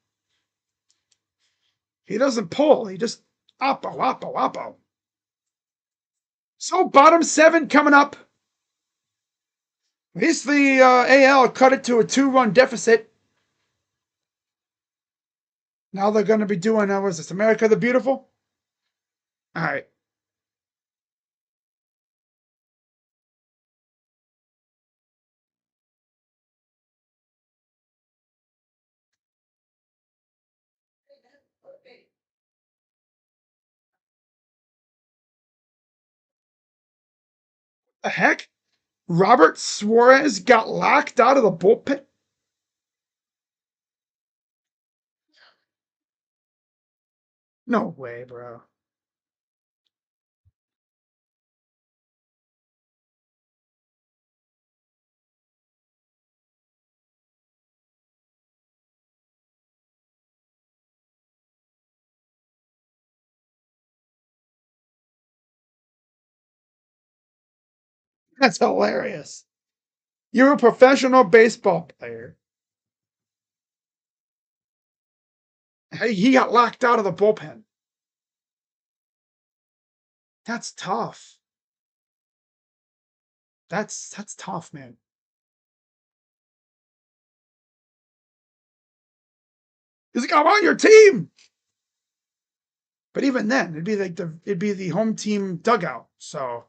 He doesn't pull. He just oppo, oppo, oppo. So bottom 7 coming up. At least the AL cut it to a 2-run deficit. Now they're going to be doing, what is this, America the Beautiful? All right. The heck? Robert Suarez got locked out of the bullpen? No way, bro. That's hilarious. You're a professional baseball player. He got locked out of the bullpen. That's tough. That's tough, man. He's like, I'm on your team. But even then, it'd be the home team dugout. So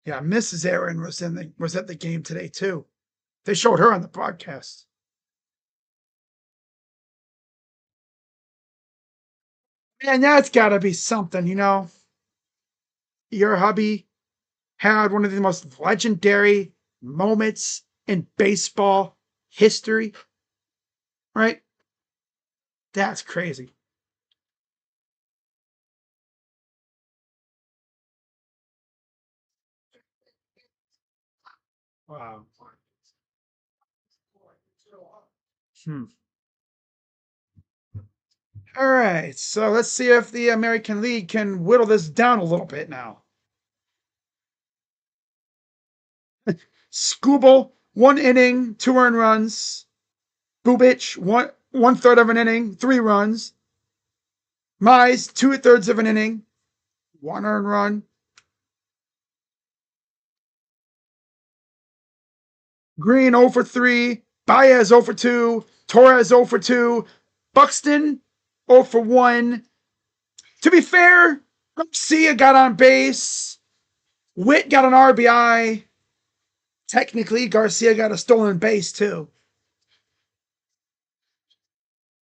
yeah, Mrs. Aaron was at the game today too. They showed her on the broadcast. And that's got to be something, you know. Your hubby had one of the most legendary moments in baseball history, right? That's crazy. Wow. Hmm. All right, so let's see if the American League can whittle this down a little bit now. Skubal, 1 inning, 2 earned runs. Bubich, one third of an inning, 3 runs. Mize, 2/3 of an inning, 1 earned run. Green 0 for 3. Baez 0 for 2. Torres 0 for 2. Buxton 0 for 1. To be fair, Garcia got on base. Witt got an RBI. Technically, Garcia got a stolen base too.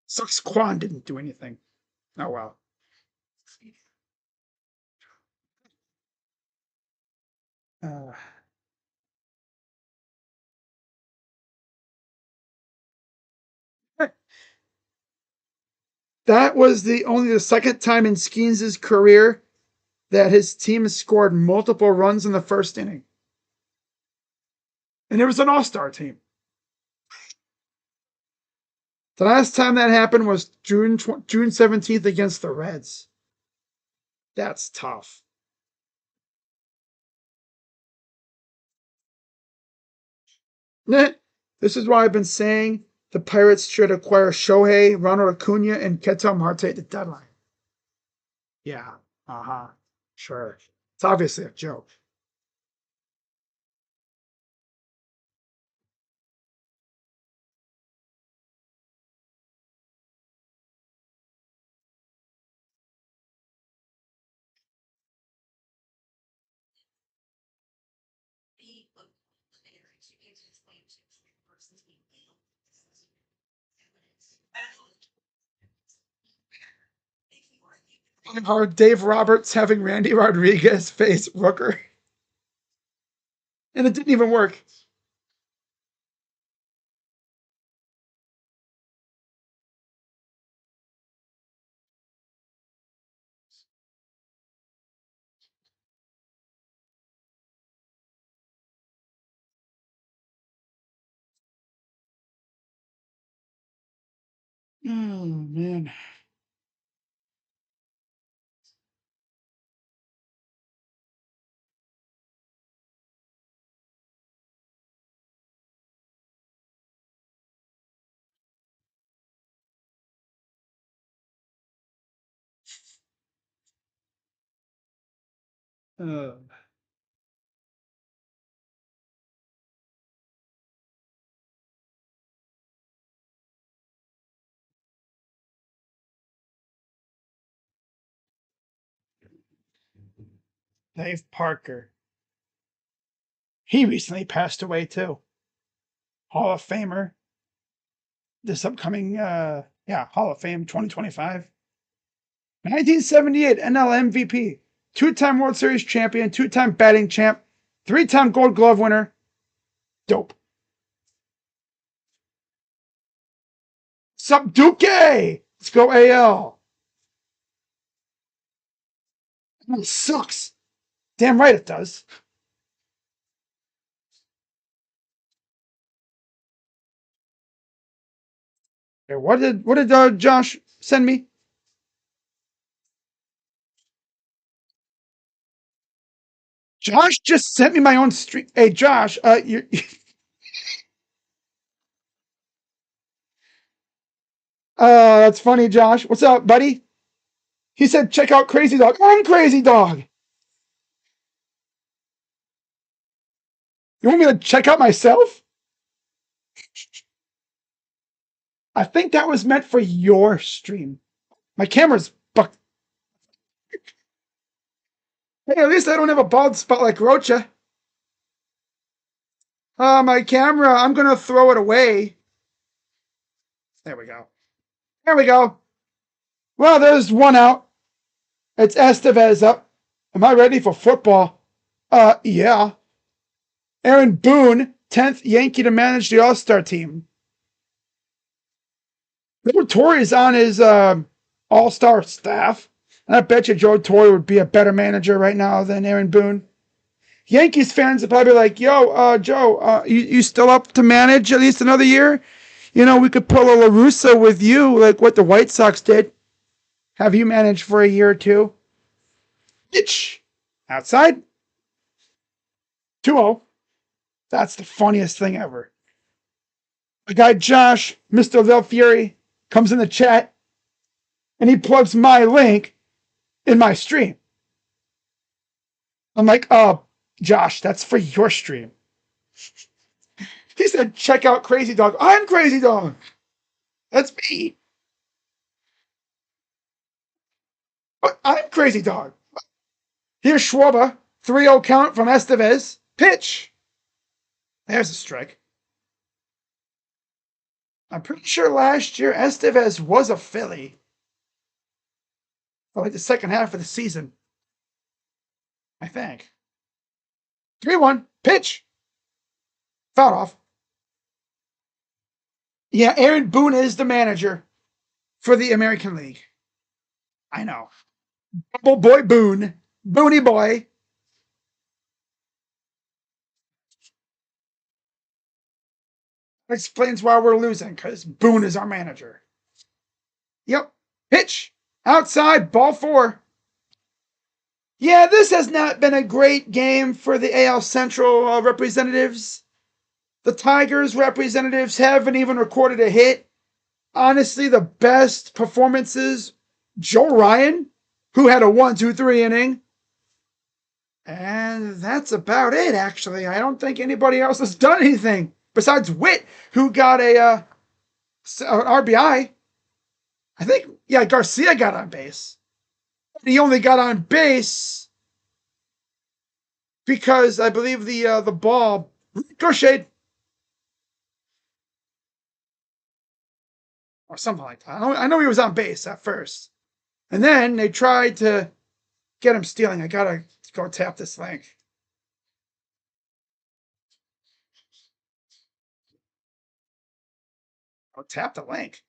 Sucks Kwan didn't do anything. Oh well. Uh, that was only the second time in Skeens' career that his team scored multiple runs in the first inning. And it was an all-star team. The last time that happened was June 17th against the Reds. That's tough. This is why I've been saying the Pirates should acquire Shohei, Ronald Acuna, and Ketel Marte at the deadline. Yeah. Uh-huh. Sure. It's obviously a joke. hard Dave Roberts having Randy Rodriguez face Rooker. And it didn't even work. Oh, man. Uh, Dave Parker. He recently passed away too. Hall of Famer. This upcoming Hall of Fame 2025. 1978 NL MVP, two-time World Series champion, two-time batting champ, three-time Gold Glove winner. Dope. Sup, Duque? Let's go AL. It sucks. Damn right it does. What did Josh send me? Josh just sent me my own stream. Hey Josh, you that's funny, Josh. What's up, buddy? He said check out Crazy Dog. I'm Crazy Dog. You want me to check out myself? I think that was meant for your stream. My camera's bucked. Hey, at least I don't have a bald spot like Rocha. My camera, I'm going to throw it away. There we go. There we go. Well, there's one out. It's Estevez up. Am I ready for football? Yeah. Aaron Boone, 10th Yankee to manage the All-Star team. Joe Torre's on his All-Star staff. And I bet you Joe Torre would be a better manager right now than Aaron Boone. Yankees fans are probably like, yo, Joe, you still up to manage at least another year? You know, we could pull a La Russa with you, like what the White Sox did. Have you managed for a year or two? Itch. Outside. 2-0. That's the funniest thing ever. The guy Josh, Mr. Lil Fury, comes in the chat and he plugs my link in my stream. I'm like, Josh, that's for your stream. He said, check out Crazy Dog. I'm Crazy Dog. That's me. But I'm Crazy Dog. Here's Schwarber. 3-0 count from Estevez. Pitch. There's a strike. I'm pretty sure last year Estevez was a Philly. For like the second half of the season. I think. 3-1. Pitch. Foul off. Yeah, Aaron Boone is the manager for the American League. I know. Bubble Boy Boone. Booney Boy. That explains why we're losing, because Boone is our manager. Yep. Pitch. Outside. Ball 4. Yeah, this has not been a great game for the AL Central representatives. The Tigers representatives haven't even recorded a hit. Honestly, the best performances, Joe Ryan, who had a 1-2-3 inning. And that's about it, actually. I don't think anybody else has done anything besides Witt, who got an RBI. I think, yeah, Garcia got on base. He only got on base because I believe the ball ricocheted or something like that. I know he was on base at first. And then they tried to get him stealing. I gotta go tap this link. I'll tap the link.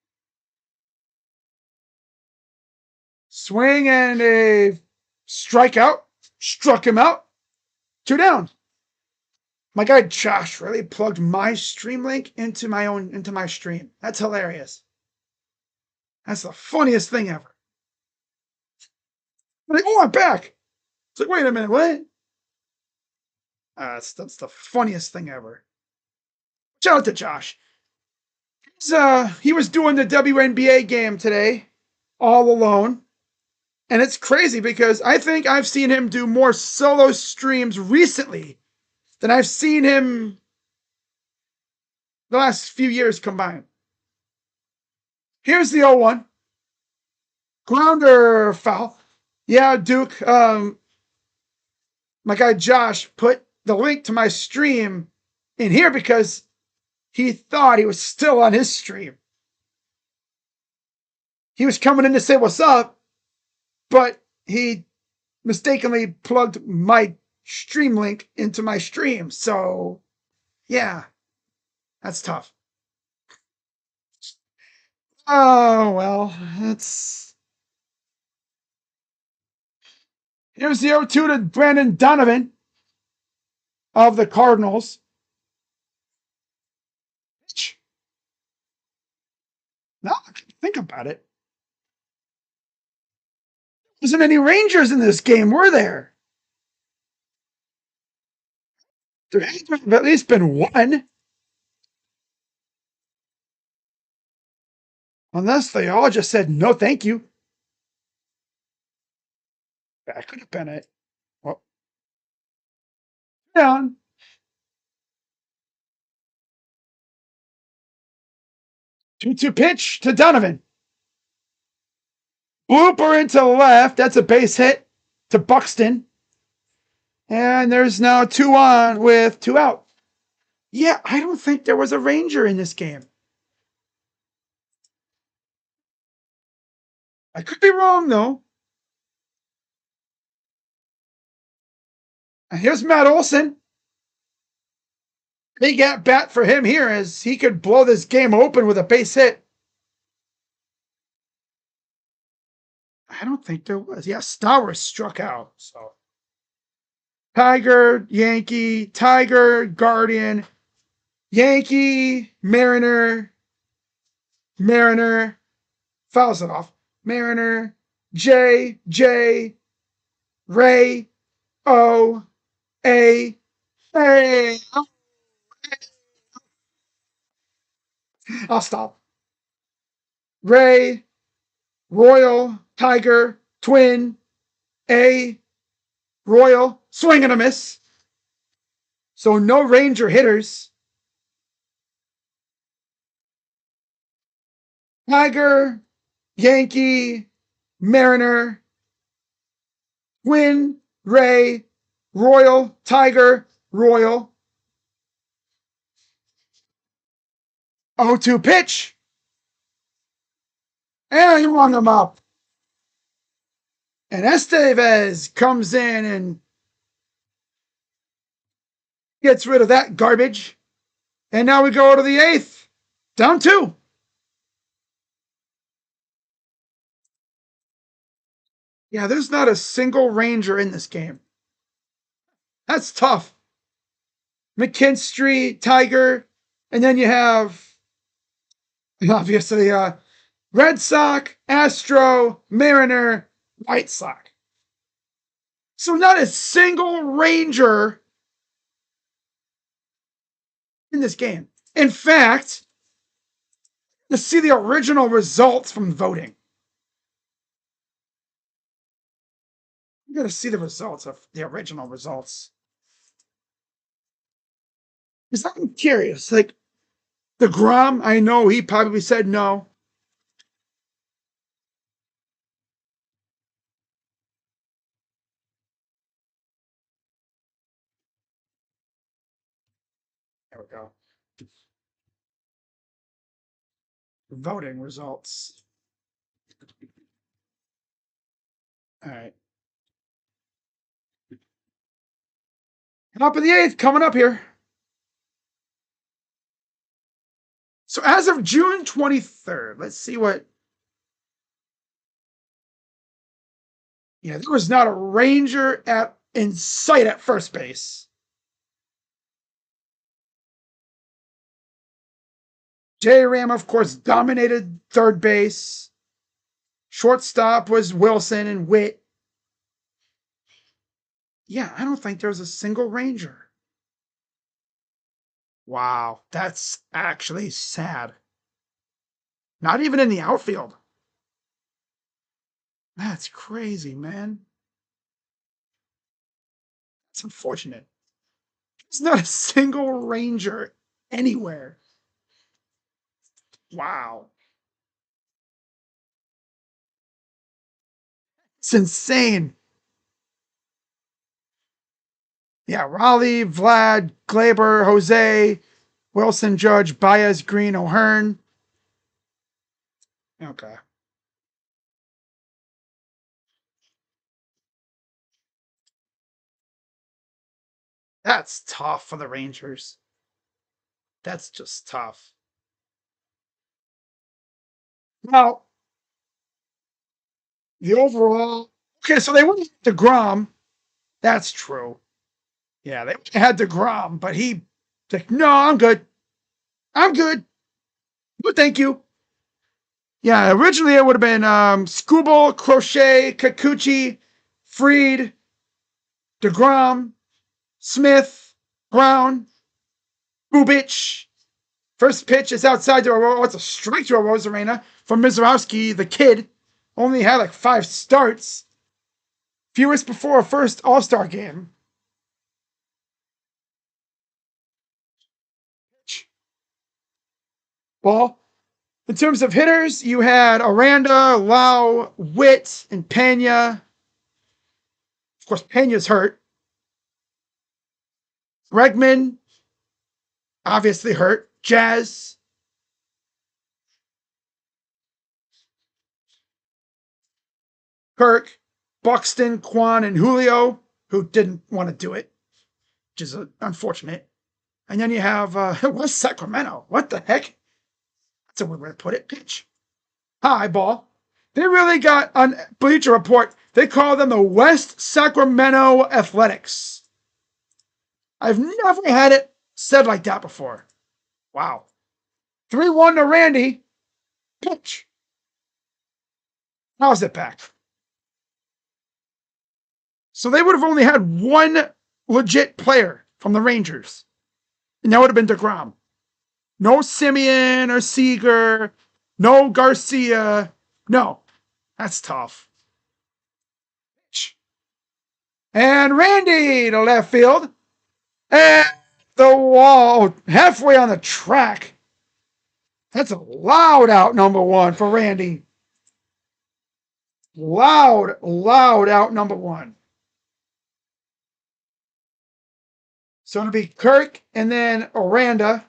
Swing and a strikeout. Struck him out. 2 down. My guy Josh really plugged my stream link into my stream. That's hilarious. That's the funniest thing ever. I'm like, oh, I'm back. It's like, wait a minute, what? That's the funniest thing ever. Shout out to Josh. He was doing the WNBA game today, all alone. And it's crazy because I think I've seen him do more solo streams recently than I've seen him the last few years combined. Here's the 0-1. Grounder foul. Yeah, Duke. My guy Josh put the link to my stream in here because he thought he was still on his stream. He was coming in to say what's up, but he mistakenly plugged my stream link into my stream. So, yeah, that's tough. Oh, well, here's the 0-2 to Brandon Donovan of the Cardinals. Now I can think about it. There wasn't any Rangers in this game, were there? There had to have at least been one. Unless they all just said, no, thank you. That could have been it. Well, down. 2-2 pitch to Donovan. Blooper into left. That's a base hit to Buxton. And there's now 2 on with 2 out. Yeah, I don't think there was a Ranger in this game. I could be wrong, though. And here's Matt Olson. Big at bat for him here as he could blow this game open with a base hit. I don't think there was. Yeah, Stowers struck out. So Tiger, Yankee, Tiger, Guardian, Yankee, Mariner, fouls it off. Mariner, J, Ray, O, A, A. I'll stop. Ray, Royal, Tiger, Twin, A, Royal, swing and a miss. So no Ranger hitters. Tiger, Yankee, Mariner, Twin, Ray, Royal, Tiger, Royal. 0-2 pitch. And he rung him up. And Estevez comes in and gets rid of that garbage. And now we go to the 8th. Down 2. Yeah, there's not a single Ranger in this game. That's tough. McKinstry, Tiger, and then you have, obviously, Red Sox, Astro, Mariner, White Sox. So not a single Ranger in this game. In fact, to see the original results from voting. You got to see the results of the original results. Because I'm curious. Like, the Grom, I know he probably said no. There we go. Voting results. All right. Top of the eighth coming up here. So as of June 23rd, let's see what. Yeah, there was not a Ranger in sight at first base. J. Ram, of course, dominated third base. Shortstop was Wilson and Witt. Yeah, I don't think there was a single Ranger. Wow, that's actually sad. Not even in the outfield. That's crazy, man. It's unfortunate. There's not a single Ranger anywhere. Wow. It's insane. Yeah, Raleigh, Vlad, Glaber, Jose, Wilson, Judge, Baez, Green, O'Hearn. Okay. That's tough for the Rangers. That's just tough. Now, the overall. Okay, so they went to DeGrom. That's true. Yeah, they had DeGrom, but he like, no, I'm good. I'm good. But thank you. Yeah, originally it would have been Skubal, Crochet, Kikuchi, Freed, DeGrom, Smith, Brown, Bubich. First pitch is outside the what's a strike to a Rose Arena from Mizorowski, the kid. Only had like 5 starts. Fewest before a first All-Star game. Ball. In terms of hitters, you had Aranda, Lau, Witt, and Pena. Of course, Pena's hurt. Bregman, obviously hurt. Jazz. Kirk, Buxton, Quan, and Julio, who didn't want to do it, which is unfortunate. And then you have West Sacramento. What the heck? That's a weird way to put it. Pitch. High ball. They really got on Bleacher Report. They call them the West Sacramento Athletics. I've never had it said like that before. Wow. 3-1 to Randy. Pitch. How's it back? So they would have only had one legit player from the Rangers. And that would have been DeGrom. No Simeon or Seager. No Garcia. No. That's tough. And Randy to left field. And the wall. Halfway on the track. That's a loud out number 1 for Randy. Loud out number 1. So it'll be Kirk and then Aranda.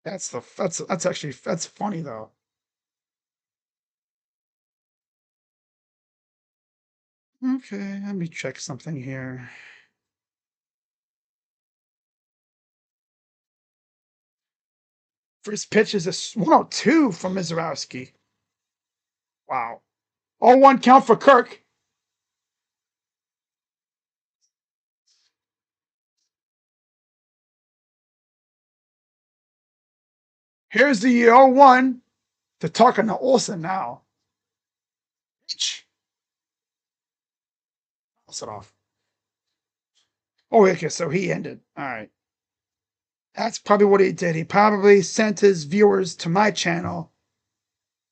That's funny though. Okay, let me check something here. First pitch is a 102 from Mizorowski. Wow. 0-1 count for Kirk. Here's the 0-1 to talking to Olsen now. Pass it off. Oh, okay, so he ended. All right. That's probably what he did. He probably sent his viewers to my channel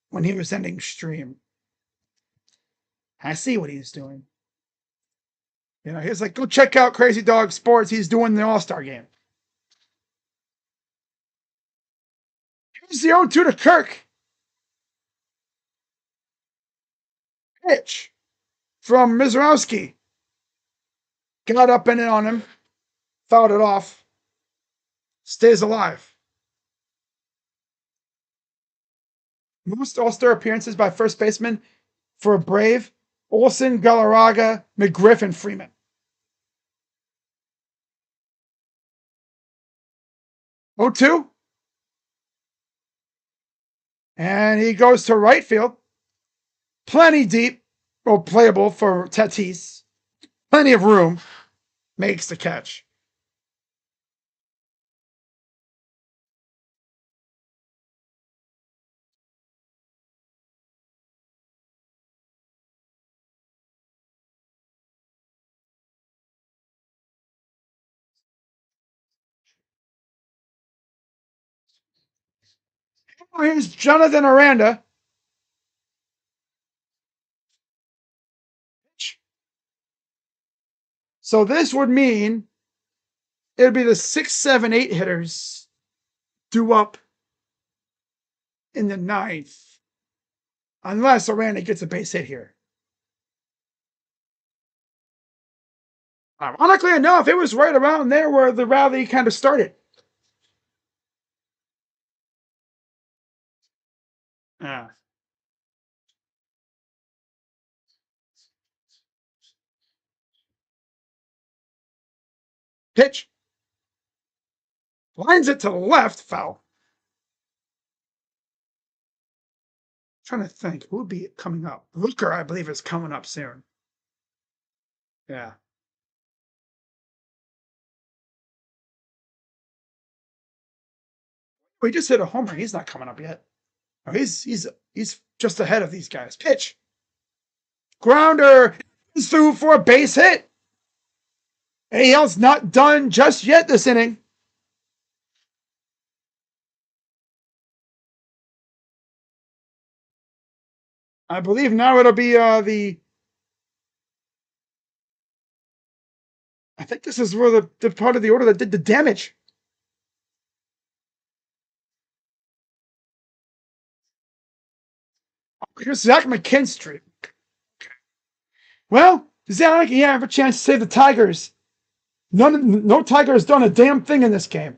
when he was ending stream. I see what he's doing. You know, he's like, go check out Crazy Dog Sports. He's doing the All-Star game. Here's the 0-2 to Kirk. Pitch from Mizorowski. Got up in it on him. Fouled it off. Stays alive. Most All-Star appearances by first baseman for a Brave: Olson, Galarraga, McGriff, and Freeman. Oh, 2. And he goes to right field. Plenty deep, or playable for Tatis. Plenty of room. Makes the catch. Here's Jonathan Aranda. So this would mean it would be the 6, 7, 8 hitters due up in the 9th. Unless Aranda gets a base hit here. Ironically enough, it was right around there where the rally kind of started. Yeah. Pitch. Lines it to the left, foul. Trying to think who would be coming up. Looker, I believe, is coming up soon. Yeah. We just hit a homer. He's not coming up yet. Oh, he's just ahead of these guys. Pitch. Grounder is through for a base hit. AL's not done just yet this inning. I believe now it'll be I think this is where the part of the order that did the damage. Here's Zach McKinstry. Well, Zach, you have a chance to save the Tigers. No Tiger has done a damn thing in this game.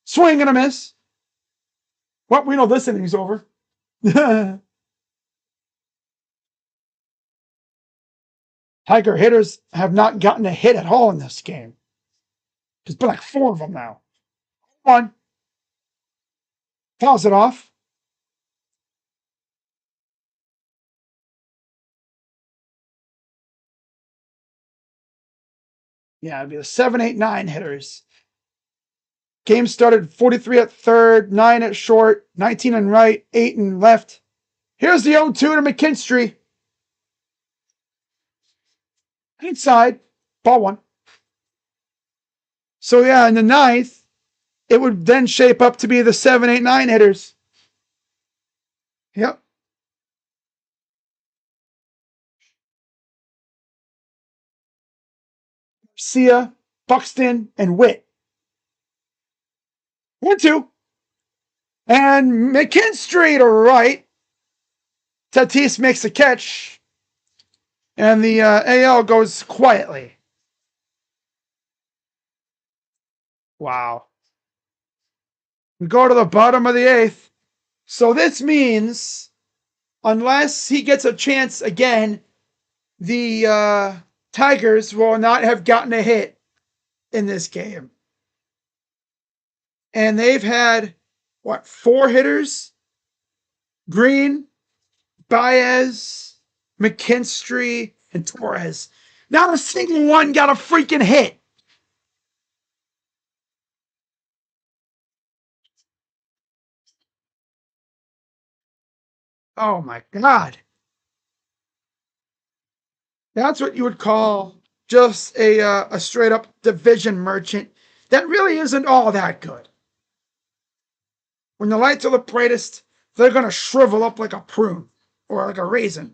Swing and a miss. Well, we know this inning's over. Tiger hitters have not gotten a hit at all in this game. There's been like 4 of them now. 1. Fouls it off. Yeah, it'd be the 7, 8, 9 hitters. Game started 43 at third, 9 at short, 19 in right, 8 in left. Here's the 0-2 to McKinstry. Inside, ball 1. So yeah, in the 9th, it would then shape up to be the 7, 8, 9 hitters. Yep. Sia, Buxton, and Witt. 1-2. And McKinstry to right. Tatis makes a catch. And the AL goes quietly. Wow. We go to the bottom of the 8th. So this means, unless he gets a chance again, the Tigers will not have gotten a hit in this game. And they've had, 4 hitters? Green, Baez, McKinstry, and Torres. Not a single one got a freaking hit. Oh my God. That's what you would call just a straight up division merchant that really isn't all that good. When the lights are the brightest, they're going to shrivel up like a prune or like a raisin.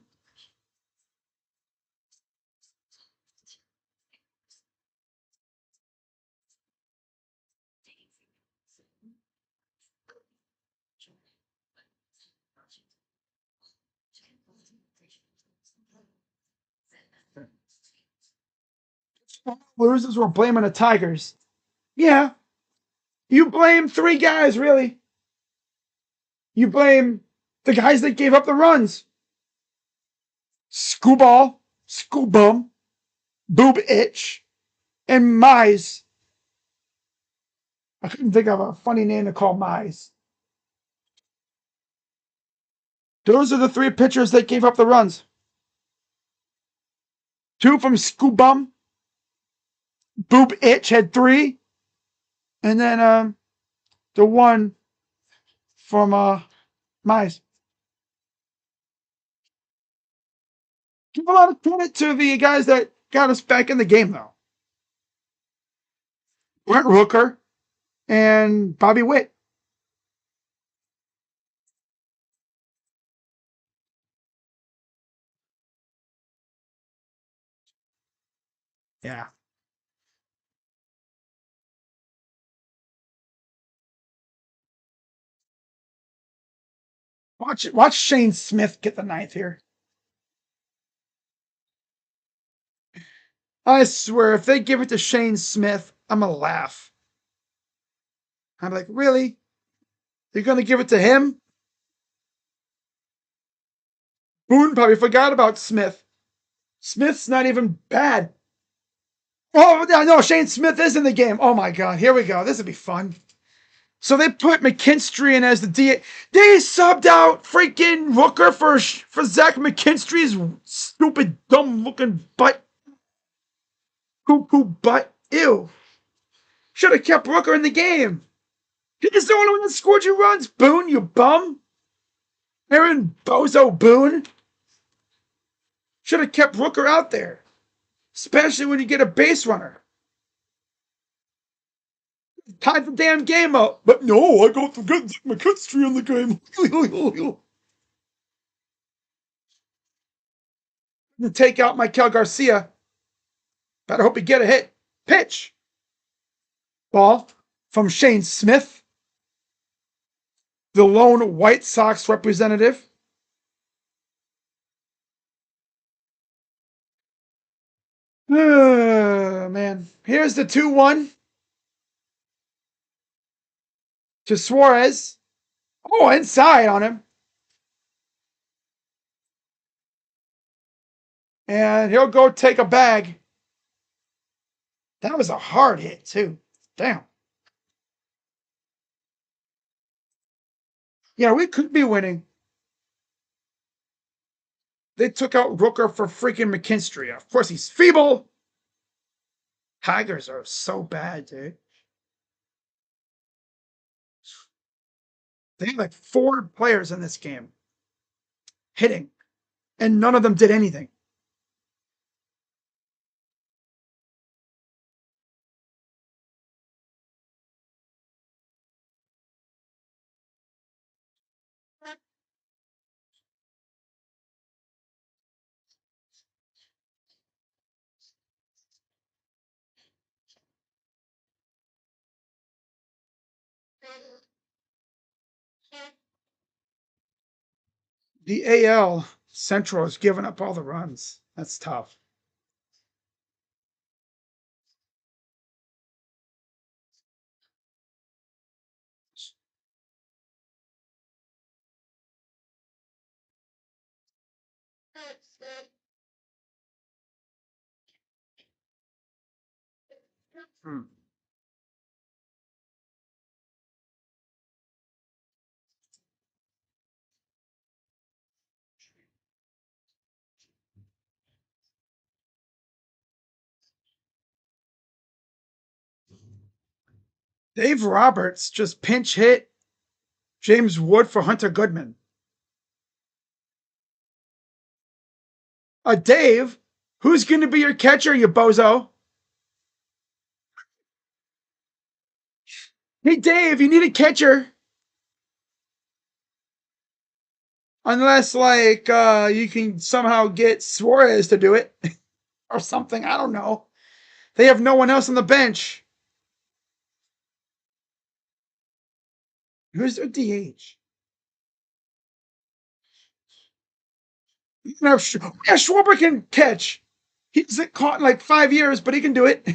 Losers were blaming the Tigers. Yeah, you blame 3 guys, really. You blame the guys that gave up the runs. Screwball, Schoolbum, Boob Itch, and Mize. I couldn't think of a funny name to call Mize. Those are the three pitchers that gave up the runs. Two from Schoolbum. Boob Itch had three. And then the one from Mize. Give a lot of credit to the guys that got us back in the game, though. Brent Rooker and Bobby Witt. Yeah. Watch Shane Smith get the ninth here. I swear, if they give it to Shane Smith, I'm gonna laugh. I'm like, really? You're gonna give it to him? Boone probably forgot about Smith. Smith's not even bad. Oh no, Shane Smith is in the game. Oh my god, here we go. This will be fun. So they put McKinstry in as the DA. They subbed out freaking Rooker for Zach McKinstry's stupid, dumb-looking butt. Poo-poo butt. Ew. Should have kept Rooker in the game. He's the only one that scored you runs, Boone, you bum. Aaron Bozo Boone. Should have kept Rooker out there. Especially when you get a base runner. Tied the damn game up. But no, I got the good McKinstry in the game. To take out Michael Garcia. Better hope he get a hit. Pitch. Ball from Shane Smith, the lone White Sox representative. Oh, man. Here's the 2-1 to Suarez. Oh, inside on him. And he'll go take a bag. That was a hard hit, too. Damn. Yeah, we could be winning. They took out Rooker for freaking McKinstry. Of course, he's feeble. Tigers are so bad, dude. They had like 4 players in this game hitting, and none of them did anything. The AL Central has given up all the runs. That's tough. Hmm. Dave Roberts just pinch hit James Wood for Hunter Goodman. Dave, who's going to be your catcher, you bozo? Hey, Dave, you need a catcher. Unless, like, you can somehow get Suarez to do it or something. I don't know. They have no one else on the bench. Who's their DH? Yeah, Schwarber can catch. He hasn't caught in like 5 years, but he can do it.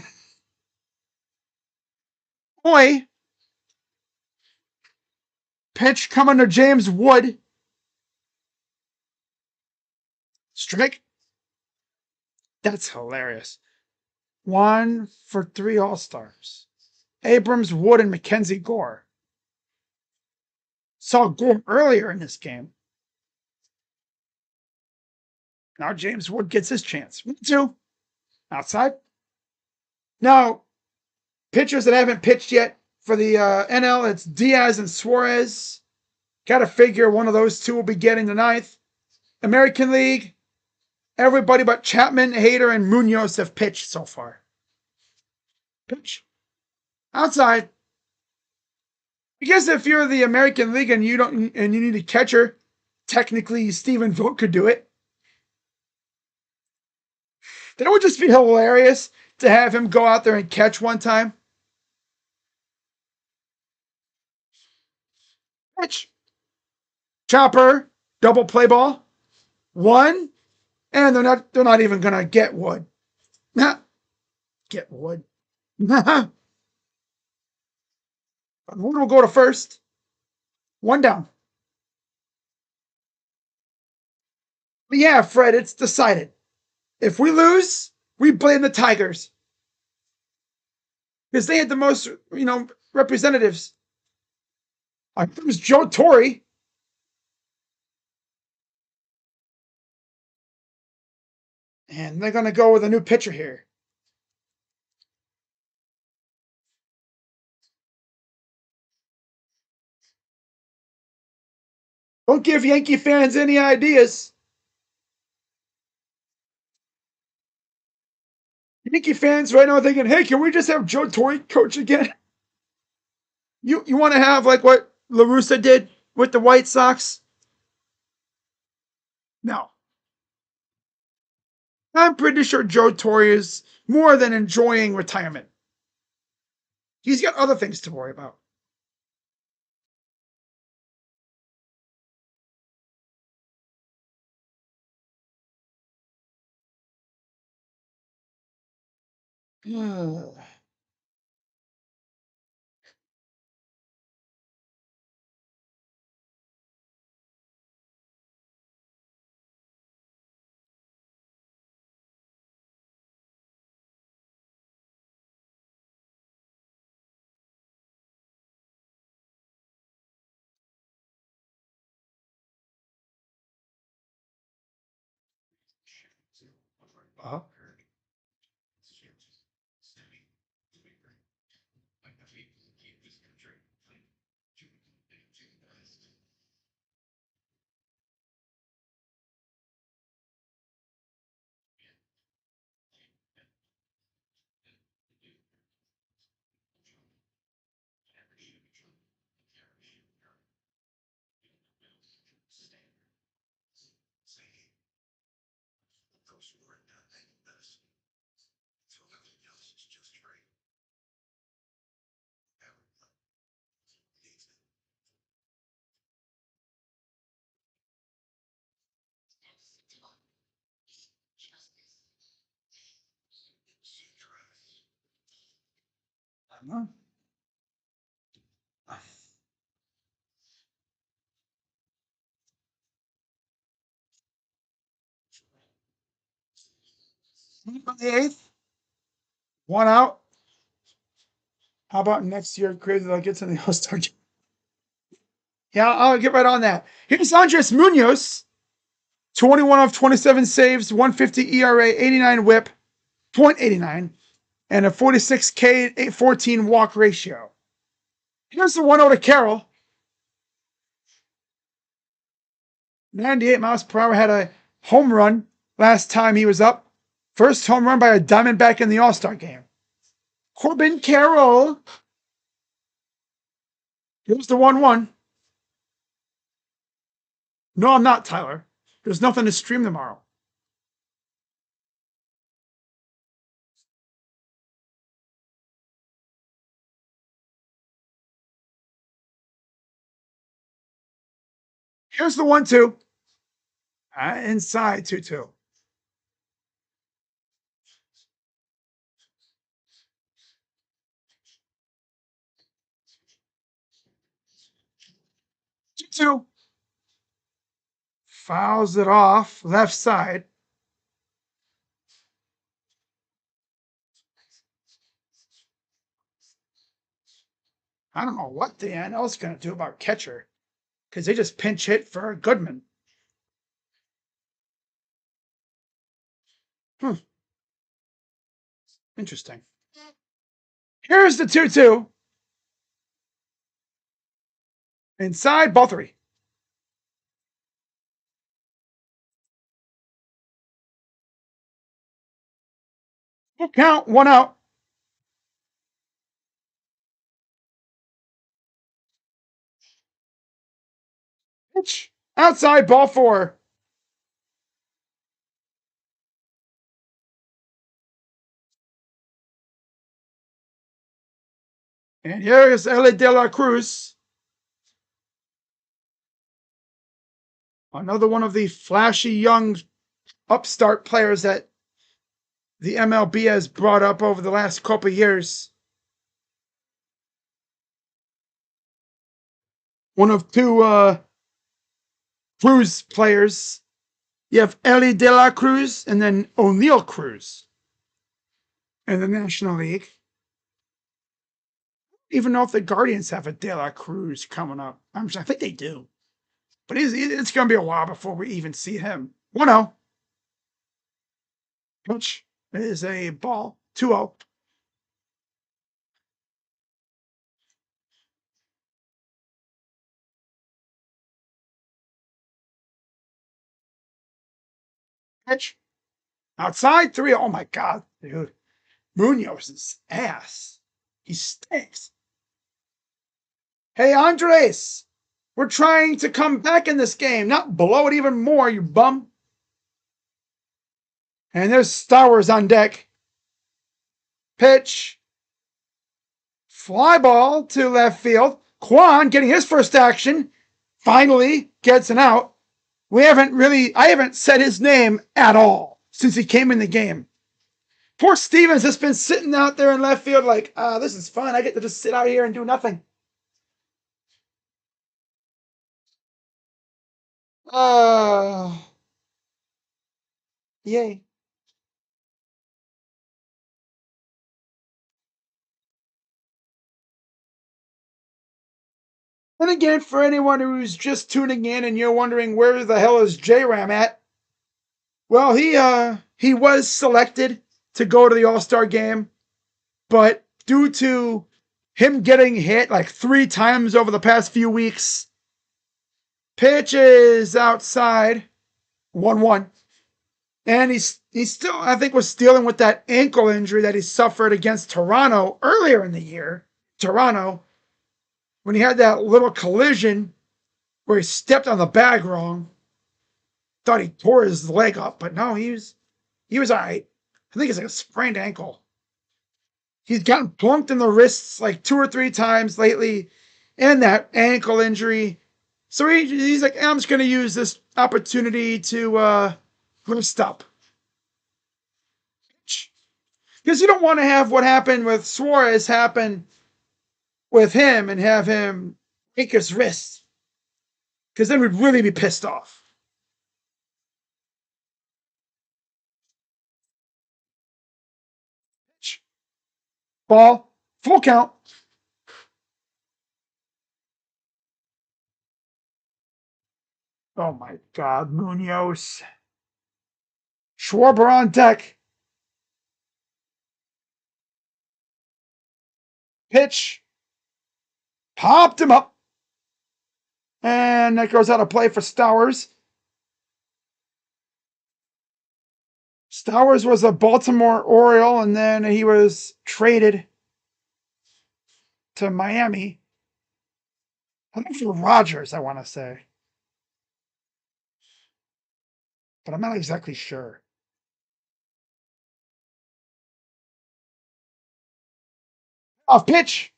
Boy. Pitch coming to James Wood. Strike. That's hilarious. 1 for 3 All-Stars. Abrams, Wood, and Mackenzie Gore. Saw Gore earlier in this game. Now James Wood gets his chance. 1-2. Outside. Now, pitchers that haven't pitched yet for the NL, it's Diaz and Suarez. Got to figure one of those two will be getting the 9th. American League, everybody but Chapman, Hader, and Munoz have pitched so far. Pitch. Outside. I guess if you're the American League and you need a catcher, technically Stephen Vogt could do it. That would just be hilarious to have him go out there and catch one time. Pitch. Chopper, double play ball. 1, and they're not even gonna get Wood. Get Wood. Wood will go to first. 1 down. But yeah, Fred, it's decided. If we lose, we blame the Tigers. Because they had the most, representatives. It was Joe Torre. And they're going to go with a new pitcher here. Don't give Yankee fans any ideas. Yankee fans right now thinking, hey, can we just have Joe Torre coach again? You want to have like what La Russa did with the White Sox? No. I'm pretty sure Joe Torre is more than enjoying retirement. He's got other things to worry about. Uh-huh. On the 8th, 1 out. How about next year? Crazy that gets in the All-Star game. Yeah, I'll get right on that. Here's Andres Munoz. 21 of 27 saves, 150 ERA, 89 whip, .89, and a 46K, 814 walk ratio. Here's the 1-0 to Carroll. 98 miles per hour, had a home run last time he was up. First home run by a Diamondback in the All-Star game. Corbin Carroll. Here's the 1-1. No, I'm not, Tyler. There's nothing to stream tomorrow. Here's the 1-2. Inside 2-2. 2-2. Fouls it off left side. I don't know what the NL is going to do about catcher because they just pinch hit for Goodman. Interesting. Here's the 2-2. Inside, ball 3. Full count, 1 out. Pitch. Outside, ball 4. And here is Ellie De La Cruz. Another one of the flashy young upstart players that the MLB has brought up over the last couple of years. One of 2 Cruz players. You have Ellie De La Cruz and then O'Neill Cruz in the National League. I don't even know if the Guardians have a De La Cruz coming up. I think they do. But it's going to be a while before we even see him. 1-0. Pitch is a ball. 2-0. Pitch. Outside, 3. Oh my God, dude. Munoz's ass. He stinks. Hey, Andres. We're trying to come back in this game, not blow it even more, you bum. And there's Stowers on deck. Pitch. Fly ball to left field. Kwan getting his first action. Finally gets an out. I haven't said his name at all since he came in the game. Poor Stevens has been sitting out there in left field like, this is fun. I get to just sit out here and do nothing. Yay. And again, for anyone who's just tuning in and you're wondering where the hell is J-Ram at, well, he was selected to go to the All-Star game, but due to him getting hit like 3 times over the past few weeks, pitch is outside, 1-1. And he still, I think, was dealing with that ankle injury that he suffered against Toronto earlier in the year. Toronto, when he had that little collision where he stepped on the bag wrong. Thought he tore his leg up, but no, he was all right. I think it's like a sprained ankle. He's gotten plunked in the wrists like 2 or 3 times lately, and that ankle injury. So he's like, I'm just going to use this opportunity to rest up. Because you don't want to have what happened with Suarez happen with him and have him break his wrist. Because then we'd really be pissed off. Ball, full count. Oh my God, Munoz. Schwarber on deck. Pitch. Popped him up. And that goes out of play for Stowers. Stowers was a Baltimore Oriole, and then he was traded to Miami. I think for Rogers, I want to say. But I'm not exactly sure. Off pitch.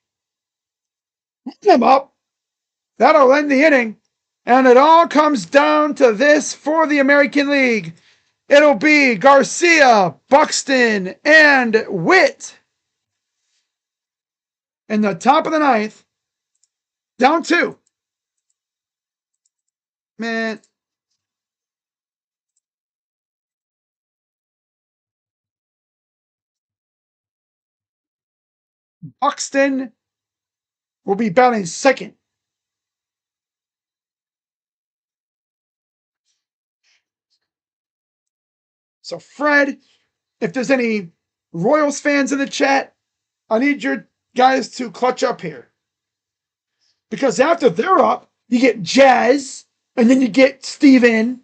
Him up. That'll end the inning. And it all comes down to this for the American League. It'll be Garcia, Buxton, and Witt in the top of the 9th. Down 2. Man. Buxton will be batting second. So, Fred, if there's any Royals fans in the chat, I need your guys to clutch up here. Because after they're up, you get Jazz, and then you get Steven,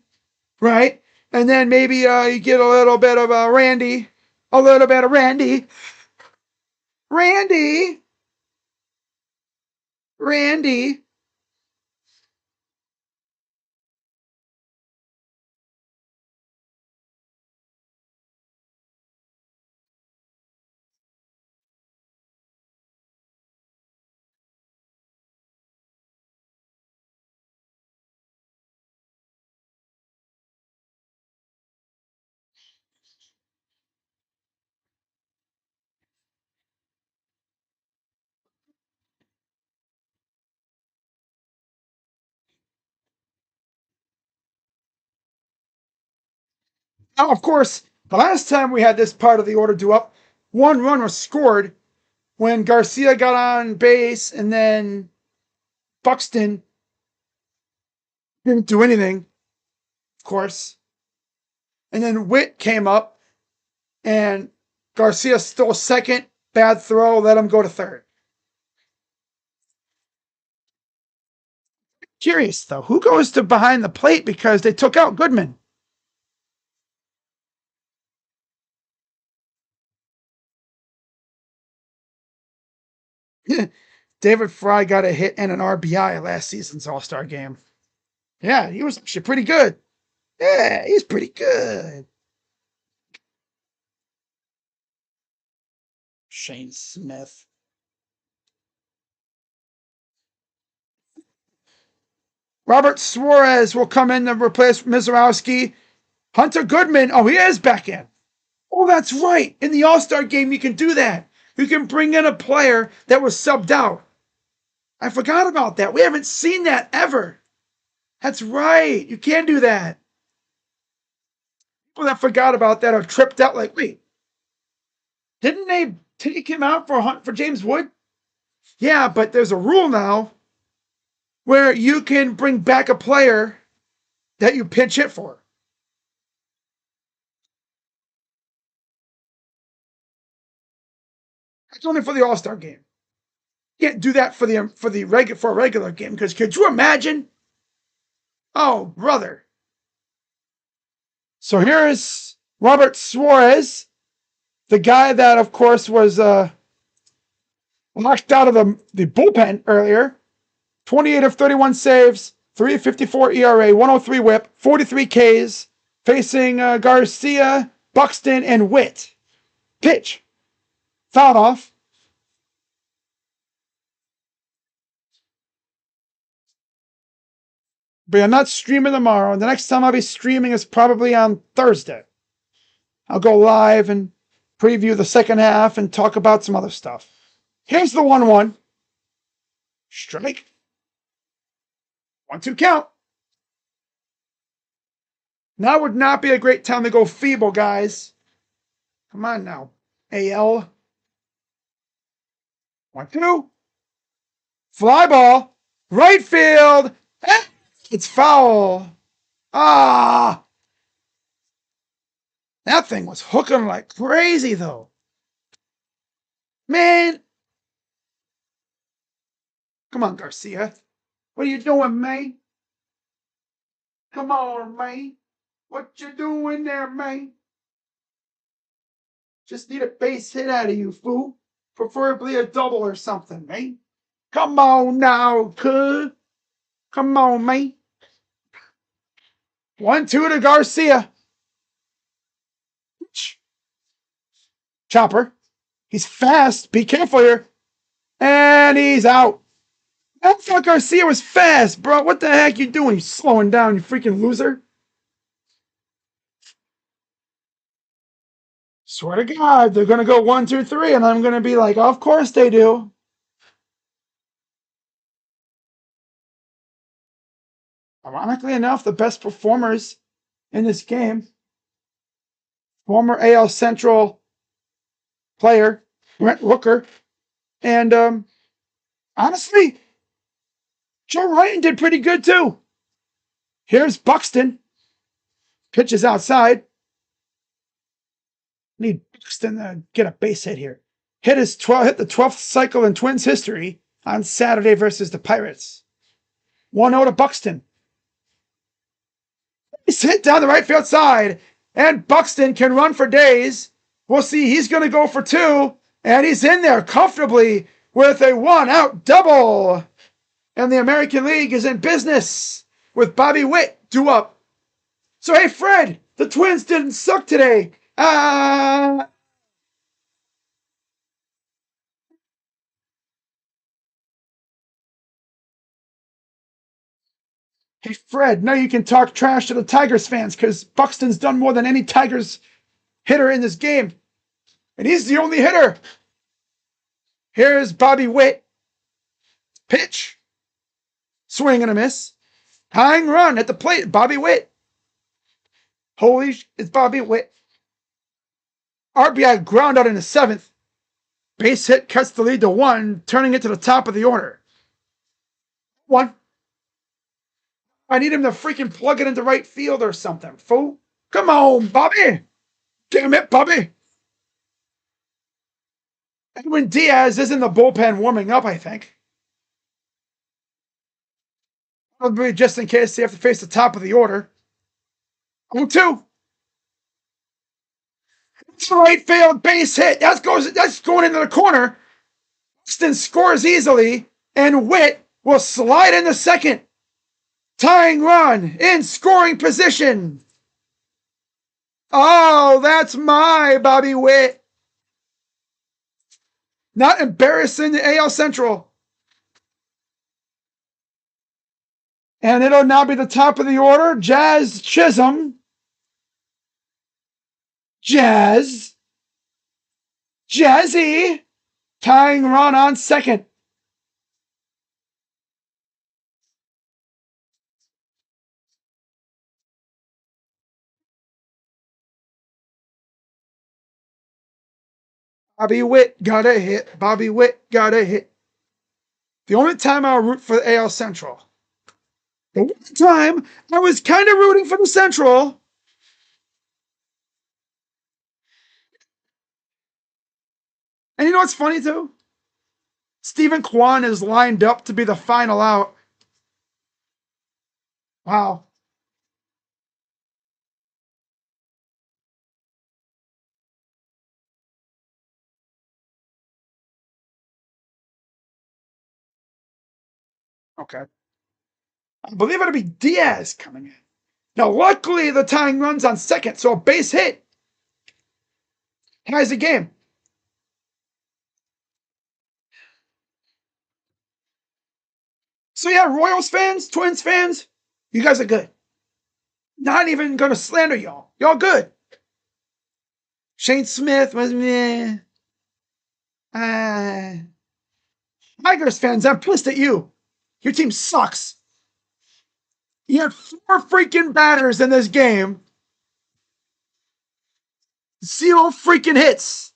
right? And then maybe you get a little bit of Randy. A little bit of Randy. Randy. Randy. Now, of course, the last time we had this part of the order due up, one run was scored when Garcia got on base, and then Buxton didn't do anything, of course. And then Witt came up, and Garcia stole second. Bad throw, let him go to third. Curious, though, who goes to behind the plate because they took out Goodman? David Fry got a hit and an RBI last season's All-Star game. Yeah, he was actually pretty good. Yeah, he's pretty good. Shane Smith. Robert Suarez will come in to replace Mizorowski. Hunter Goodman, oh, he is back in. Oh, that's right. In the All-Star game, you can do that. You can bring in a player that was subbed out. I forgot about that. We haven't seen that ever. That's right. You can do that. People that forgot about that are tripped out like, wait, didn't they take him out for James Wood? Yeah, but there's a rule now where you can bring back a player that you pinch hit for. It's only for the All-Star game. You can't do that for a regular game, because could you imagine? Oh, brother. So here is Robert Suarez, the guy that, of course, was knocked out of the bullpen earlier. 28 of 31 saves, 3.54 ERA, 103 whip, 43 Ks, facing Garcia, Buxton, and Witt. Pitch. Foul off. But I'm not streaming tomorrow. The next time I'll be streaming is probably on Thursday. I'll go live and preview the second half and talk about some other stuff. Here's the 1-1. Strike. 1-2 count. Now would not be a great time to go feeble, guys. Come on now. AL. 1-2. Fly ball. Right field. It's foul. Ah. That thing was hooking like crazy, though. Man. Come on, Garcia. What are you doing, man? Come on, man. What you doing there, man? Just need a base hit out of you, fool. Preferably a double or something, man. Come on now, cuz. Come on, man. 1-2 to Garcia. Chopper. He's fast. Be careful here. And he's out. I thought Garcia was fast, bro. What the heck you doing? You slowing down, you freaking loser. Swear to God, they're going to go 1, 2, 3, and I'm going to be like, of course they do. Ironically enough, the best performers in this game, former AL Central player Brent Rooker, and honestly, Joe Ryan did pretty good too. Here's Buxton. Pitches outside. Need Buxton to get a base hit here. Hit the 12th cycle in Twins history on Saturday versus the Pirates. 1-0 to Buxton. He's hit down the right field side, and Buxton can run for days. We'll see. He's going to go for 2, and he's in there comfortably with a 1-out double. And the American League is in business with Bobby Witt due up. So, hey, Fred, the Twins didn't suck today. Hey, Fred, now you can talk trash to the Tigers fans because Buxton's done more than any Tigers hitter in this game. And he's the only hitter. Here's Bobby Witt. Pitch. Swing and a miss. Tying run at the plate. Bobby Witt. It's Bobby Witt. RBI ground out in the 7th. Base hit cuts the lead to 1, turning it to the top of the order. 1. I need him to freaking plug it into right field or something, fool. Come on, Bobby. Damn it, Bobby. Edwin Diaz is in the bullpen warming up, I think. Probably just in case they have to face the top of the order. 0-2. It's the right field base hit. That's going into the corner. Buxton scores easily, and Witt will slide into second. Tying run in scoring position. Oh, that's my Bobby Witt. Not embarrassing the AL Central. And it'll now be the top of the order. Jazz Chisholm. Jazzy. Tying run on second. Bobby Witt got a hit. Bobby Witt got a hit. The only time I'll root for the AL Central. The one time I was kind of rooting for the Central. And you know what's funny too? Stephen Kwan is lined up to be the final out. Wow. Okay. I believe it'll be Diaz coming in. Now, luckily, the tying run's on second, so a base hit ties the game. So, yeah, Royals fans, Twins fans, you guys are good. Not even going to slander y'all. Y'all good. Shane Smith was meh. Tigers fans, I'm pissed at you. Your team sucks. You had 4 freaking batters in this game. 0 freaking hits.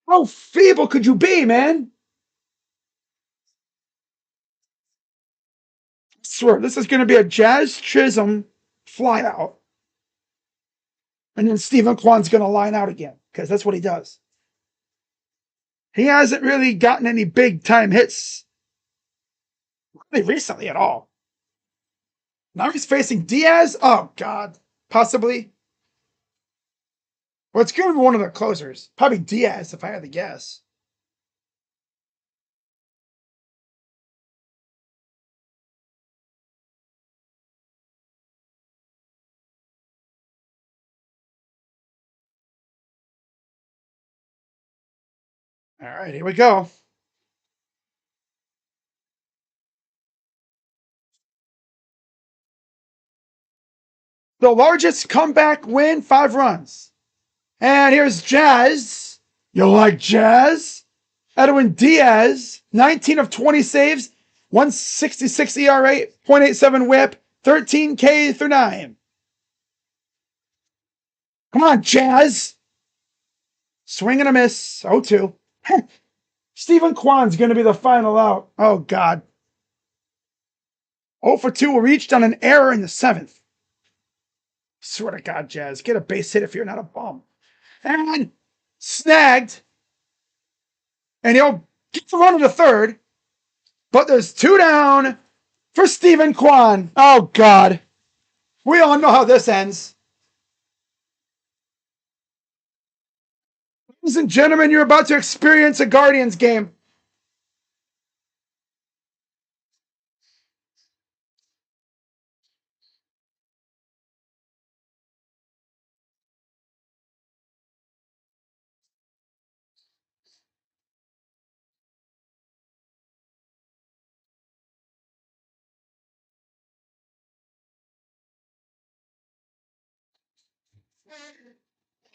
How feeble could you be, man? I swear, this is going to be a Jazz Chisholm flyout. And then Stephen Kwan's going to line out again, because that's what he does. He hasn't really gotten any big-time hits really recently at all. Now he's facing Diaz. Oh, God. Possibly. Well, it's going to be one of the closers. Probably Diaz, if I had to guess. All right, here we go. The largest comeback win, 5 runs. And here's Jazz. You like Jazz? Edwin Diaz, 19 of 20 saves. 166 ERA, 0.87 whip, 13 K through 9. Come on, Jazz. Swing and a miss. 0-2. Stephen Kwan's going to be the final out. Oh, God. 0 for 2 reached on an error in the 7th. Swear to God, Jazz. Get a base hit if you're not a bum. And snagged. And he'll get the run to the third. But there's 2 down for Stephen Kwan. Oh, God. We all know how this ends. Ladies and gentlemen, you're about to experience a Guardians game.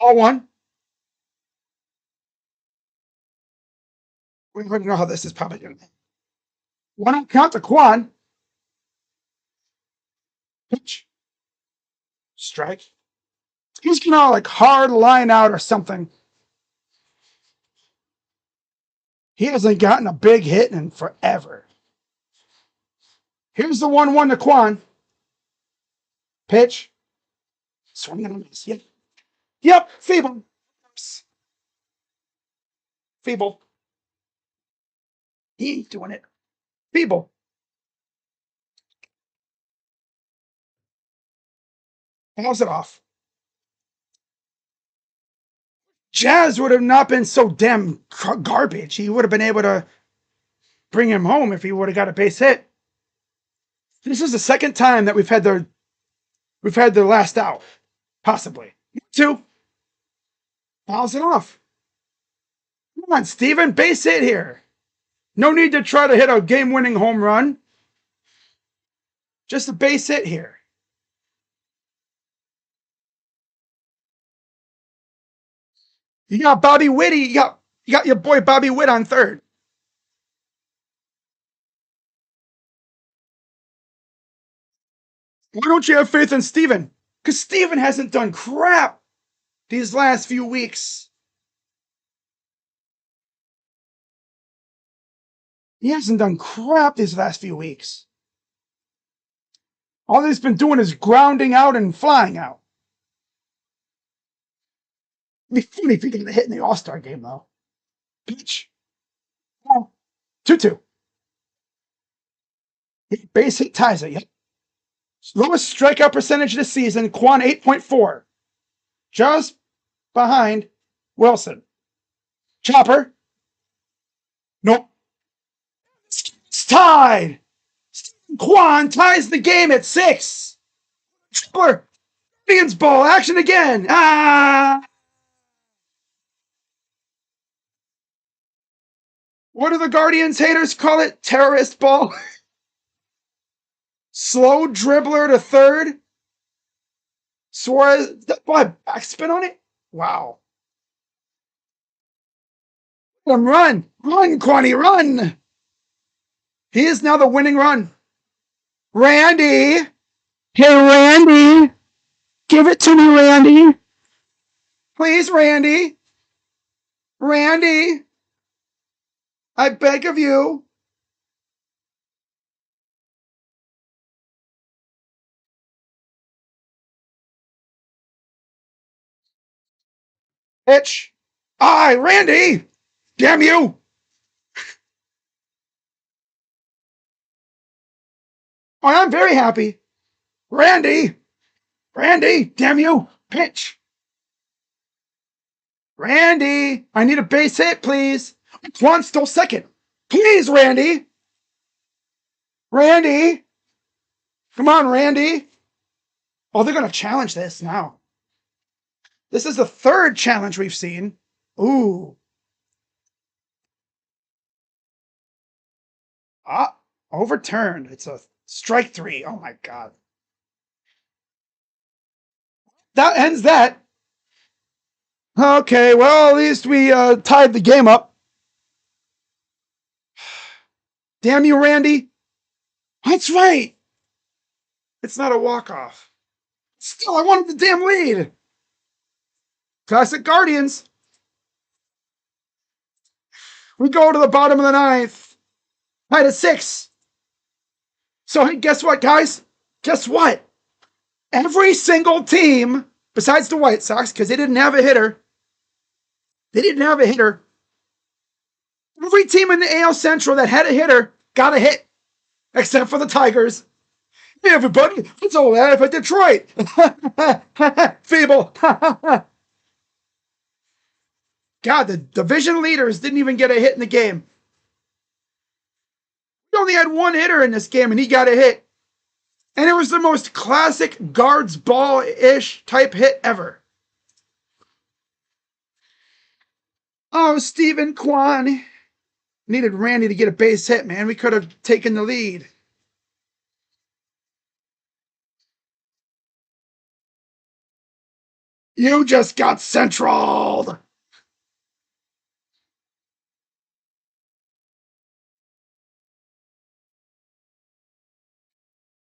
All one. We already know how this is probably going to end. 1 count to Kwan. Pitch. Strike. He's going to like hard line out or something. He hasn't gotten a big hit in forever. Here's the 1-1 to Kwan. Pitch. Swing and a miss. Yep. Feeble. Feeble. He ain't doing it. Feeble. Fouls it off. Jazz would have not been so damn garbage. He would have been able to bring him home if he would have got a base hit. This is the second time that we've had the last out, possibly. 2. Fouls it off. Come on, Steven, base hit here. No need to try to hit a game-winning home run. Just a base hit here. You got Bobby Witt. You got your boy Bobby Witt on third. Why don't you have faith in Steven? Because Steven hasn't done crap these last few weeks. He hasn't done crap these last few weeks. All he's been doing is grounding out and flying out. It'd be funny if he got a hit in the All-Star game, though. Pitch. Oh, 2-2. Base hit ties it. Yep. Lowest strikeout percentage this season, Kwan 8.4. Just behind Wilson. Chopper. Nope. It's tied. Kwan ties the game at 6. Tripler. Guardians ball. Action again. What do the Guardians haters call it? Terrorist ball. Slow dribbler to third. Suarez. Boy, backspin on it? Wow. Let him run. Run, Kwani, run. He is now the winning run. Randy. Hey, Randy. Give it to me, Randy. Please, Randy. Randy. I beg of you. Pitch. Aye, Randy. Damn you. Oh, I'm very happy. Randy. Randy, damn you. Pitch. Randy, I need a base hit, please. Kwan still second. Please, Randy. Randy. Come on, Randy. Oh, they're going to challenge this now. This is the third challenge we've seen. Ooh. Overturned. It's a strike 3. Oh, my God. That ends that. Okay, well, at least we tied the game up. Damn you, Randy. That's right. It's not a walk-off. Still, I wanted the damn lead. Classic Guardians. We go to the bottom of the ninth. Tied at 6. So, hey, guess what, guys? Guess what? Every single team, besides the White Sox, because they didn't have a hitter, every team in the AL Central that had a hitter got a hit, except for the Tigers. Hey, everybody, it's all that for Detroit. Feeble. God, the division leaders didn't even get a hit in the game. We only had one hitter in this game, and he got a hit. And it was the most classic guards ball-ish type hit ever. Oh, Stephen Kwan. Needed Randy to get a base hit, man. We could have taken the lead. You just got centraled.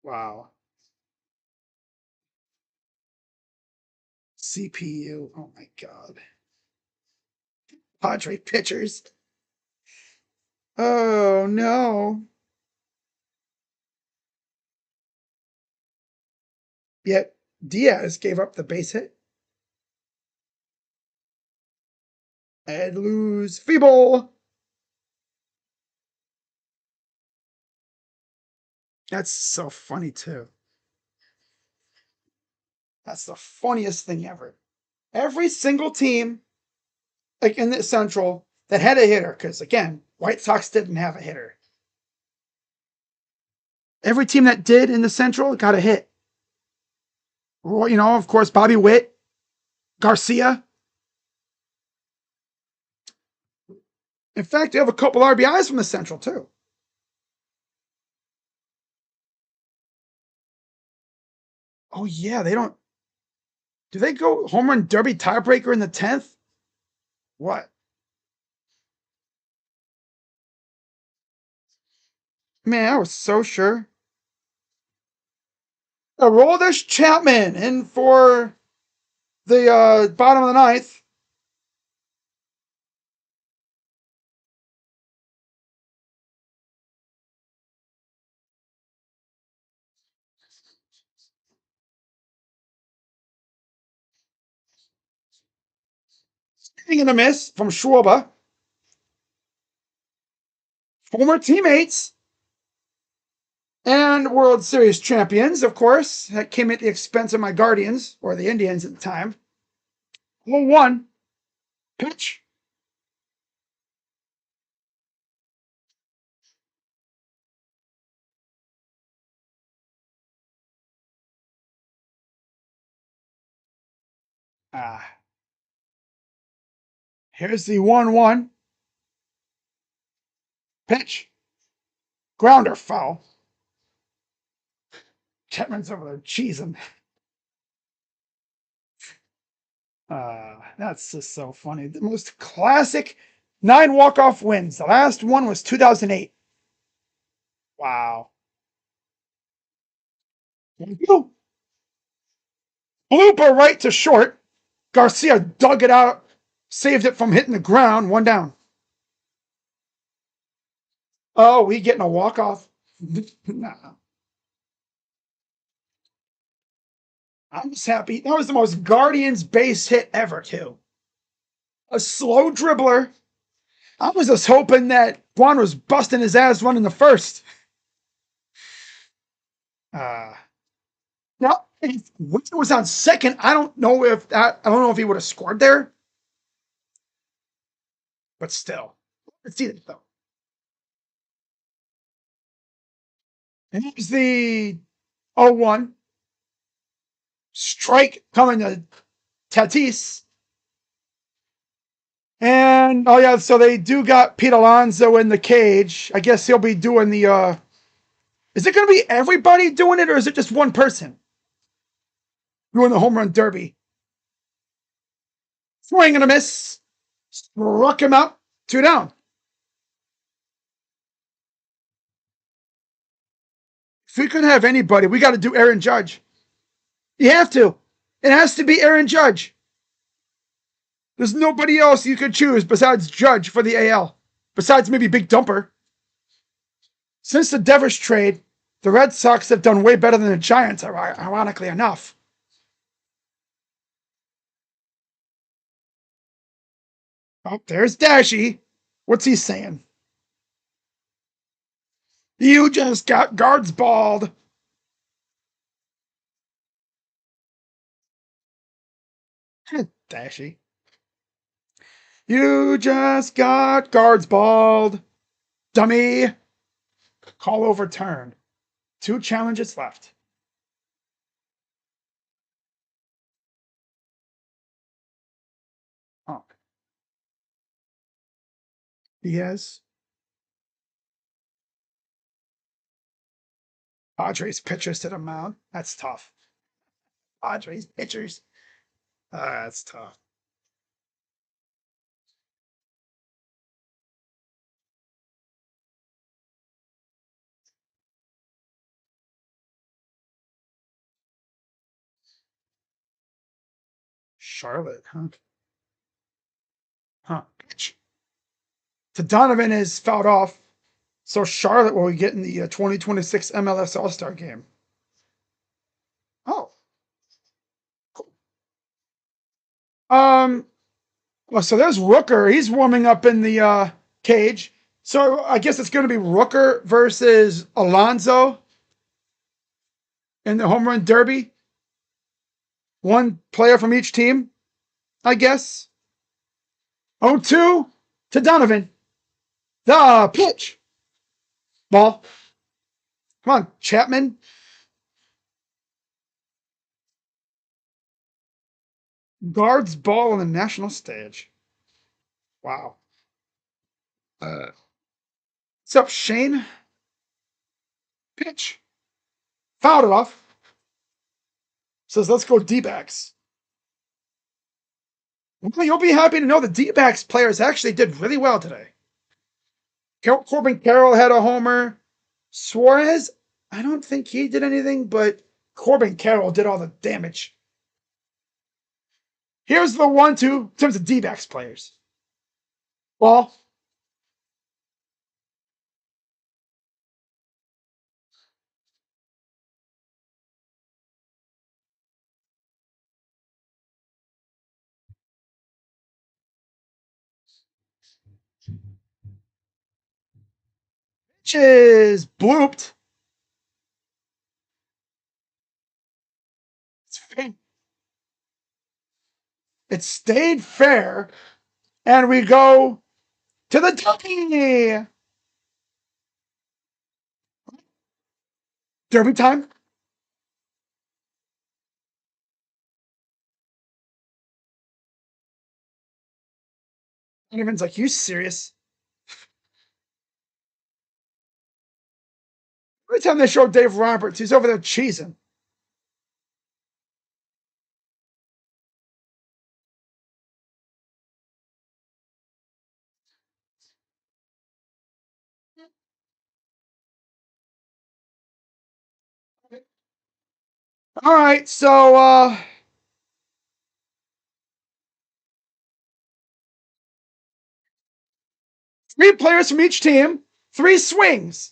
Wow. CPU. Oh my God. Padre pitchers. Oh no. Yet Diaz gave up the base hit. And lose Feeble. That's so funny too. That's the funniest thing ever. Every single team, like in the Central, that had a hitter, because again, White Sox didn't have a hitter. Every team that did in the Central got a hit. Well, you know, of course, Bobby Witt, Garcia. In fact, they have a couple RBIs from the Central, too. Oh, yeah, they don't. Do they go home run derby tiebreaker in the 10th? What? Man, I was so sure. Aroldis Chapman in for the bottom of the ninth. Swing and a miss from Schwarber. Former teammates and World Series champions, of course. That came at the expense of my Guardians, or the Indians at the time. 0-1. Pitch. Here's the 1-1. Pitch. Grounder foul. Chapman's over there cheesing. That's just so funny. The most classic 9 walk-off wins. The last one was 2008. Wow. Blooper right to short. Garcia dug it out, saved it from hitting the ground. 1 down. Oh, we getting a walk-off? Nah. I'm just happy. That was the most Guardians base hit ever, too. A slow dribbler. I was just hoping that Juan was busting his ass running the first. Now, if Witt was on second, I don't know if he would have scored there. But still, let's see it though. And here's the 0-1. Strike coming to Tatis. And oh yeah, so they do got Pete Alonso in the cage. I guess he'll be doing the is it gonna be everybody doing it, or is it just one person doing the home run derby? Swing and a miss. Struck him out. 2 down. If we couldn't have anybody, we got to do Aaron Judge. You have to. It has to be Aaron Judge. There's nobody else you could choose besides Judge for the AL. Besides maybe Big Dumper. Since the Devers trade, the Red Sox have done way better than the Giants, ironically enough. Oh, there's Dashy. What's he saying? You just got guards balled. Dashy. You just got guards balled. Dummy. Call overturned. 2 challenges left. Oh. Diaz. Padres pitchers to the mound. That's tough. Padres pitchers. That's tough. Charlotte, huh? Huh. Pitch. To Donovan is fouled off. So Charlotte will get in the 2026 MLS All-Star game. Oh. Cool. Well, so there's Rooker. He's warming up in the cage. So I guess it's going to be Rooker versus Alonso in the home run derby. One player from each team, I guess. 0-2 to Donovan. The pitch. Ball. Come on, Chapman. Guards ball on the national stage. Wow. What's up, Shane? Pitch. Fouled it off. Says, let's go D-backs. Well, you'll be happy to know the D-backs players actually did really well today. Corbin Carroll had a homer. Suarez, I don't think he did anything, but Corbin Carroll did all the damage. Here's the 1-2 in terms of D-backs players. Ball. Pitch is blooped. It stayed fair. And we go to the derby. Derby time. And everyone's like, you serious? Every time they show Dave Roberts, he's over there cheesing. All right, so 3 players from each team, 3 swings.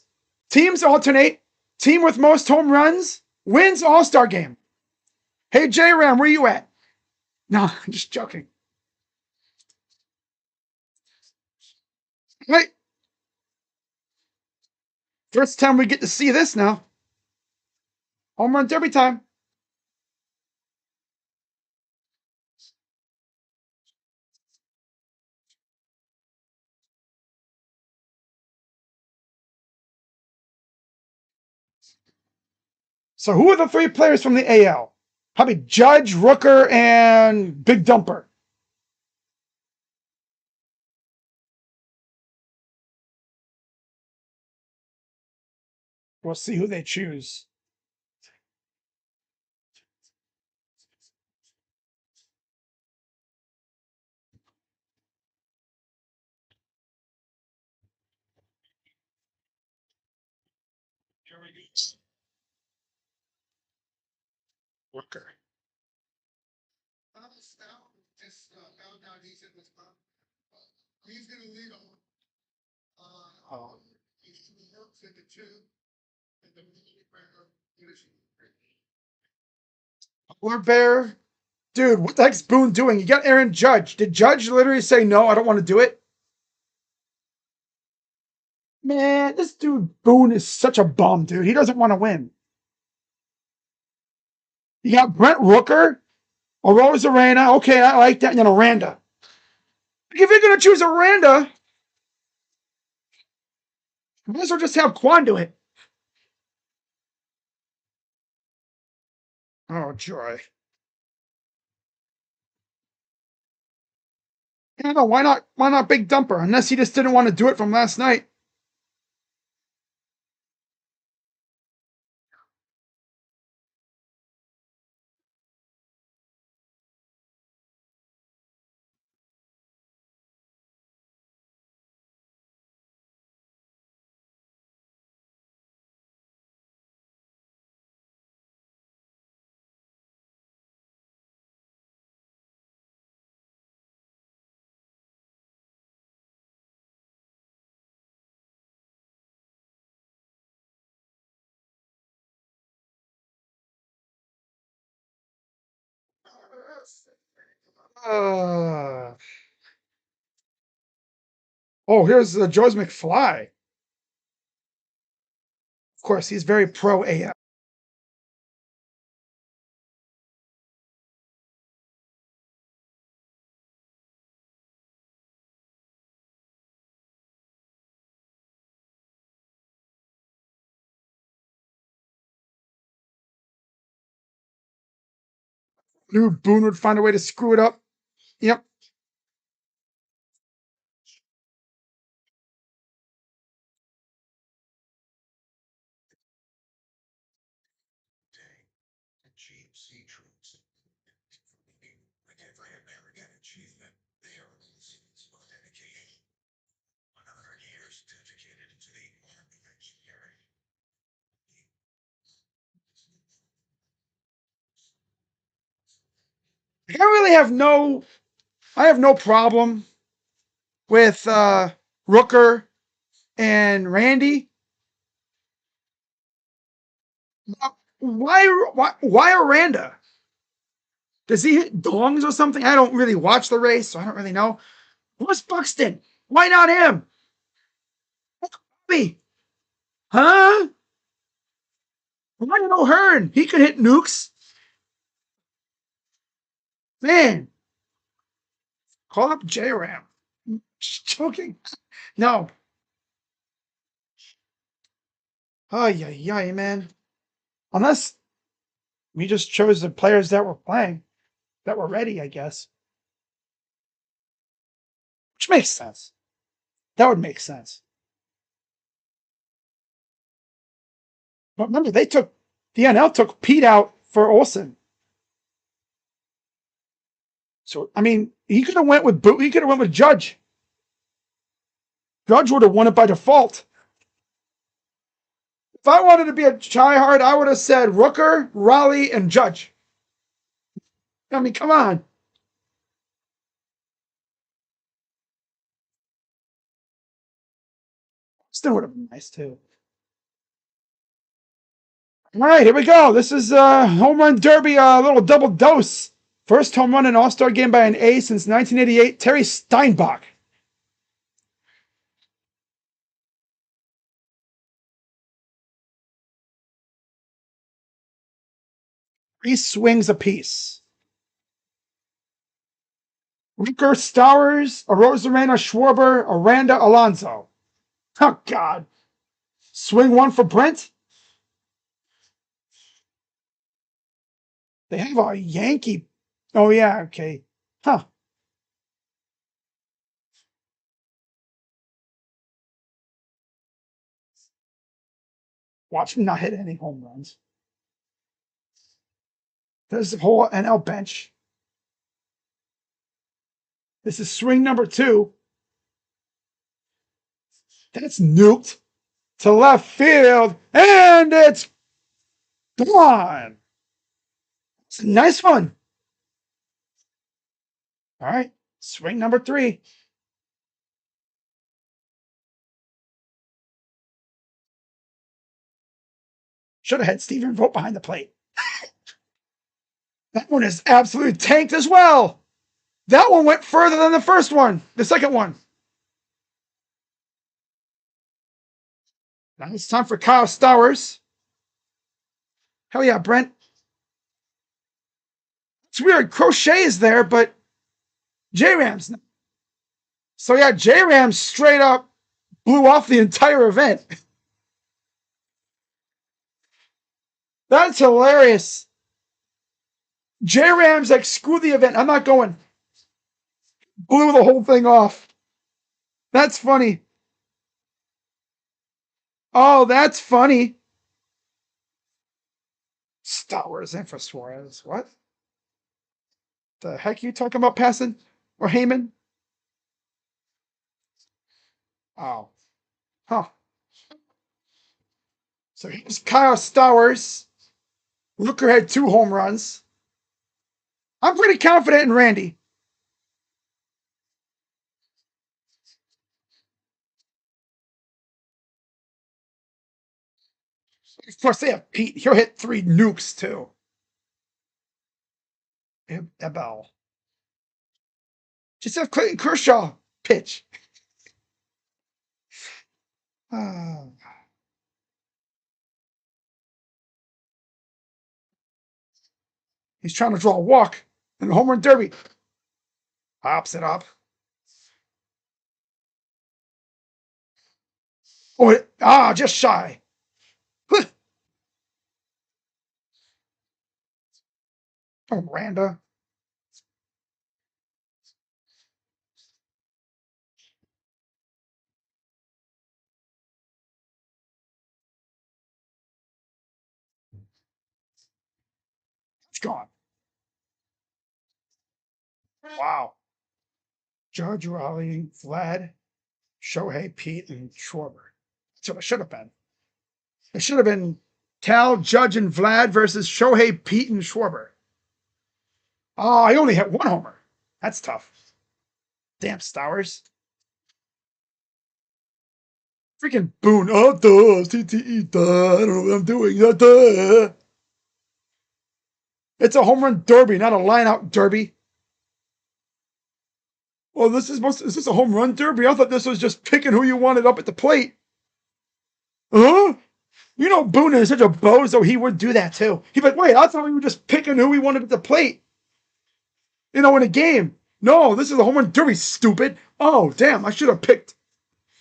Teams alternate. Team with most home runs wins All-Star game. Hey, J-Ram, where you at? No, I'm just joking. Hey, first time we get to see this now. Home run derby time. So who are the 3 players from the AL? Probably Judge, Rooker, and Big Dumper. We'll see who they choose. Rooker. Oh. Polar Bear. Dude, what the heck's Boone doing? You got Aaron Judge. Did Judge literally say, no, I don't want to do it? Man, this dude Boone is such a bum, dude. He doesn't want to win. You got Brent Rooker, Arosa Arena. Okay, I like that. And then Aranda. If you're going to choose Aranda, might as well just have Quan do it. Oh, joy. Yeah, no, why not? Why not Big Dumper? Unless he just didn't want to do it from last night. Uh, oh, here's Joe's McFly. Of course, he's very pro AF. Knew Boone would find a way to screw it up. Yep. I really have no I have no problem with Rooker and Randy. Why Aranda? Does he hit dongs or something? I don't really watch the race, so I don't really know. Where's Buxton? Why not him? Me? Huh? Why no Hearn? He could hit nukes. Man, call up J-Ram. Just joking. No. Oh, yeah, man. Unless we just chose the players that were playing, that were ready, I guess. Which makes sense. That would make sense. But remember, the NL took Pete out for Olsen. So I mean, he could have went with Judge. Judge would have won it by default. If I wanted to be a tryhard, I would have said Rooker, Raleigh, and Judge. I mean, come on. Still would have been nice too. All right, here we go. This is home run derby, a little double dose. First home run in All-Star game by an A since 1988, Terry Steinbach. Three swings apiece. Rooker, Stowers, Arozarena, Schwarber, Aranda, Alonso. Oh, God. Swing one for Brent. They have a Yankee. Oh, yeah, okay. Huh. Watch him not hit any home runs. There's the whole NL bench. This is swing number 2. That's nuked to left field, and it's gone. It's a nice one. All right, swing number 3. Should have had Steven Vogt behind the plate. That one is absolutely tanked as well. That one went further than the first one, the second one. Now it's time for Kyle Stowers. Hell yeah, Brent. It's weird. Crochet is there, but J-Rams. So yeah, J-Rams straight up blew off the entire event. That's hilarious. J-Rams like, screw the event. I'm not going. Blew the whole thing off. That's funny. Oh, that's funny. Stowers in for Suarez. What? The heck are you talking about passing? Or Heyman? Oh. Huh. So here's Kyle Stowers. Rooker had 2 home runs. I'm pretty confident in Randy. Of course, they have Pete. He'll hit 3 nukes, too. Ebel. Just have Clayton Kershaw pitch. He's trying to draw a walk in the home run derby. Pops it up. Oh, just shy. Oh, Miranda. It's gone. Wow. Judge, Raleigh, Vlad, Shohei, Pete, and Schwarber. That's what it should have been. It should have been Cal, Judge, and Vlad versus Shohei, Pete, and Schwarber. Oh, I only hit 1 homer. That's tough. Damn, Stowers. Freaking Boone. Oh, duh. CTE, duh. I don't know what I'm doing. Duh. It's a home run derby, not a line-out derby. Well, is this a home run derby? I thought this was just picking who you wanted up at the plate. Huh? You know Boone is such a bozo, he would do that too. He'd be like, wait, I thought we were just picking who we wanted at the plate. In a game. No, this is a home run derby, stupid. Oh, damn, I should have picked.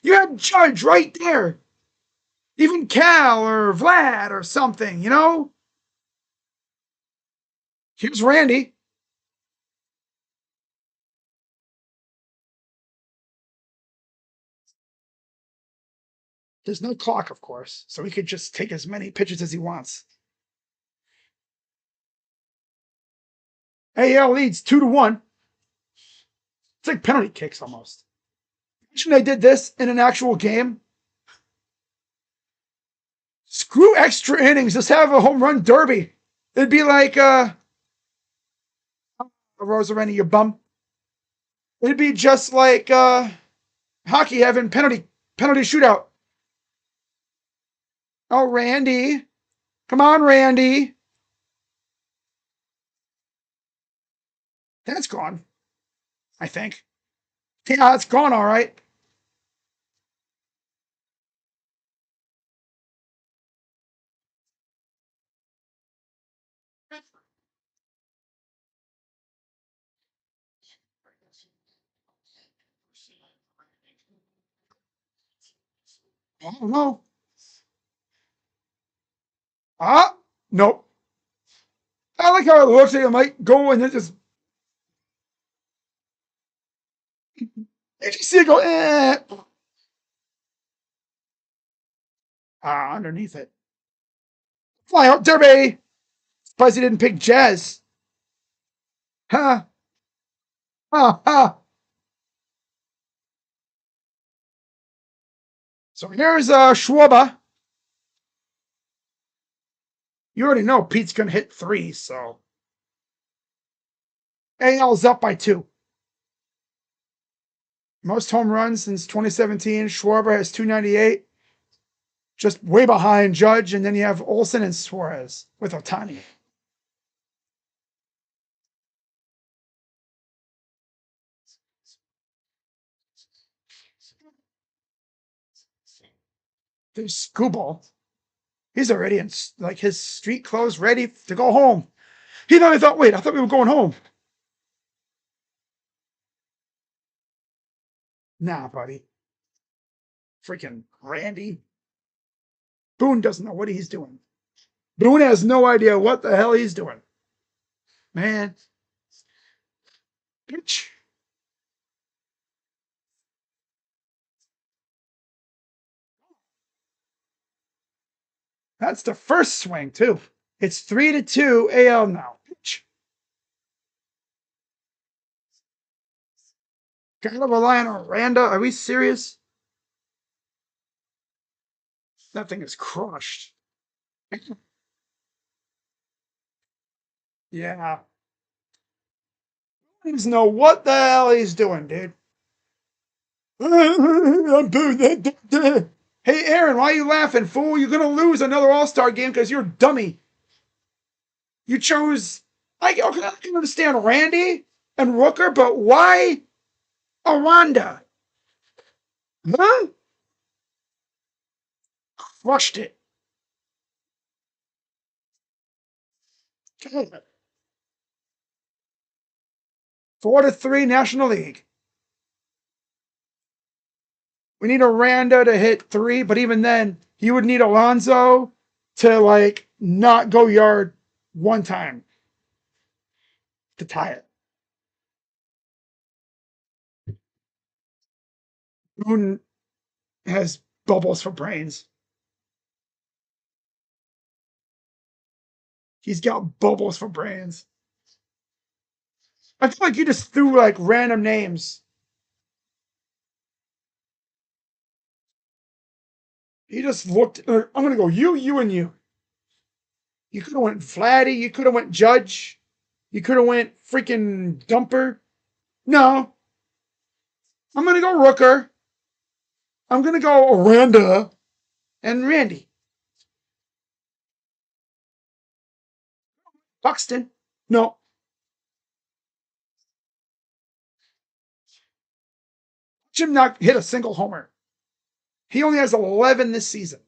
You had Judge right there. Even Cal or Vlad or something, you know? Here's Randy. There's no clock, of course, so he could just take as many pitches as he wants. AL leads 2-1. It's like penalty kicks almost. Imagine they did this in an actual game. Screw extra innings. Just have a home run derby. It'd be like Rosarena, you bum. It'd be just like hockey having penalty shootout. Oh, Randy. Come on, Randy. That's gone. I think. Yeah, it's gone all right. I don't know. Ah, nope. I like how it looks like it might go and then just. Did you see it go? Underneath it. Fly out derby. Surprised he didn't pick Jazz. Huh? Huh? So here's Schwarber. You already know Pete's gonna hit 3, so AL's up by 2. Most home runs since 2017. Schwarber has 298. Just way behind Judge. And then you have Olsen and Suarez with Ohtani. There's Skubal. He's already in like his street clothes, ready to go home. He probably thought, wait, I thought we were going home. Nah, buddy. Freaking Randy. Boone doesn't know what he's doing. Boone has no idea what the hell he's doing. Man. Pitch. That's the first swing, too. It's 3-2 AL now. Pitch. Gotta rely on Aranda. Are we serious? That thing is crushed. Yeah. He doesn't know what the hell he's doing, dude. Hey, Aaron, why are you laughing, fool? You're going to lose another All-Star game because you're a dummy. You chose... I can understand Randy and Rooker, but why Aranda? Huh? Crushed it. 4-3 National League. We need Aranda to hit 3, but even then, he would need Alonso to like not go yard one time to tie it. Boone has bubbles for brains. He's got bubbles for brains. I feel like you just threw like random names. He just looked. I'm gonna go you, and you. You could have went Vladdy. You could have went Judge. You could have went freaking Dumper. No, I'm gonna go Rooker. I'm gonna go Aranda and Randy. Buxton. No. Jim not hit a single homer. He only has 11 this season.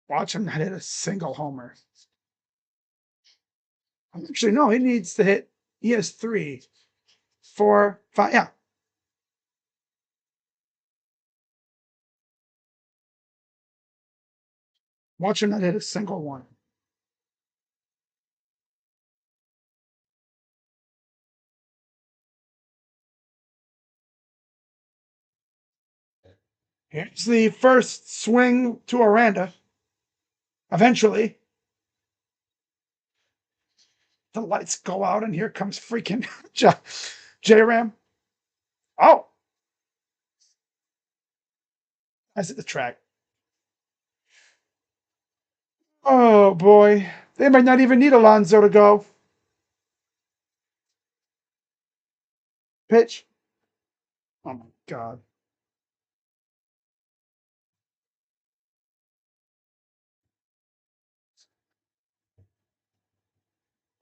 Watch him not hit a single homer. Actually, no, he needs to hit. He has 3, 4, 5. Yeah. Watch him not hit a single one. Here's the first swing to Aranda. Eventually, the lights go out, and here comes freaking J-Ram. Oh, that's at the track. Oh, boy. They might not even need Alonso to go. Pitch. Oh, my God.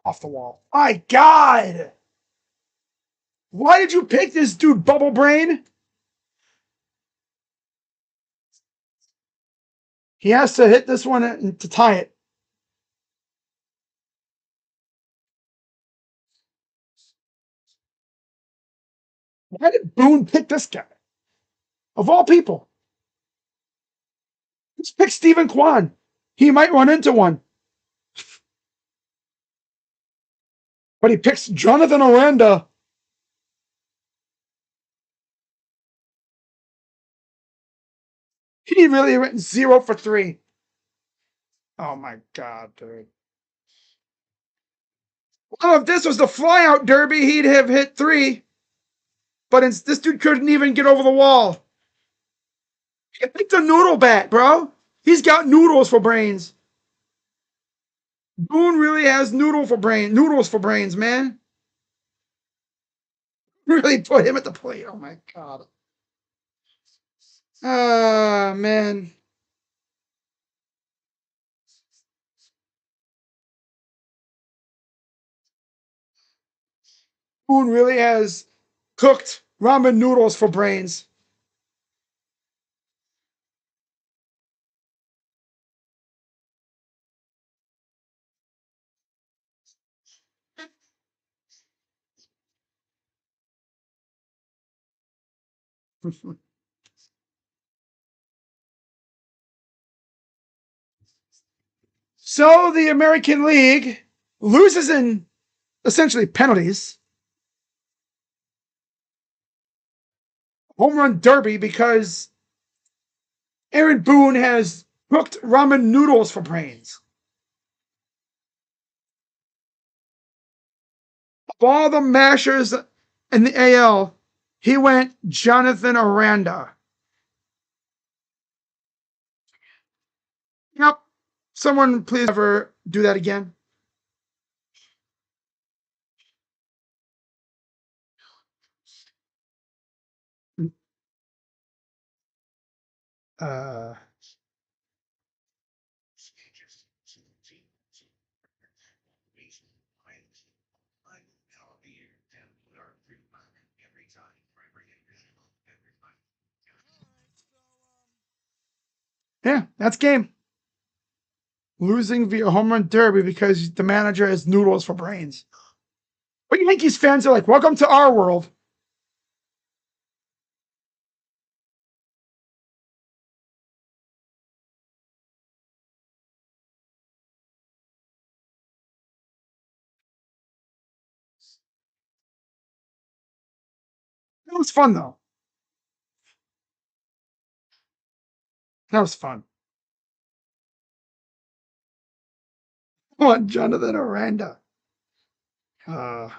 Off the wall. My God! Why did you pick this dude, Bubble Brain? He has to hit this one to tie it. Why did Boone pick this guy? Of all people. Let's pick Stephen Kwan. He might run into one. But he picks Jonathan Aranda. He really went 0 for 3. Oh my God, dude. Well, if this was the flyout derby, he'd have hit 3. But this dude couldn't even get over the wall. Pick the noodle bat, bro. He's got noodles for brains. Boone really has noodles for brains, man. Really put him at the plate. Oh my god. Ah, man. Boone really has cooked ramen noodles for brains. So the American League loses in essentially penalties. Home run derby because Aaron Boone has cooked ramen noodles for brains. Of all the mashers in the AL, he went Jonathan Aranda. Yep. Someone please never do that again. Uh, yeah, that's game. Losing via home run derby because the manager has noodles for brains. But Yankees fans are like, welcome to our world. It was fun, though. That was fun. I want Jonathan Aranda. Uh,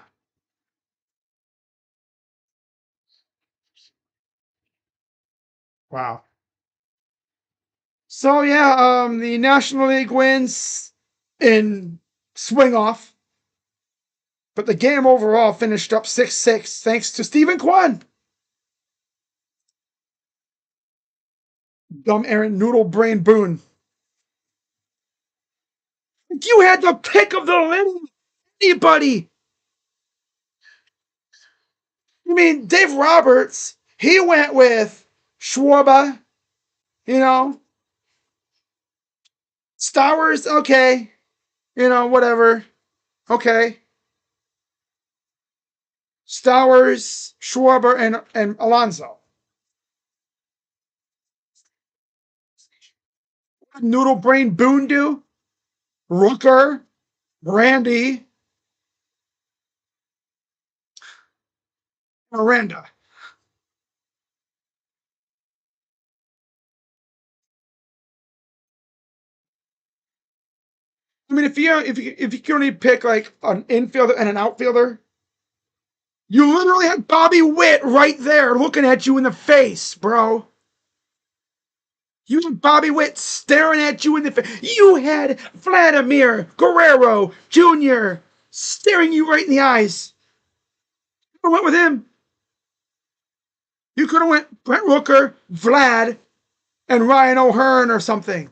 wow. So yeah, the National League wins in swing off, but the game overall finished up 6-6 thanks to Stephen Kwan. Dumb Aaron Noodle Brain Boone. You had the pick of the litter. Anybody? I mean, Dave Roberts, he went with Schwarber, you know, Stowers, okay, whatever, okay. Stowers, Schwarber, and Alonso. Noodle Brain Boone do? Rooker, Randy, Miranda. I mean, if you can only pick like an infielder and an outfielder, you literally had Bobby Witt right there looking at you in the face, bro. You had Bobby Witt staring at you in the face. You had Vladimir Guerrero Jr. staring you right in the eyes. I went with him. You could have went Brent Rooker, Vlad, and Ryan O'Hearn or something.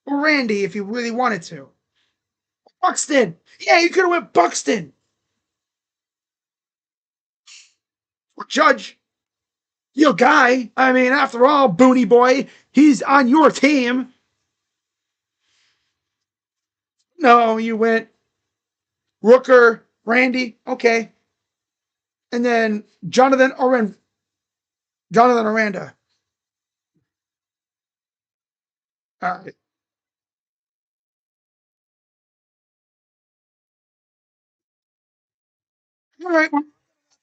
Or Randy if you really wanted to. Buxton. Yeah, you could have went Buxton. Or Judge. Your guy. I mean, after all, Booney Boy, he's on your team. No, you went Rooker, Randy, okay. And then Jonathan Aranda. All right. All right.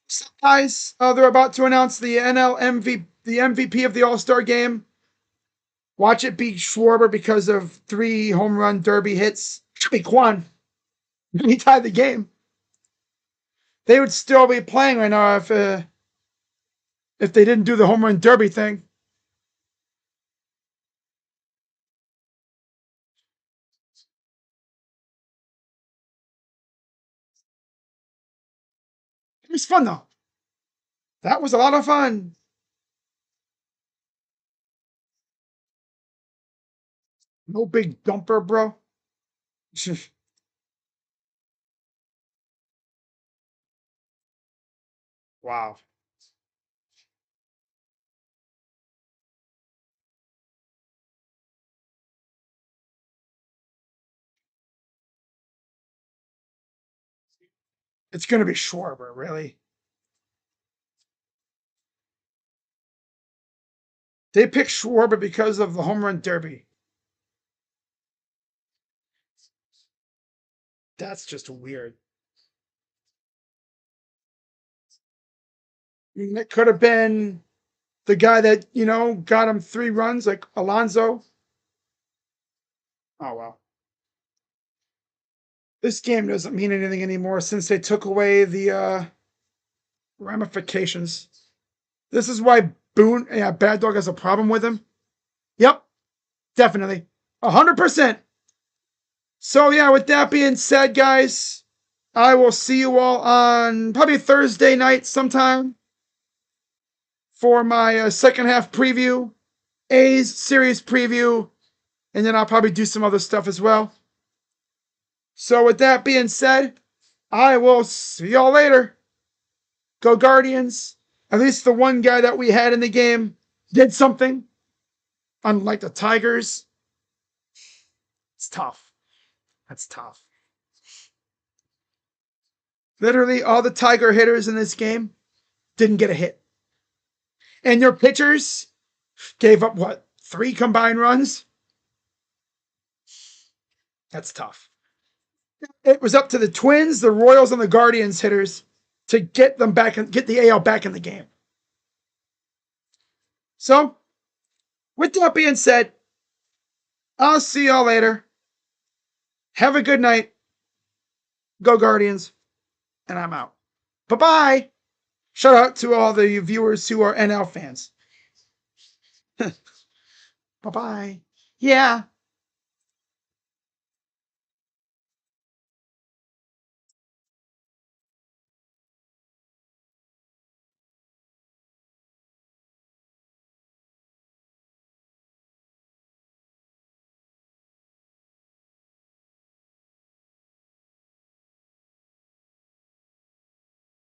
So guys, they're about to announce the the MVP of the All-Star game. Watch it be Schwarber because of 3 home run derby hits. Should be Kwan. He tied the game. They would still be playing right now if they didn't do the home run derby thing. It was fun, though. That was a lot of fun. No big dumper, bro. Wow. It's going to be Schwarber, really. They picked Schwarber because of the home run derby. That's just weird. I mean, it could have been the guy that, got him 3 runs, like Alonso. Oh, well. This game doesn't mean anything anymore since they took away the ramifications. This is why Bad Dog has a problem with him. Yep, definitely. 100%. So, yeah, with that being said, guys, I will see you all on probably Thursday night sometime for my second half preview, A's series preview, and then I'll probably do some other stuff as well. So, with that being said, I will see y'all later. Go Guardians. At least the one guy that we had in the game did something, unlike the Tigers. It's tough. That's tough. Literally, all the Tiger hitters in this game didn't get a hit. And your pitchers gave up, 3 combined runs? That's tough. It was up to the Twins, the Royals, and the Guardians hitters to get them back and get the AL back in the game. So, with that being said, I'll see y'all later. Have a good night. Go Guardians. And I'm out. Bye-bye. Shout out to all the viewers who are NL fans. Bye-bye. Yeah.